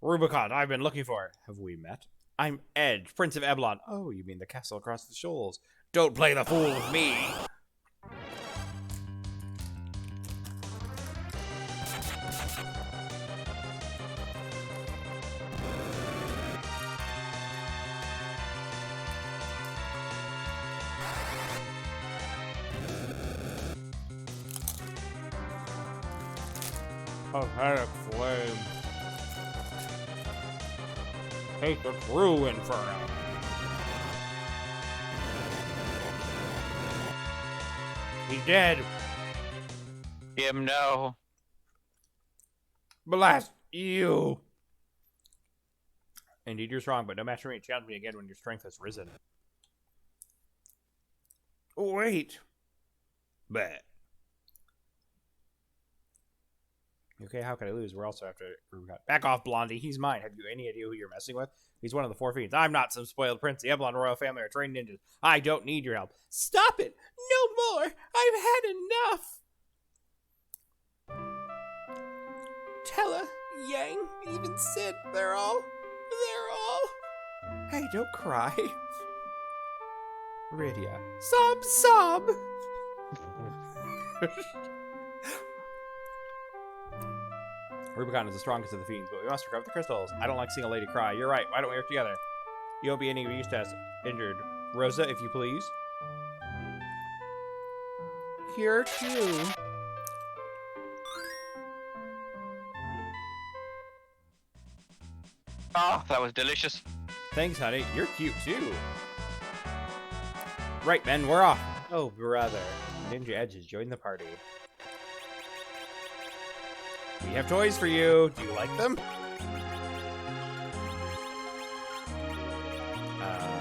Rubicon, I've been looking for. Have we met? I'm Edge, Prince of Eblon. Oh, you mean the castle across the shoals. Don't play the fool with me. Pathetic flame. Take the true inferno. He's dead. Him no. Blast you. Indeed, you're strong, but no match for me. Challenge me again when your strength has risen. Wait. Bet. Okay, how can I lose? We're also after Rubicon. Back off, Blondie. He's mine. Have you any idea who you're messing with? He's one of the four fiends. I'm not some spoiled prince. The Eblon royal family are trained ninjas. I don't need your help. Stop it! No more! I've had enough! Tella, Yang, even Sid, they're all... Hey, don't cry. Rydia. Sob! Rubicon is the strongest of the fiends, but we must recover the crystals. I don't like seeing a lady cry. You're right. Why don't we work together? You won't be any use to us injured. Rosa, if you please. Here too. Oh, that was delicious. Thanks, honey. You're cute too. Right, men, we're off. Oh, brother. Ninja Edge has joined the party. We have toys for you. Do you like them? I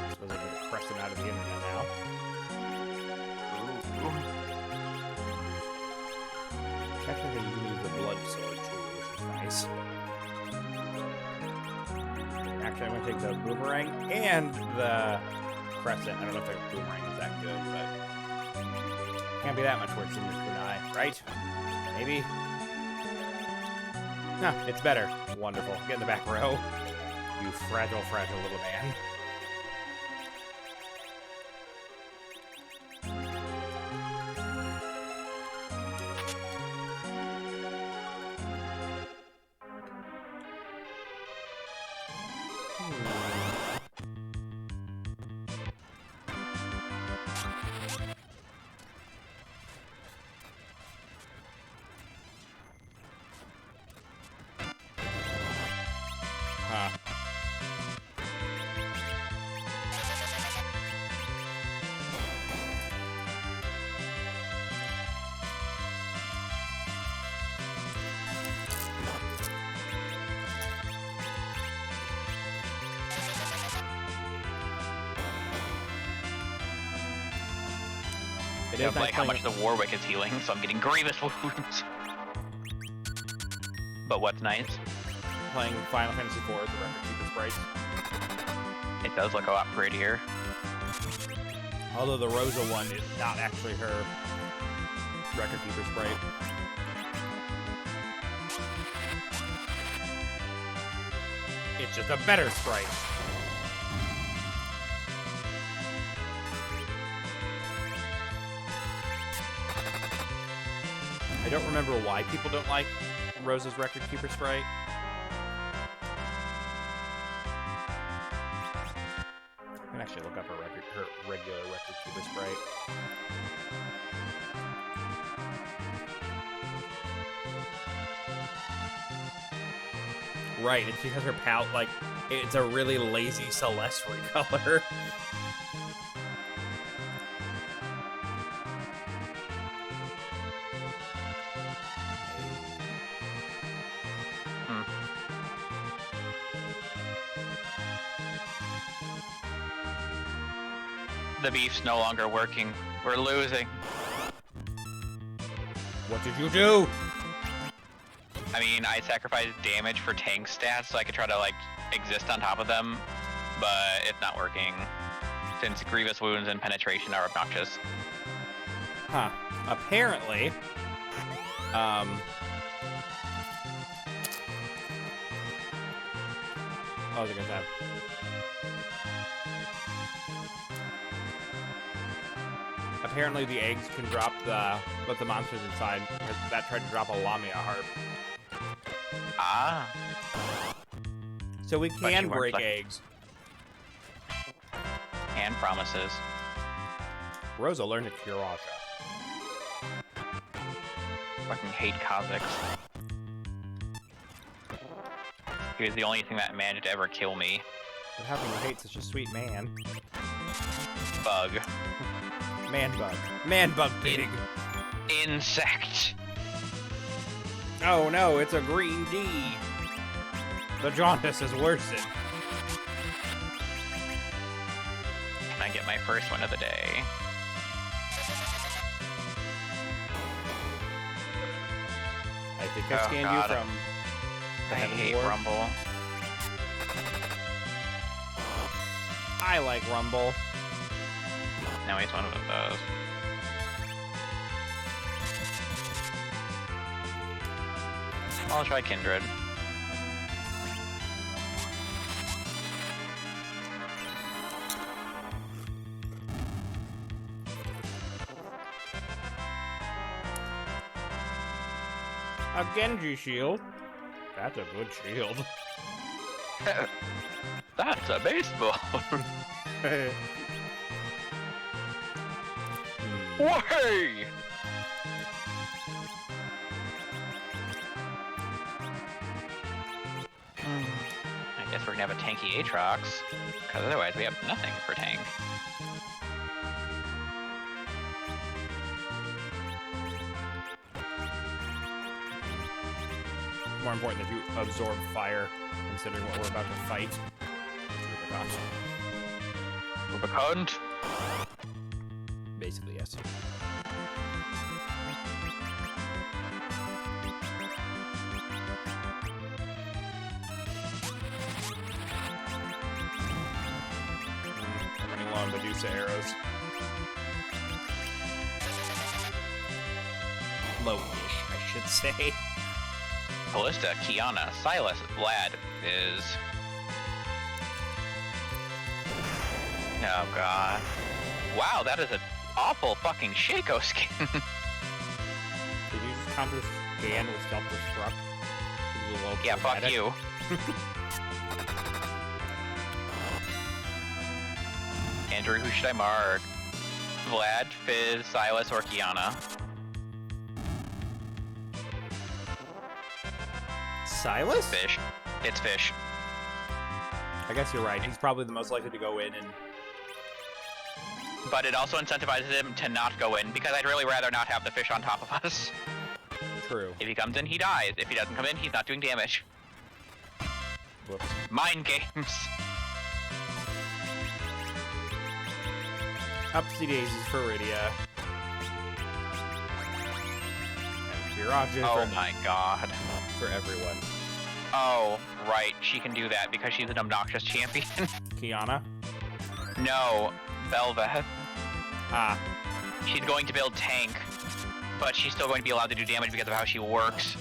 suppose I could crush them out of the internet now. Technically, you can use the blood sword too, which is nice. Actually, I'm going to take the boomerang and the crescent. I don't know if the boomerang is that good, but can't be that much worse than your kunai, right? Maybe? No, it's better. Wonderful. Get in the back row. You fragile, fragile little man. Huh. It is like how much the Warwick is healing, so I'm getting grievous wounds. But what's nice? Playing Final Fantasy IV with the Record Keeper sprites. It does look a lot prettier. Although the Rosa one is not actually her Record Keeper sprite. It's just a better sprite. I don't remember why people don't like Rosa's Record Keeper sprite. I can actually look up her regular Record Keeper sprite. Right, it's because her palette, like, it's a really lazy Celeste recolor. The beef's no longer working. We're losing. What did you do? I mean, I sacrificed damage for tank stats so I could try to, like, exist on top of them, but it's not working, since grievous wounds and penetration are obnoxious. Huh. Apparently, what was I gonna say? Apparently the eggs can drop the monsters inside, because that tried to drop a Lamia harp. Ah. So we But can you weren't break like- eggs. And promises. Rosa learned to cure Asha. Fucking hate Kazakhs. He was the only thing that managed to ever kill me. What happened to hate such a sweet man? Bug. Man bug. Man bug pig. Insect. Oh no, it's a green D. The jaundice is worsened. Can I get my first one of the day? I think I scanned God. you from the I Heavenly hate War. Rumble. I like Rumble. Now he's one of those. I'll try Kindred. A Genji shield. That's a good shield. That's a baseball. Way! I guess we're gonna have a tanky Aatrox, because otherwise we have nothing for tank. More important that you absorb fire, considering what we're about to fight. Rubicon. Rubicon? Basically, yes. I'm running low on Medusa arrows. Low-ish, I should say. Callista, Kiana, Silas, Vlad is... Oh god. Wow, that is an awful fucking Shaco skin. Did you just counter scan with self-destruct? Yeah, fuck you. Andrew, who should I mark? Vlad, Fizz, Silas, or Kiana? Silas? Fish. It's Fish. I guess you're right. He's probably the most likely to go in and... But it also incentivizes him to not go in, because I'd really rather not have the fish on top of us. True. If he comes in, he dies. If he doesn't come in, he's not doing damage. Whoops. Mind games. Upsy daisies for Rydia. And Kiraja Oh my god. for everyone. Oh, right. She can do that because she's an obnoxious champion. Kiana? No, Belveth. Ah. She's going to build tank, but she's still going to be allowed to do damage because of how she works.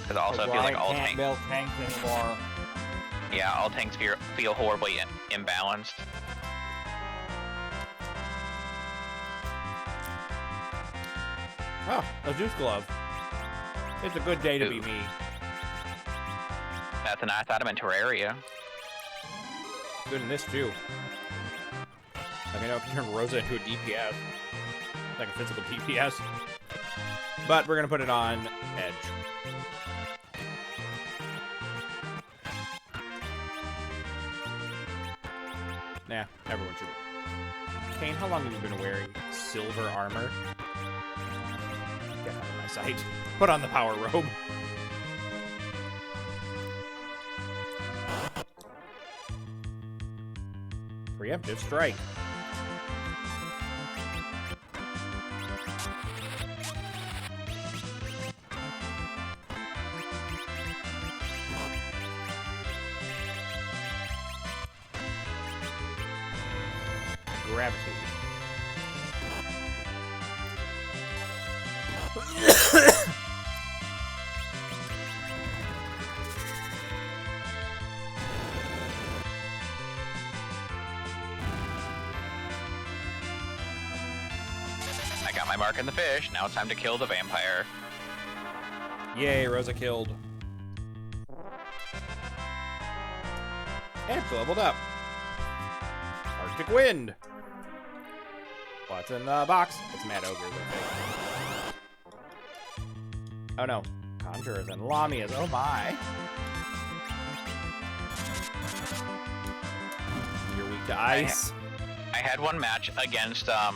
Because also it feels like all tanks. build tanks anymore. Yeah, all tanks feel horribly imbalanced. Oh, a Zeus glove. It's a good day to be Ooh. me. That's a nice item in Terraria. Good in this too. Like I know I can turn Rosa into a DPS. Like a physical DPS. But we're gonna put it on Edge. Nah, everyone should. Kane, how long have you been wearing silver armor? Get out of my sight. Put on the power robe. Preemptive strike. Gravity. I got my mark in the fish. Now it's time to kill the vampire. Yay, Rosa killed. And leveled up. Arctic Wind. What's in the box? It's Mad Ogres, I think. Oh no. Conjurers and Lamias. Oh my. You're weak to ice. I had one match against a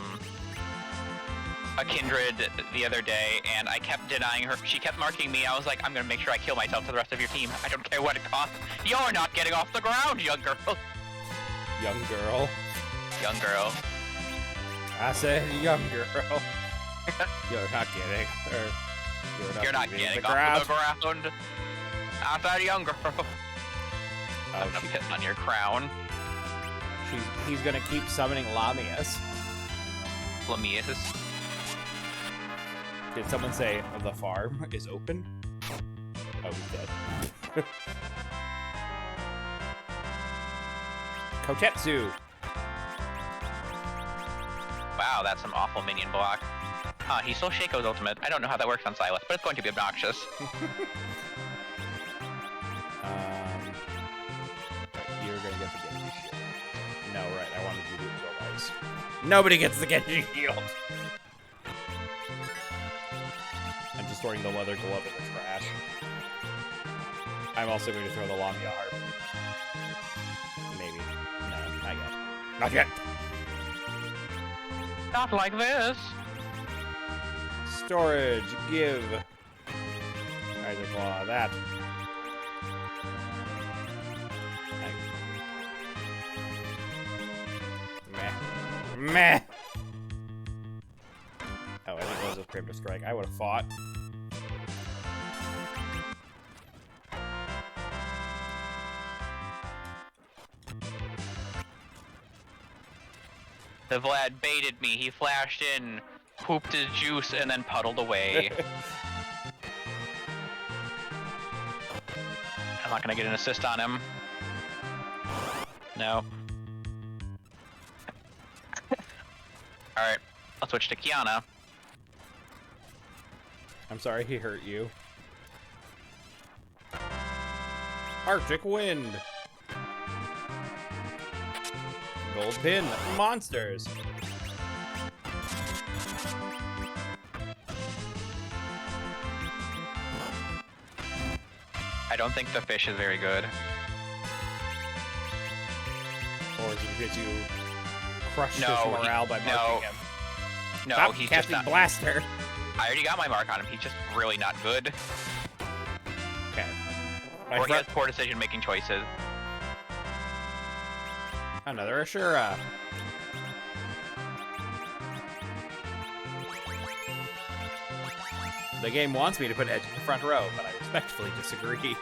Kindred the other day, and I kept denying her. She kept marking me. I was like, I'm gonna make sure I kill myself to the rest of your team. I don't care what it costs. You're not getting off the ground, young girl. Young girl. Young girl. I said young girl. You're not getting. You're not getting off the ground. I said young girl. Oh, I'm gonna piss on your crown. He's gonna keep summoning Lamias. Lamias. Did someone say the farm is open? Oh, he's dead. Kotetsu. Wow, that's some awful minion block. He stole Shaco's ultimate. I don't know how that works on Silas, but it's going to be obnoxious. You're gonna get the Genji shield. No, right, I wanted you to absorb ice. Nobody gets the Genji shield! I'm just throwing the leather glove in the trash. I'm also going to throw the Lamia harp. Maybe. No, not yet. Not yet! Not like this. Storage, give. Isaac Law, that. Meh. Oh, I think it was a preemptive strike. I would have fought. The Vlad baited me. He flashed in, pooped his juice, and then puddled away. I'm not gonna get an assist on him. No. Alright, I'll switch to Kiana. I'm sorry he hurt you. Arctic Wind. Gold Pin. Monsters. I don't think the fish is very good. Or is it because you crushed his No, morale by marking him? No, Stop he's just casting not. Blaster. I already got my mark on him. He's just really not good. Okay. Or he has poor decision-making choices. Another Ashura. The game wants me to put Edge in the front row, but I respectfully disagree.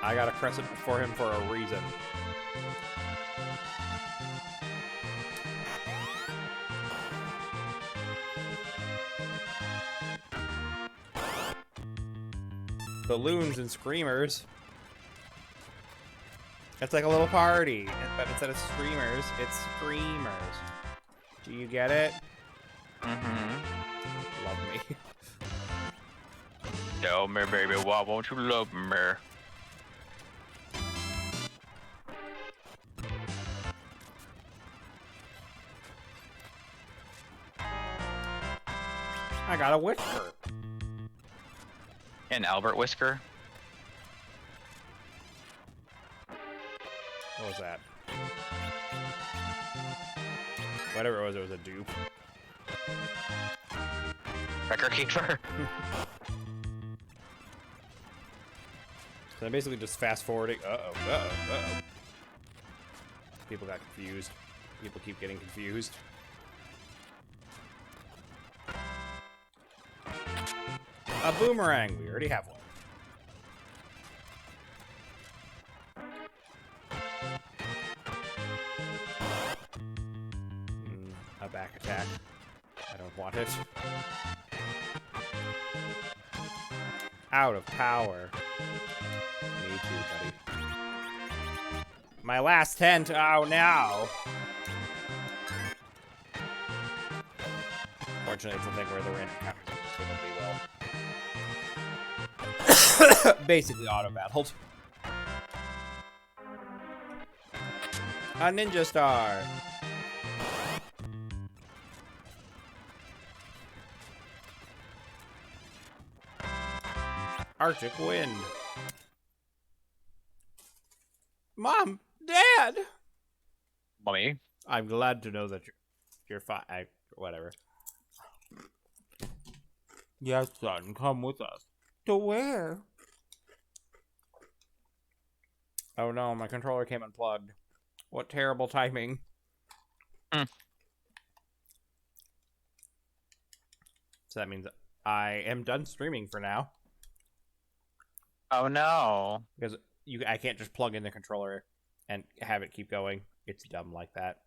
I got a crescent for him for a reason. Balloons and screamers. It's like a little party, but instead of screamers, it's screamers. Do you get it? Mm-hmm. Love me. Tell me, baby, why won't you love me? I got a Whisker. An Albert Whisker. What was that? Whatever it was a dupe. Wrecker Keeper. So I'm basically just fast forwarding. Uh-oh. People got confused. People keep getting confused. A boomerang. We already have one. A back attack. I don't want it. Out of power. Me too, buddy. My last tent. Oh, no. Fortunately, it's a thing where the random counters typically well. Basically auto-battled. A ninja star. Arctic wind. Mom, Dad. Mommy. I'm glad to know that you're fine. Whatever. Yes, son, come with us. To where? Oh no, my controller came unplugged. What terrible timing. Hmm. So that means I am done streaming for now. Oh no. Because I can't just plug in the controller and have it keep going. It's dumb like that.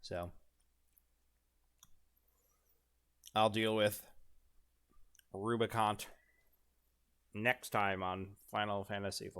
So I'll deal with Rubicon next time on Final Fantasy IV.